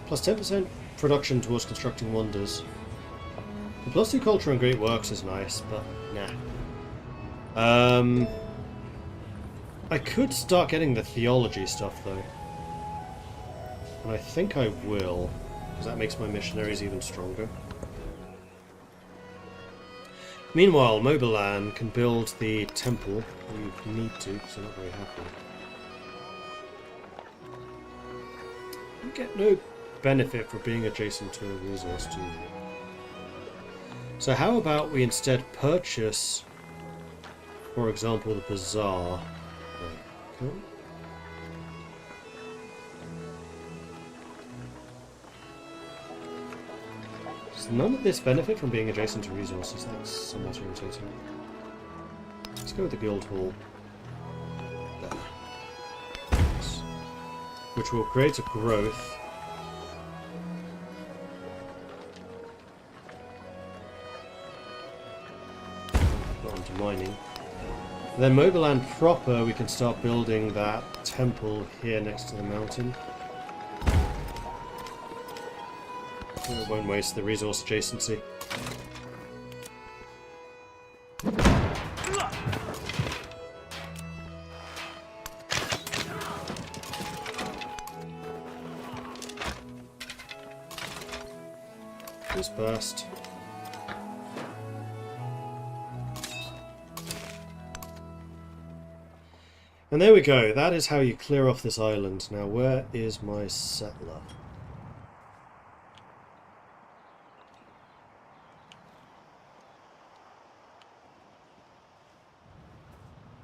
Plus 10% production towards constructing wonders. The plus 2 culture and great works is nice, but nah. I could start getting the theology stuff though. And I think I will. That makes my missionaries even stronger. Meanwhile, Mobilan can build the temple. We need to, because they're not very happy. You get no benefit for being adjacent to a resource, do you? So how about we instead purchase, for example, the bazaar. Right. Cool. none of this benefit from being adjacent to resources? That's somewhat irritating. Let's go with the guild hall. There. Yes. Which will create a growth. Not onto mining. Then Mobiland proper, we can start building that temple here next to the mountain. It won't waste the resource adjacency. Dispersed. And there we go. That is how you clear off this island. Now, where is my settler?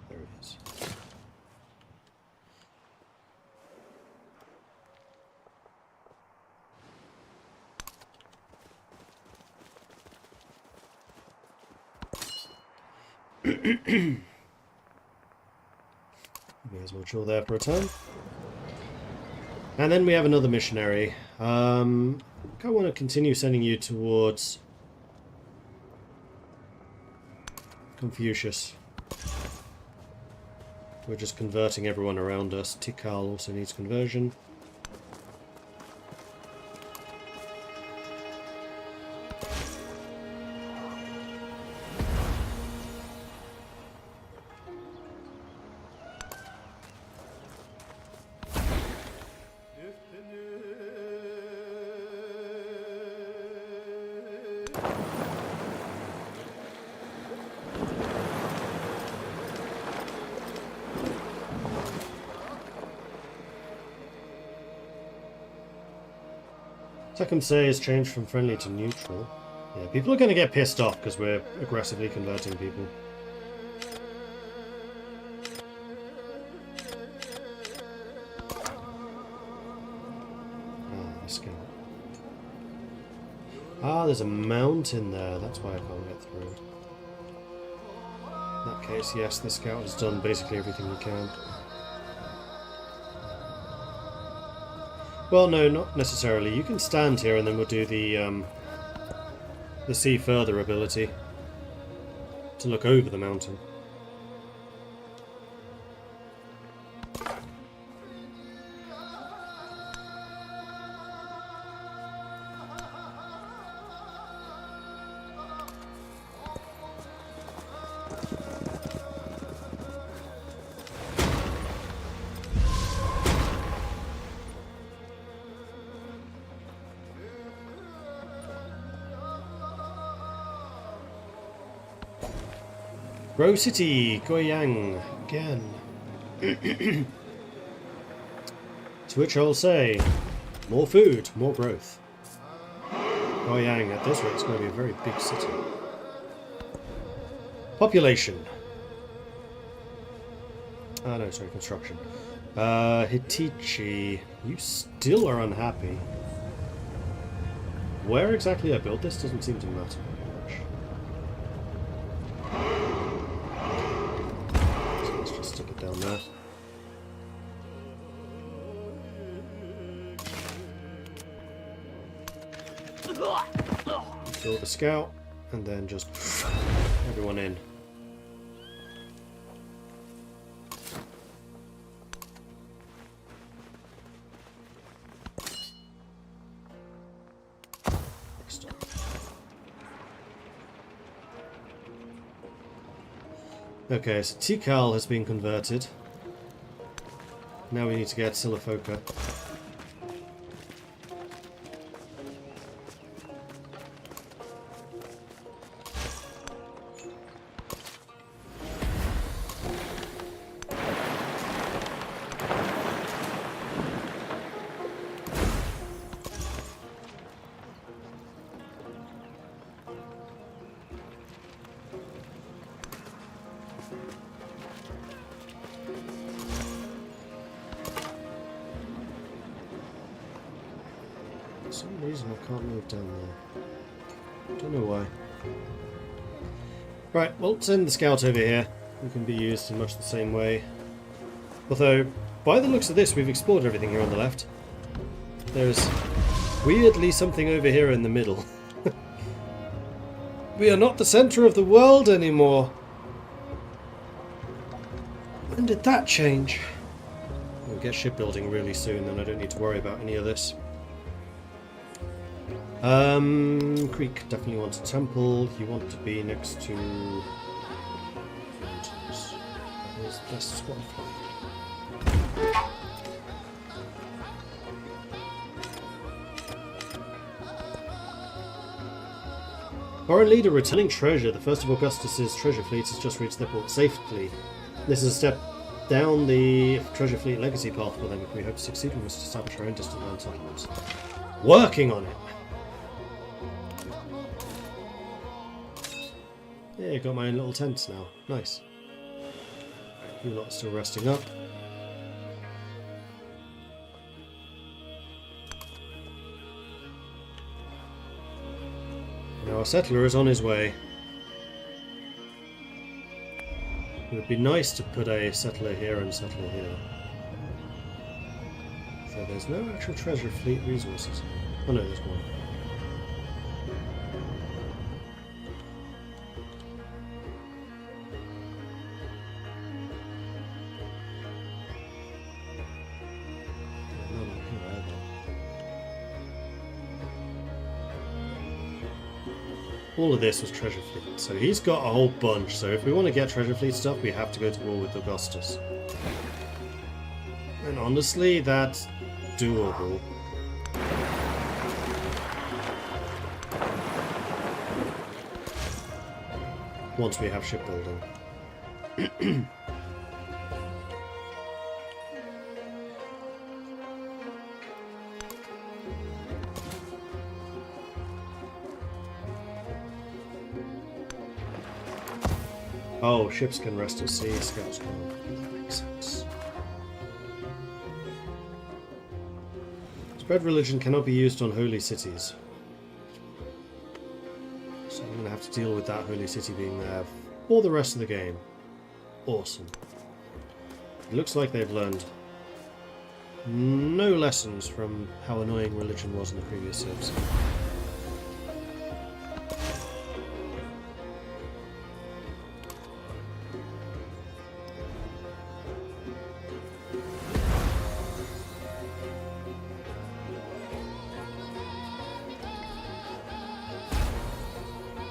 There he is. May as well chill there for a time. And then we have another missionary. I want to continue sending you towards Confucius. We're just converting everyone around us. Tikal also needs conversion. Tecumseh has changed from friendly to neutral. Yeah, people are going to get pissed off because we're aggressively converting people. Ah, this guy. Ah, there's a mountain there. That's why I can't get through. In that case, yes, the scout has done basically everything he can. Well, no, not necessarily. You can stand here and then we'll do the see further ability to look over the mountain. Grow City, Goyang, again. To which I'll say, more food, more growth. Goyang, at this rate, it's going to be a very big city. Population. Ah, no, sorry, construction. Hitichi, you still are unhappy. Where exactly I built this doesn't seem to matter very much. Stick it down there. Kill the scout, and then just everyone in. Okay, so Tikal has been converted. Now we need to get Silifoca. For some reason I can't move down there. Don't know why. Right, well, send the scout over here. Who can be used in much the same way. Although, by the looks of this, we've explored everything here on the left. There's weirdly something over here in the middle. We are not the centre of the world anymore. When did that change? We'll get shipbuilding really soon, then I don't need to worry about any of this. Creek definitely wants a temple. You want to be next to mountains. Where's the best spot for you? Foreign leader returning treasure. The first of Augustus's treasure fleets has just reached their port safely. This is a step down the treasure fleet legacy path for them. If we hope to succeed, we must establish our own distant land settlements. Working on it. Yeah, got my own little tents now. Nice. You lot are still resting up. Now our settler is on his way. It would be nice to put a settler here and settler here. So there's no actual treasure fleet resources. Oh no, there's one. All of this was treasure fleet, so he's got a whole bunch, so if we want to get treasure fleet stuff, we have to go to war with Augustus. And honestly, that's doable. Once we have shipbuilding. Oh, ships can rest at sea, scouts can't. That makes sense. Spread religion cannot be used on holy cities. So I'm going to have to deal with that holy city being there for the rest of the game. Awesome. It looks like they've learned no lessons from how annoying religion was in the previous civs.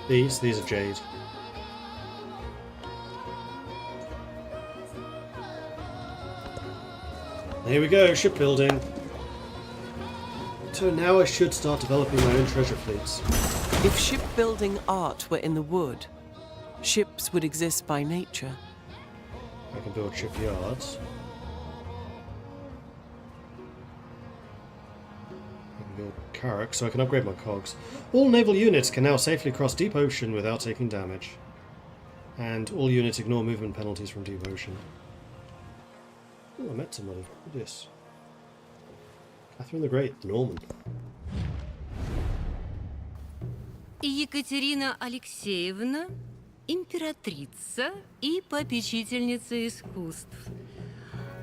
These are jade. Here we go, shipbuilding. So now I should start developing my own treasure fleets. If shipbuilding art were in the wood, ships would exist by nature. I can build shipyards. Build Carrack, so I can upgrade my cogs. All naval units can now safely cross deep ocean without taking damage. And all units ignore movement penalties from deep ocean. Oh, I met somebody. Look at this. Catherine the Great, the Norman. Екатерина Алексеевна, императрица и попечительница искусств.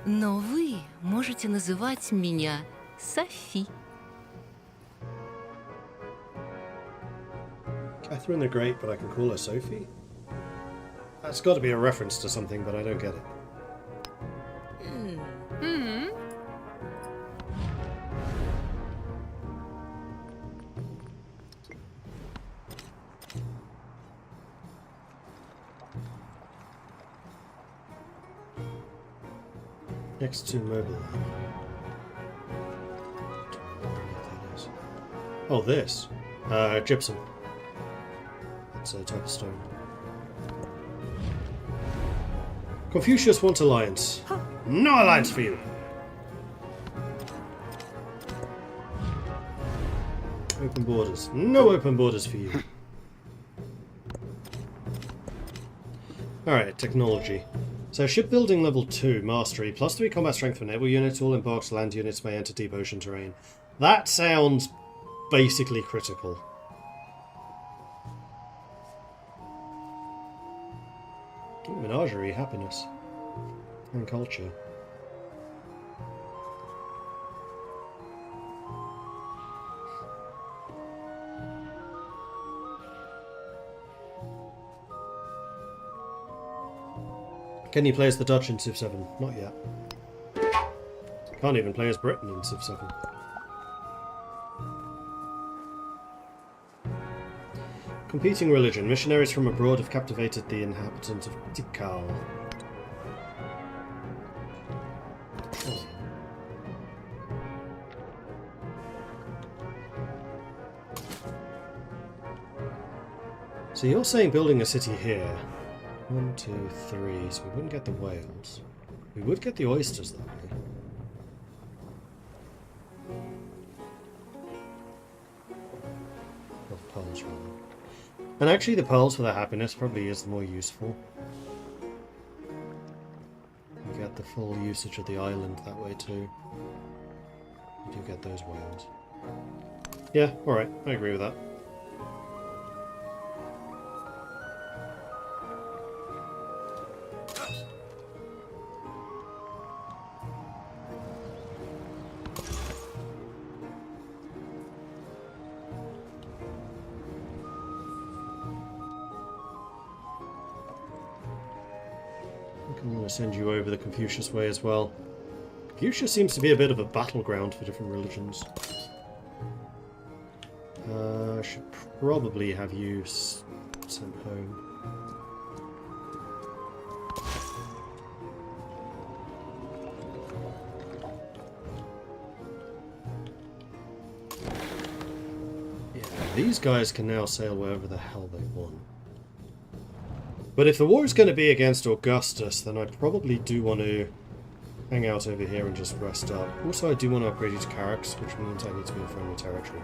Но вы можете называть меня Софи. Catherine the Great, but I can call her Sophie? That's got to be a reference to something, but I don't get it. Next to mobile. Oh, this. Gypsum. That's a type of stone. Confucius wants alliance. No alliance for you! Open borders. No open borders for you. Alright, technology. So shipbuilding level 2, mastery, plus 3 combat strength for naval units, all embarked land units may enter deep ocean terrain. That sounds basically critical. menagerie, happiness, and culture. Can you play as the Dutch in Civ 7? Not yet. Can't even play as Britain in Civ 7. Competing religion. Missionaries from abroad have captivated the inhabitants of Tikal. Oh. So you're saying building a city here. 1, 2, 3. So we wouldn't get the whales. We would get the oysters that way. Or the pearls, rather. And actually the pearls for the happiness probably is the more useful. You get the full usage of the island that way too. You do get those whales. Yeah, alright, I agree with that. I'm going to send you over the Confucius way as well. Confucius seems to be a bit of a battleground for different religions. I should probably have you sent home. Yeah, these guys can now sail wherever the hell they want. But if the war is going to be against Augustus, then I probably do want to hang out over here and just rest up. Also, I do want to upgrade you to Carax, which means I need to be in friendly territory.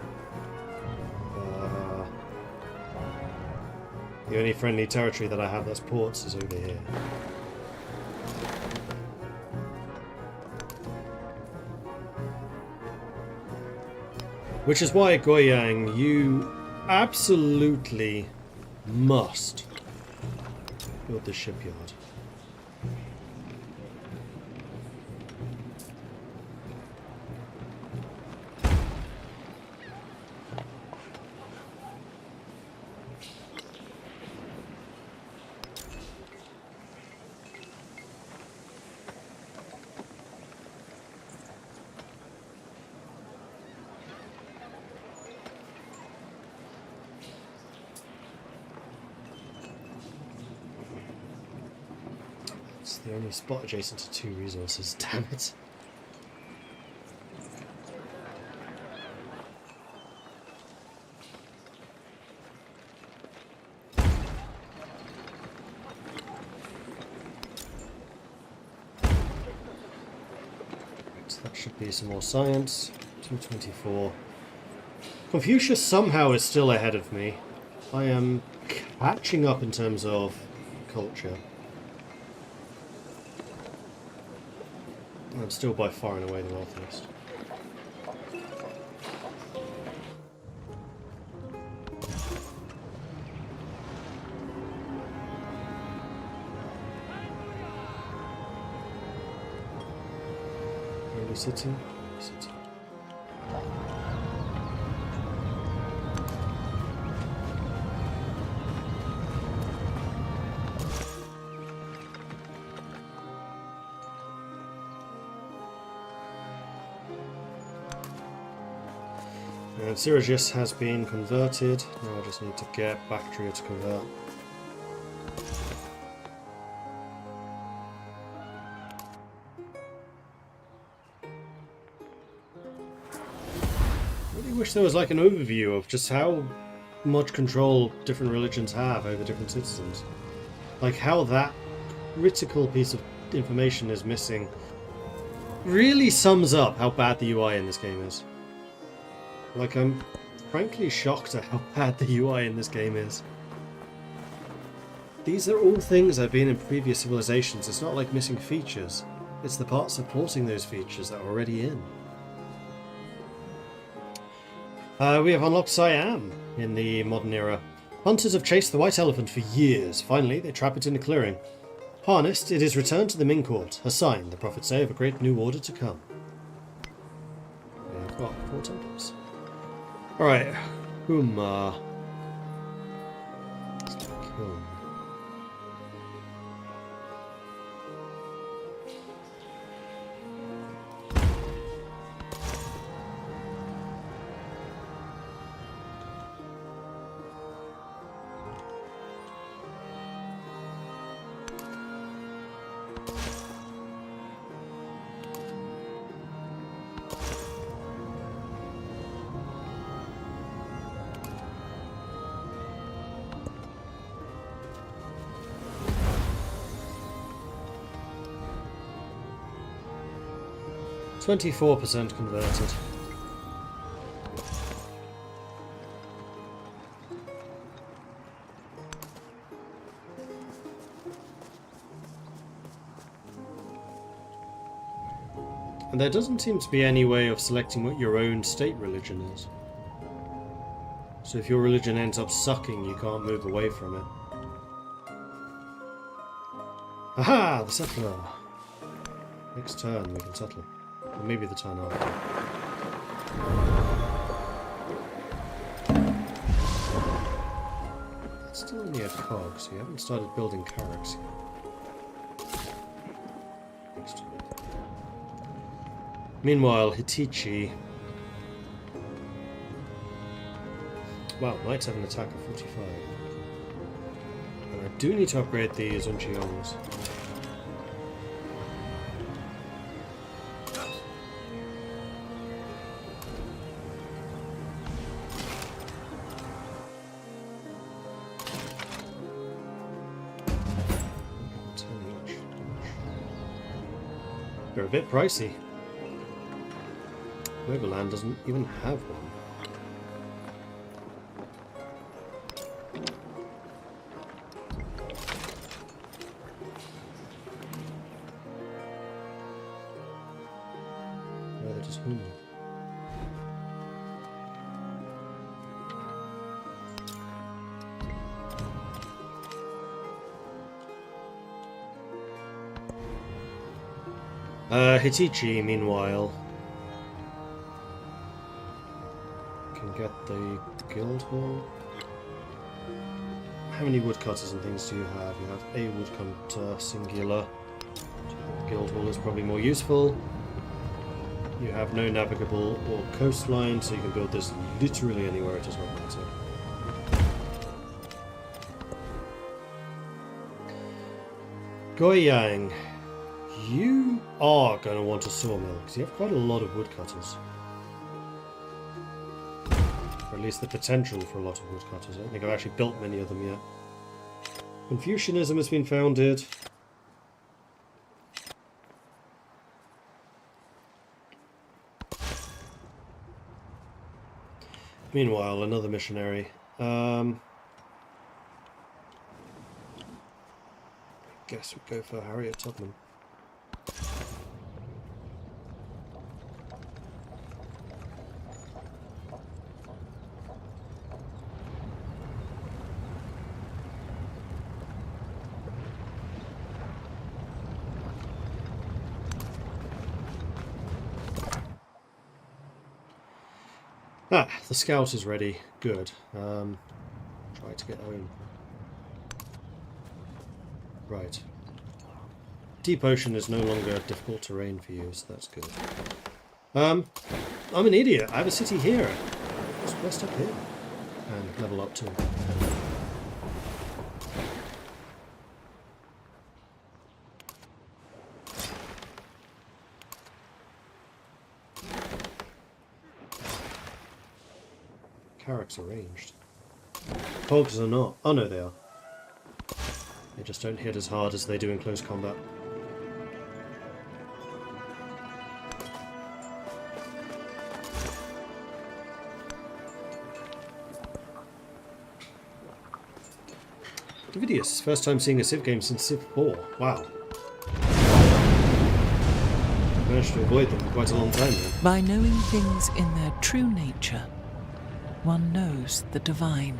The only friendly territory that I have that's ports is over here. Which is why, Goyang, you absolutely must build the shipyard. It's the only spot adjacent to 2 resources, damn it. So that should be some more science. 224. Confucius somehow is still ahead of me. I am catching up in terms of culture. I'm still by far and away the northwest. Early city? City. And Syragis has been converted. Now I just need to get Bactria to convert. I really wish there was like an overview of just how much control different religions have over different citizens. Like how that critical piece of information is missing really sums up how bad the UI in this game is. Like, I'm frankly shocked at how bad the UI in this game is. These are all things that have been in previous civilizations. It's not like missing features. It's the parts supporting those features that are already in. We have unlocked Siam in the modern era. Hunters have chased the white elephant for years. Finally, they trap it in a clearing. Harnessed, it is returned to the Ming court, a sign, the prophets say, of a great new order to come. We have got 4 temples. Alright, Huma. Let's kill him. %, converted. And there doesn't seem to be any way of selecting what your own state religion is. So if your religion ends up sucking, you can't move away from it. Aha! The settler! Next turn we can settle. Or maybe the turn after. That's still only a cog, so you haven't started building carracks yet. Next turn. Meanwhile, Hitichi. Wow, knights have an attack of 45. And I do need to upgrade the Zunchiyongs. They're a bit pricey. Overland doesn't even have one. Neither does who. Hitichi, meanwhile, can get the guild hall. How many woodcutters and things do you have? You have a woodcutter singular. The guild hall is probably more useful. You have no navigable or coastline, so you can build this literally anywhere, it does not matter. Goyang. You are going to want a sawmill, because you have quite a lot of woodcutters. Or at least the potential for a lot of woodcutters. I don't think I've actually built many of them yet. Confucianism has been founded. Meanwhile, another missionary. I guess we'd go for Harriet Tubman. Ah, the scout is ready. Good. Try to get home. Right. Deep ocean is no longer difficult terrain for you, so that's good. I'm an idiot. I have a city here. Just rest up here. And level up too. Carracks are ranged. Cogs are not. Oh no, they are. They just don't hit as hard as they do in close combat. Davidius, first time seeing a Civ game since Civ 4. Wow. Managed to avoid them for quite a long time then. By knowing things in their true nature, one knows the divine.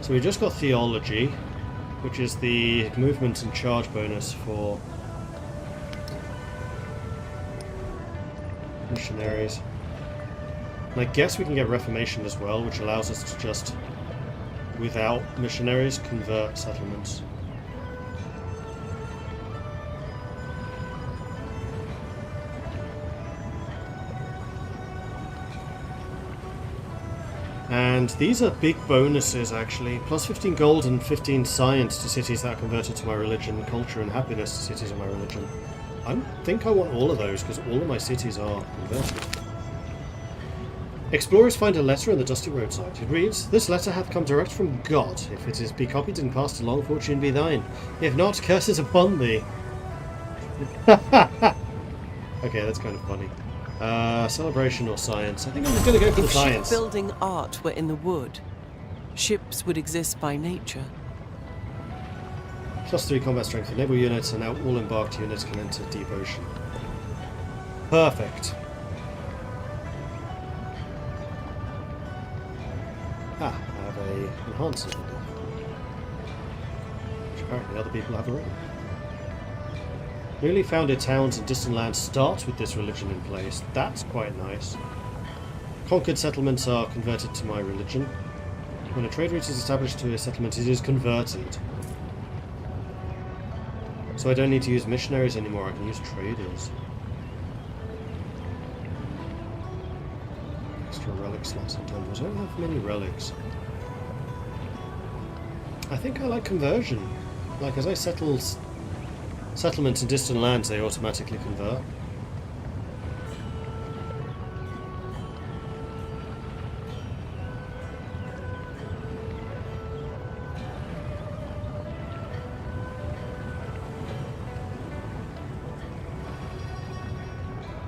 So we just got theology, which is the movement and charge bonus for missionaries. And I guess we can get reformation as well, which allows us to just, without missionaries, convert settlements. And these are big bonuses, actually. Plus 15 gold and 15 science to cities that are converted to my religion, culture and happiness to cities of my religion. I think I want all of those, because all of my cities are converted. Explorers find a letter on the dusty roadside. It reads, "This letter hath come direct from God. If it is be copied and passed along, fortune be thine. If not, curses upon thee." Okay, that's kind of funny. Celebration or science? I think I'm going to go for the If science. shipbuilding art were in the wood, ships would exist by nature. Plus 3 combat strength. Naval units and now all embarked units can enter deep ocean. Perfect. Ah, I have a enhancer, which apparently other people have already. Newly founded towns and distant lands start with this religion in place. That's quite nice. Conquered settlements are converted to my religion. When a trade route is established to a settlement, it is converted. So I don't need to use missionaries anymore, I can use traders. Extra relic slots and temples. I don't have many relics. I think I like conversion. Like, as I settle settlements in distant lands, they automatically convert.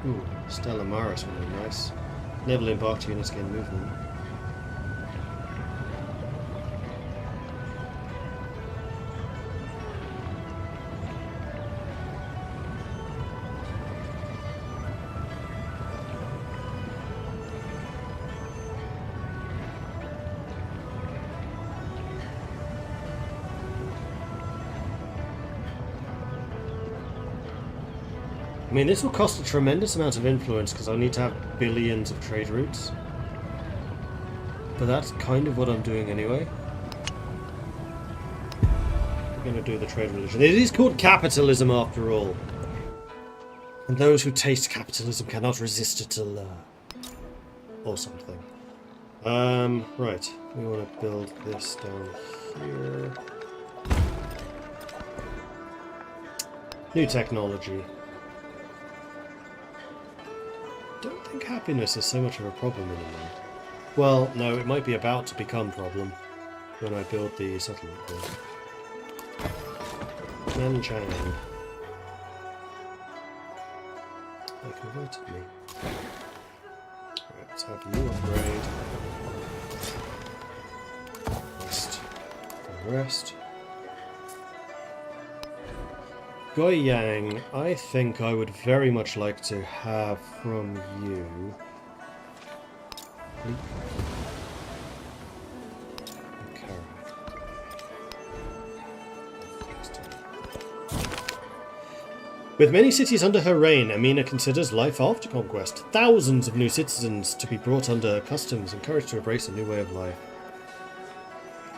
Ooh, Stella Maris would be nice. Naval embarked units gain movement. I mean, this will cost a tremendous amount of influence because I'll need to have billions of trade routes. But that's kind of what I'm doing anyway. We're going to do the trade religion. It is called capitalism after all. And those who taste capitalism cannot resist it to learn. Or something. Right. We want to build this down here. New technology. Don't think happiness is so much of a problem anymore. Well, no, it might be about to become a problem when I build the settlement here. Nanchang. They converted me. Right, let's have you upgrade. Rest. Goyang, I think I would very much like to have from you. With many cities under her reign, Amina considers life after conquest. Thousands of new citizens to be brought under her customs, encouraged to embrace a new way of life.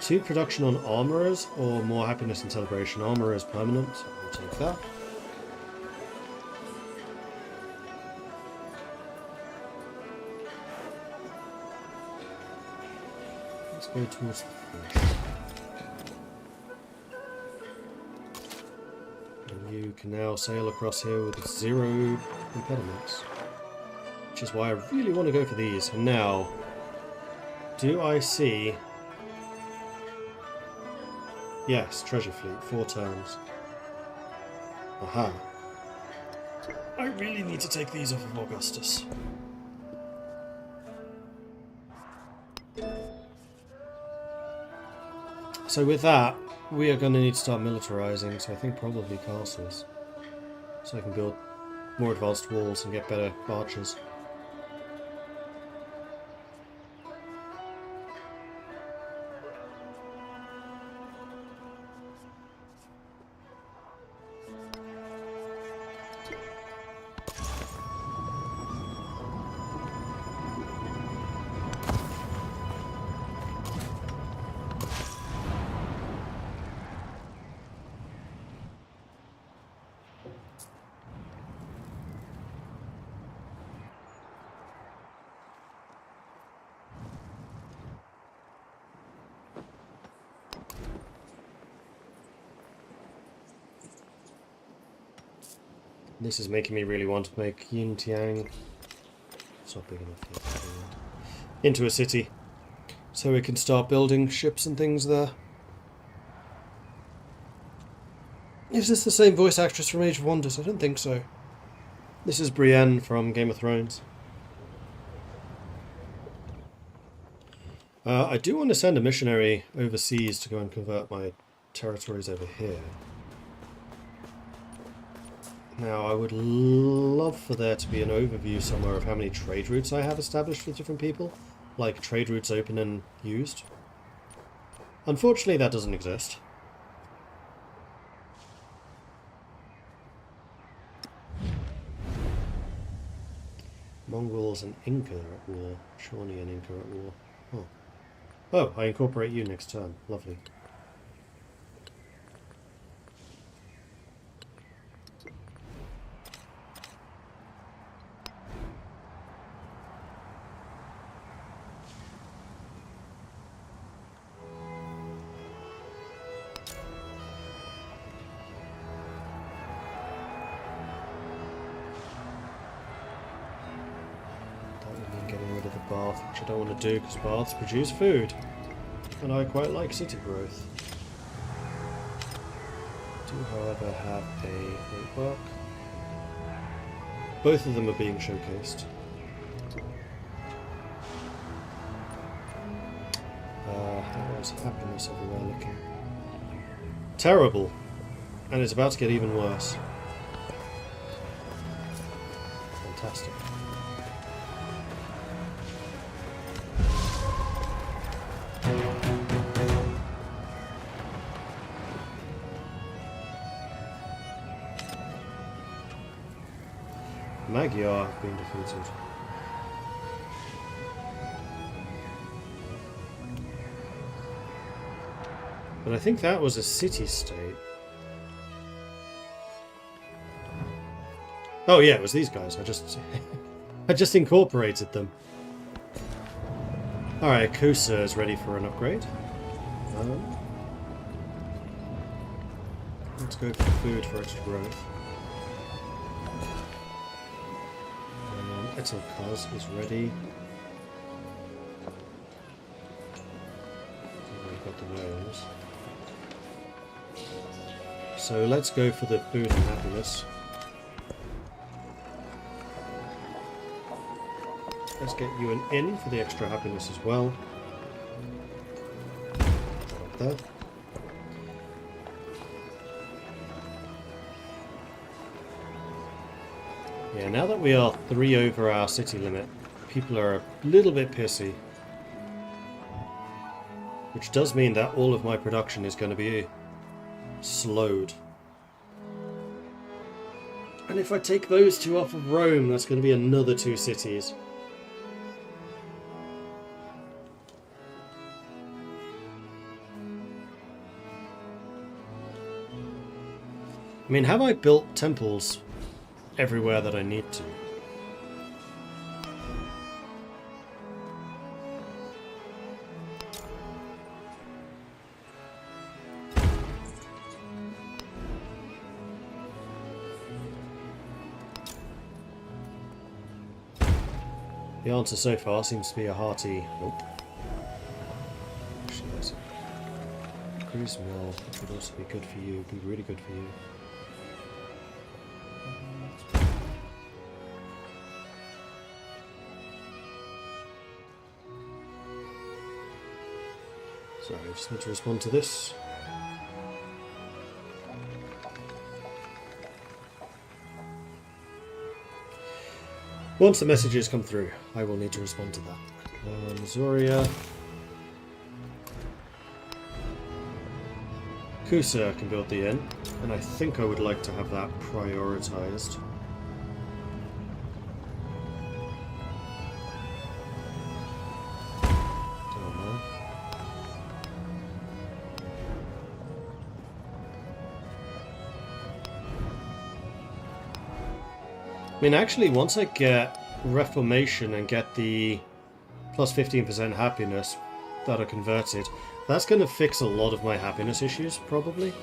2 production on armorers, or more happiness and celebration. Armorers permanent, so we'll take that. Let's go towards the fish. And you can now sail across here with 0 impediments. Which is why I really want to go for these. And now, do I see... Yes, treasure fleet, 4 turns. Aha. I really need to take these off of Augustus. So with that, we are going to need to start militarizing, so I think probably castles. So I can build more advanced walls and get better archers. This is making me really want to make Yin Tiang. It's not big enough yet. Into a city. So we can start building ships and things there. Is this the same voice actress from Age of Wonders? I don't think so. This is Brienne from Game of Thrones. I do want to send a missionary overseas to go and convert my territories over here. Now, I would love for there to be an overview somewhere of how many trade routes I have established with different people. Like, trade routes open and used. Unfortunately, that doesn't exist. Mongols and Inca at war. Shawnee and Inca at war. Oh. Oh, I incorporate you next turn. Lovely. Which I don't want to do because baths produce food, and I quite like city growth. Do, however, have a great work. Both of them are being showcased. How is happiness everywhere looking? Terrible, and it's about to get even worse. Fantastic. Magyar have been defeated. But I think that was a city-state. Oh yeah, it was these guys. I just incorporated them. Alright, Kusa is ready for an upgrade. Let's go for food for extra growth. Etelkaz is ready. We've got the whales. So let's go for the food and happiness. Let's get you an inn for the extra happiness as well. Up there. Yeah, now that we are 3 over our city limit, people are a little bit pissy. Which does mean that all of my production is going to be slowed. And if I take those 2 off of Rome, that's going to be another 2 cities. I mean, have I built temples everywhere that I need to? The answer so far seems to be a hearty nope. Actually, there's a cruise mill, which would also be good for you, be really good for you. Sorry, I just need to respond to this. Once the messages come through, I will need to respond to that. Zoria. Kusa can build the inn, and I think I would like to have that prioritized. I mean, actually, once I get Reformation and get the plus 15% happiness that are converted, that's going to fix a lot of my happiness issues, probably.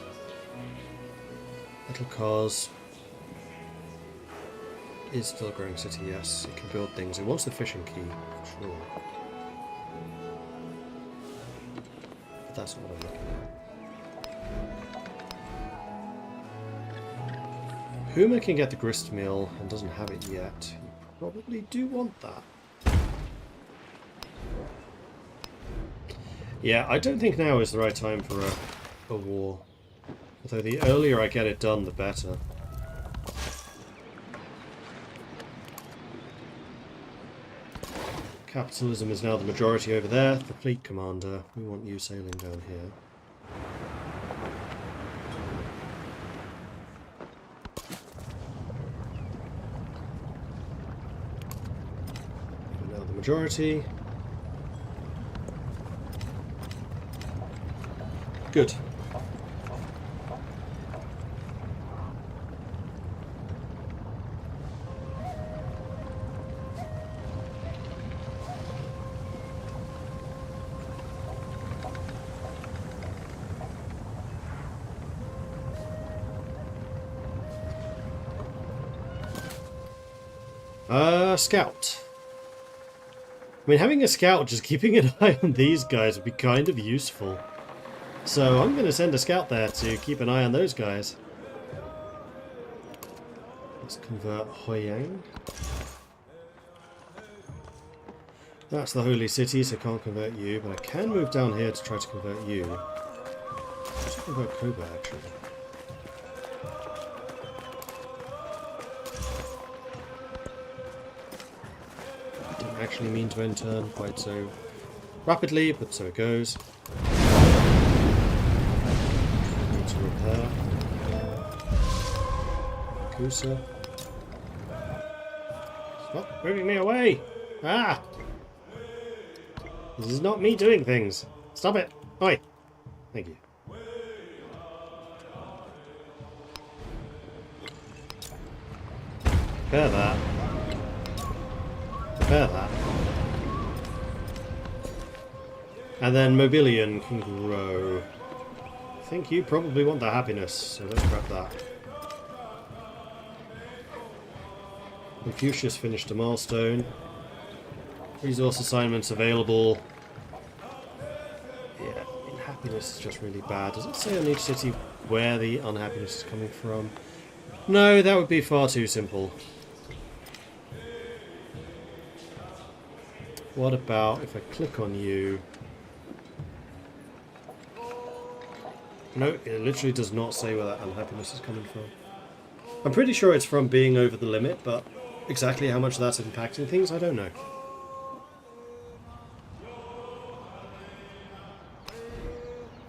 It'll cause is still a growing city, yes. It can build things. It wants the fishing key, for sure. But that's not what I'm looking at. Huma can get the grist mill and doesn't have it yet. You probably do want that. Yeah, I don't think now is the right time for a war. Although the earlier I get it done, the better. Capitalism is now the majority over there. The fleet commander, we want you sailing down here. You're now the majority. Good. Scout. I mean, having a scout, just keeping an eye on these guys would be kind of useful. So I'm going to send a scout there to keep an eye on those guys. Let's convert Hoyang. That's the holy city, so I can't convert you, but I can move down here to try to convert you. Let's convert Koba, actually. Didn't actually mean to end turn quite so rapidly, but so it goes. Need to repair. Kusa. Stop moving me away! Ah! This is not me doing things. Stop it! Oi! Thank you. Repair that. Repair that. And then Mobilian can grow. I think you probably want the happiness, so let's grab that. Confucius finished a milestone. Resource assignments available. Yeah, unhappiness is just really bad. Does it say on each city where the unhappiness is coming from? No, that would be far too simple. What about if I click on you? No, it literally does not say where that unhappiness is coming from. I'm pretty sure it's from being over the limit, but exactly how much that's impacting things, I don't know.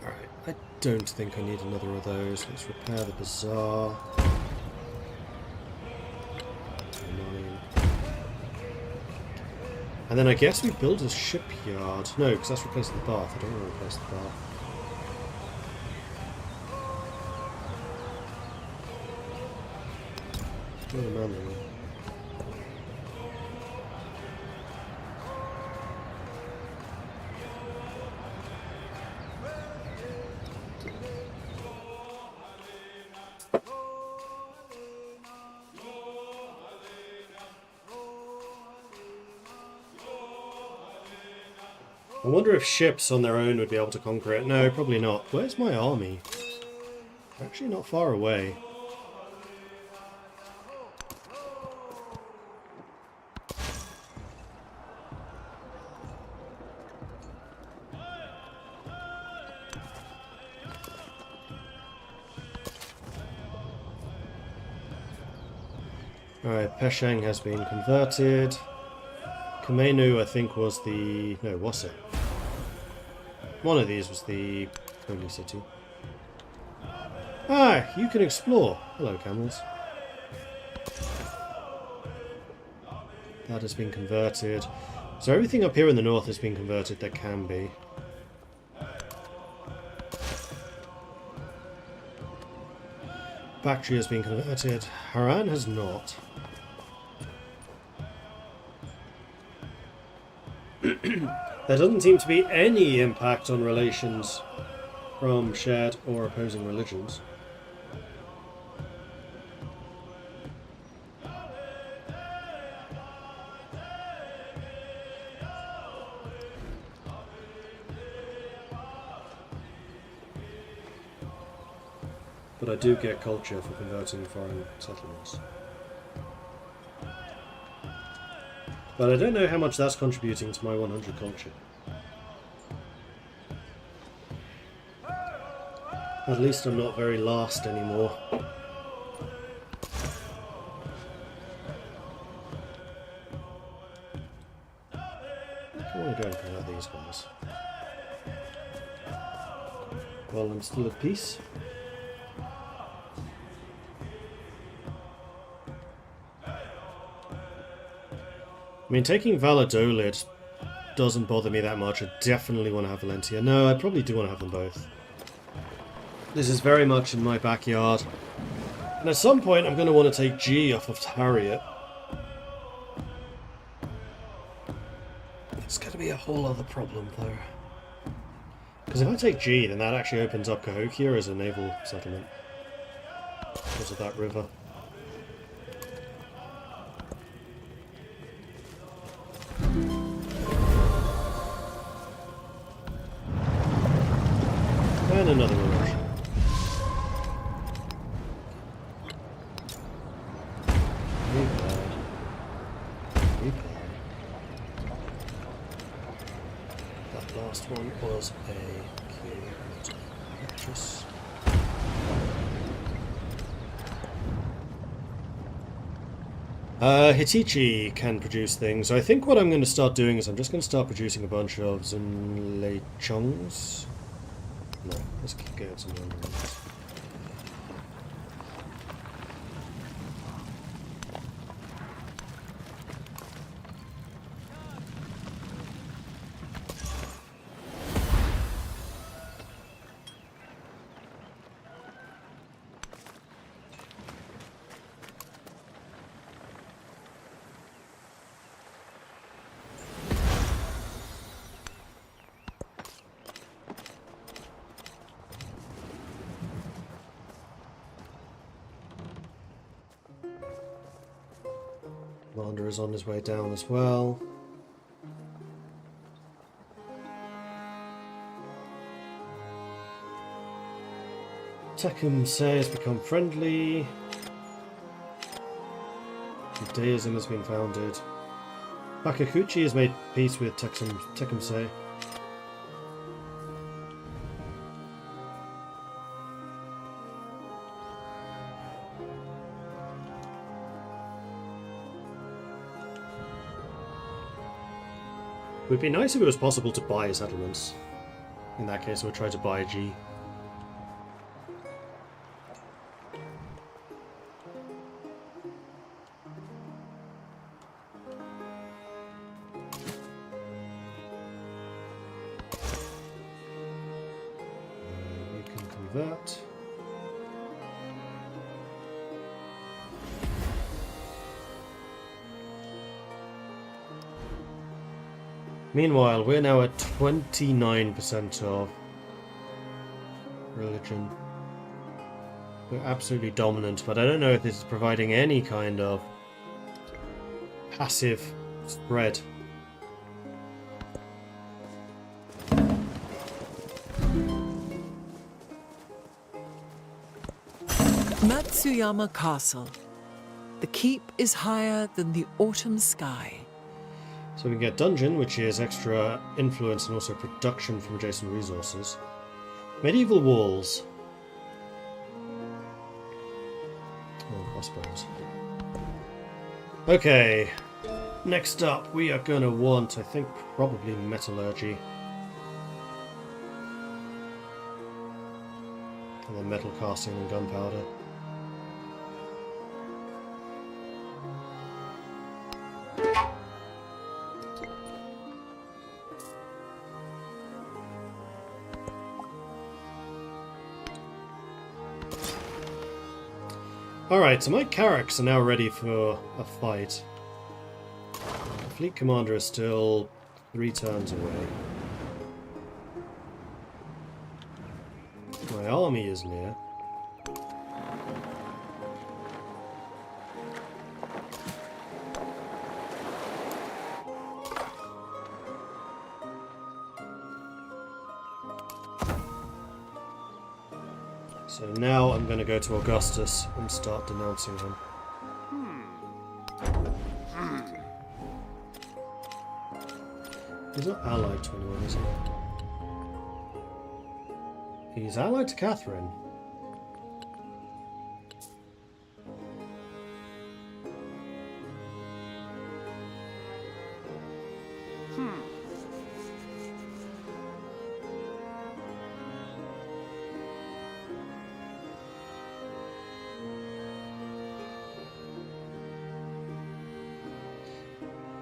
Alright, I don't think I need another of those. Let's repair the bazaar. And then I guess we build a shipyard. No, because that's replacing the bath. I don't want to replace the bath. Oh, man, I wonder if ships on their own would be able to conquer it. No, probably not. Where's my army? Actually not far away. Alright, Peshang has been converted. Kamenu, I think, was the... No, was it? One of these was the holy city. Ah, you can explore. Hello, camels. That has been converted. So everything up here in the north has been converted that can be. Bactria has been converted. Haran has not. There doesn't seem to be any impact on relations from shared or opposing religions. but I do get culture for converting foreign settlements. But I don't know how much that's contributing to my 100 culture. At least I'm not very last anymore. I want to go and convert these guys. Well, I'm still at peace. I mean, taking Valladolid doesn't bother me that much. I definitely want to have Valencia. No, I probably do want to have them both. This is very much in my backyard. And at some point, I'm going to want to take G off of Harriet. It's going to be a whole other problem, though. Because if I take G, then that actually opens up Cahokia as a naval settlement. Because of that river. And another erosion. That last one was a cute actress. Hitichi can produce things. So I think what I'm going to start doing is I'm just going to start producing a bunch of Zunleichongs. No, let's get some other ones. Commander is on his way down as well. Tecumseh has become friendly. Judaism has been founded. Bakakuchi has made peace with Tecumseh. It would be nice if it was possible to buy settlements. In that case, I would try to buy G. We can convert. Meanwhile, we're now at 29% of religion. We're absolutely dominant, but I don't know if this is providing any kind of passive spread. Matsuyama Castle. The keep is higher than the autumn sky. So we can get Dungeon, which is extra influence and also production from adjacent resources. Medieval Walls. Oh, I suppose. Okay. Next up, we are going to want, I think, probably Metallurgy. And then metal casting and gunpowder. Alright, so my Carracks are now ready for a fight. The Fleet Commander is still 3 turns away. My army is near. So So now I'm going to go to Augustus and start denouncing him. He's not allied to anyone, is he? He's allied to Catherine.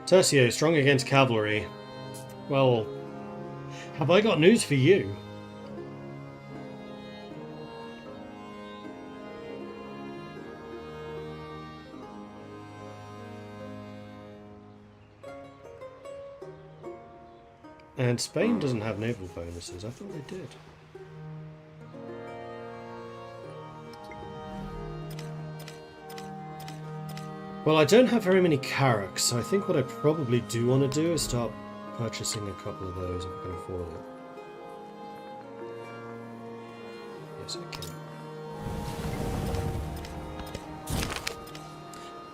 Tercio, strong against cavalry. Well, have I got news for you? And Spain doesn't have naval bonuses. I thought they did. Well, I don't have very many carracks, so I think what I probably do want to do is start purchasing a couple of those if I can afford it. Yes, I can.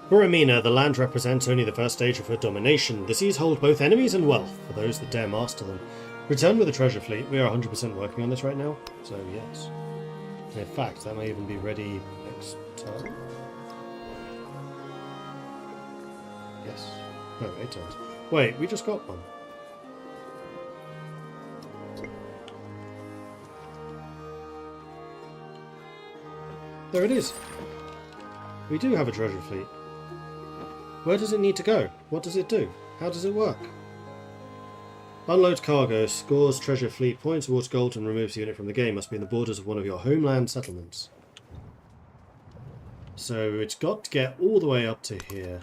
For Amina, the land represents only the first stage of her domination. The seas hold both enemies and wealth for those that dare master them. Return with a treasure fleet. We are 100% working on this right now, so yes. In fact, that may even be ready next time. Yes. No, 8 times. Wait, we just got one. There it is. We do have a treasure fleet. Where does it need to go? What does it do? How does it work? Unloads cargo, scores treasure fleet, points towards gold and removes the unit from the game. Must be in the borders of one of your homeland settlements. So it's got to get all the way up to here.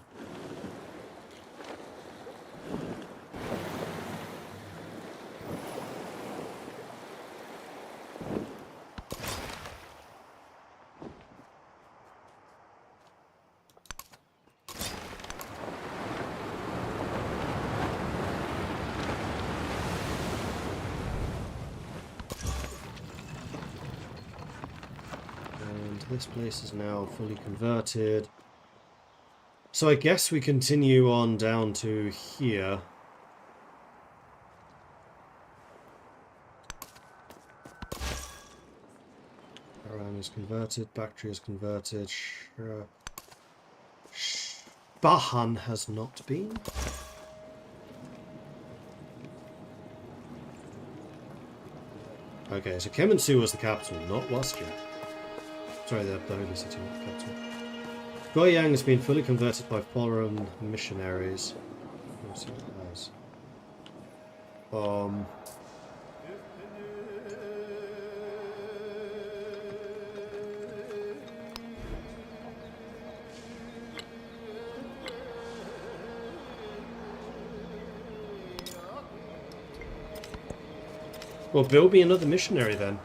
This place is now fully converted. So I guess we continue on down to here. Aran is converted, Bactria is converted, Bahan has not been. Okay, so Kemensu was the capital, not Wastia. Sorry, the Holy City, not the capital. Goyang has been fully converted by foreign missionaries. Let's see what it has. Well, build me another missionary then.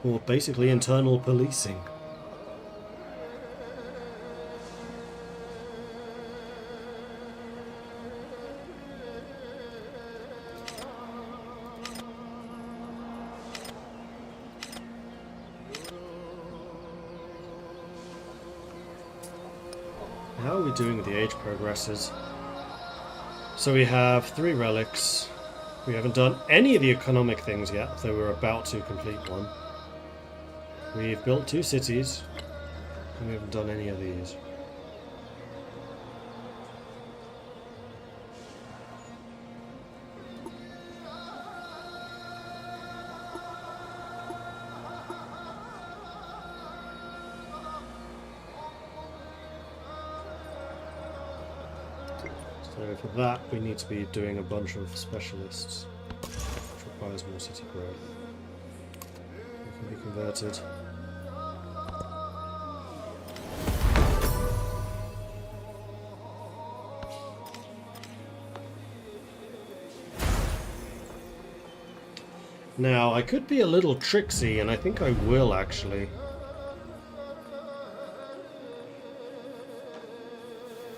Or basically internal policing. How are we doing with the age progresses? So we have 3 relics. We haven't done any of the economic things yet, though we're about to complete one. We've built 2 cities, and we haven't done any of these. So for that, we need to be doing a bunch of specialists, which requires more city growth. We can be converted. Now, I could be a little tricksy, and I think I will, actually.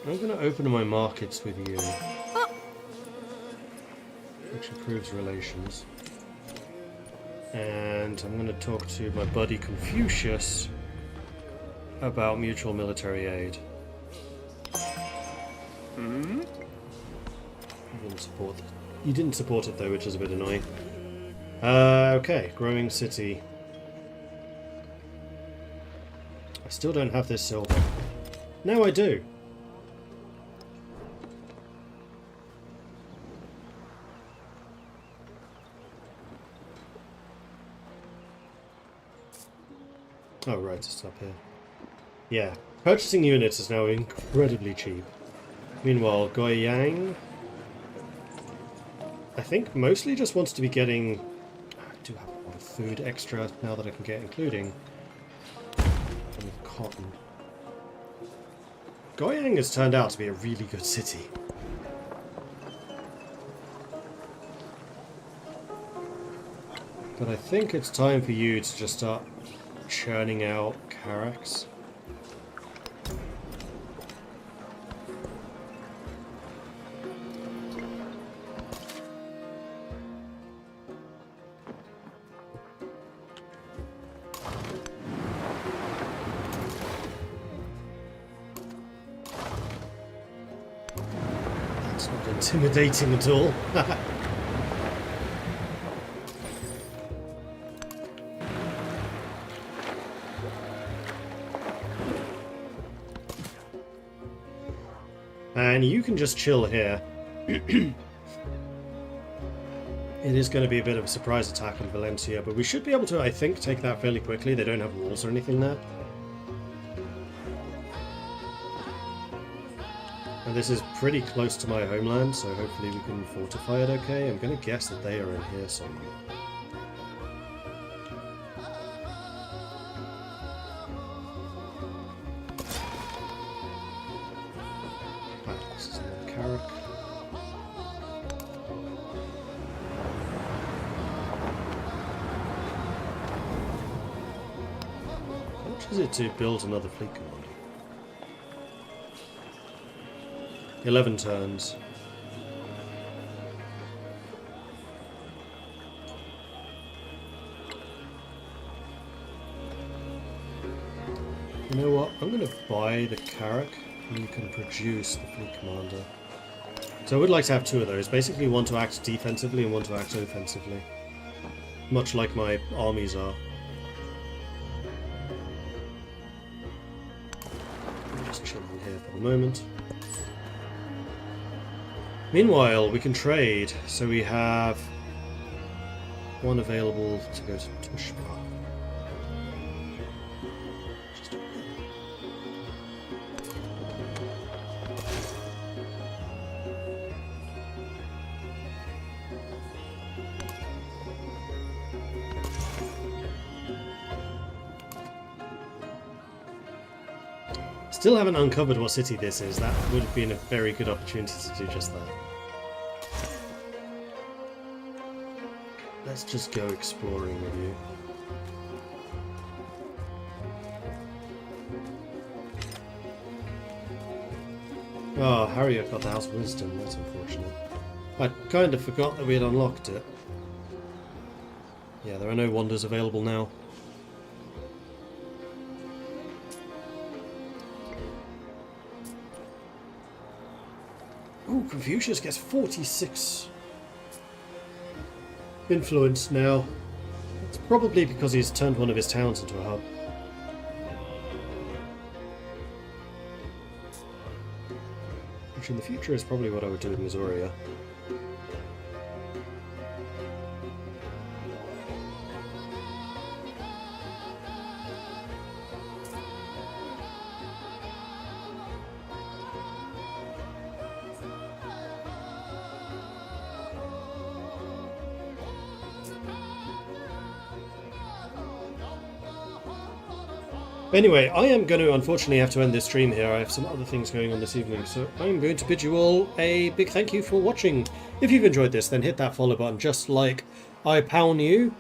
I'm going to open my markets with you. Which improves relations. And I'm going to talk to my buddy Confucius about mutual military aid. You didn't support it though, which is a bit annoying. Okay, growing city. I still don't have this silver. Now I do. Oh right, it's up here. Yeah, purchasing units is now incredibly cheap. Meanwhile, Goyang, I think mostly just wants to be getting... I do have a lot of food extra now that I can get, including cotton. Goyang has turned out to be a really good city. But I think it's time for you to just start churning out Carracks. That's not intimidating at all. And you can just chill here. It is going to be a bit of a surprise attack on Valencia, but we should be able to, I think, take that fairly quickly. They don't have walls or anything there. And this is pretty close to my homeland, so hopefully we can fortify it okay. I'm going to guess that they are in here somewhere. How much is it to build another fleet commander? 11 turns. You know what? I'm going to buy the Carrack and you can produce the fleet commander. So I would like to have two of those. Basically one to act defensively and one to act offensively. Much like my armies are. I'm just chilling here for the moment. Meanwhile, we can trade. So we have one available to go to Tushpa. Still haven't uncovered what city this is. That would have been a very good opportunity to do just that. Let's just go exploring with you. Oh, Harriet got the House of Wisdom. That's unfortunate. I kind of forgot that we had unlocked it. Yeah, there are no wonders available now. Ooh, Confucius gets 46 influence now. It's probably because he's turned one of his towns into a hub. Which in the future is probably what I would do with Missouri. Anyway, I am going to unfortunately have to end this stream here. I have some other things going on this evening, so I'm going to bid you all a big thank you for watching. If you've enjoyed this, then hit that follow button, just like I pound you,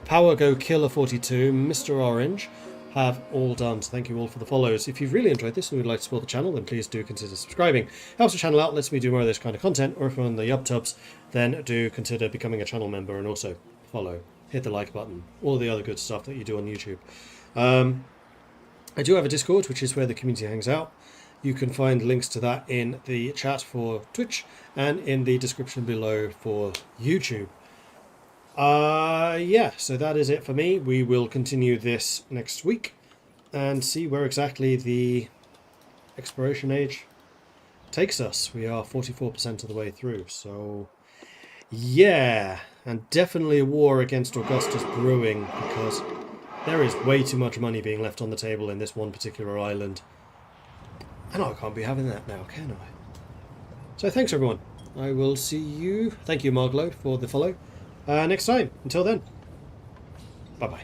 Power Go Killer 42, Mr. Orange, have all done. So thank you all for the follows. If you've really enjoyed this and would like to support the channel, then please do consider subscribing. Helps the channel out, lets me do more of this kind of content, or if you're on the UpTubs, then do consider becoming a channel member and also follow. hit the like button, all the other good stuff that you do on YouTube. I do have a Discord, which is where the community hangs out. You can find links to that in the chat for Twitch and in the description below for YouTube. Yeah, so that is it for me. We will continue this next week and see where exactly the exploration age takes us. We are 44% of the way through, so yeah, and definitely a war against Augustus brewing, because there is way too much money being left on the table in this one particular island. And I can't be having that now, can I? So thanks everyone. I will see you. Thank you, Marglo, for the follow. Next time. Until then. Bye-bye.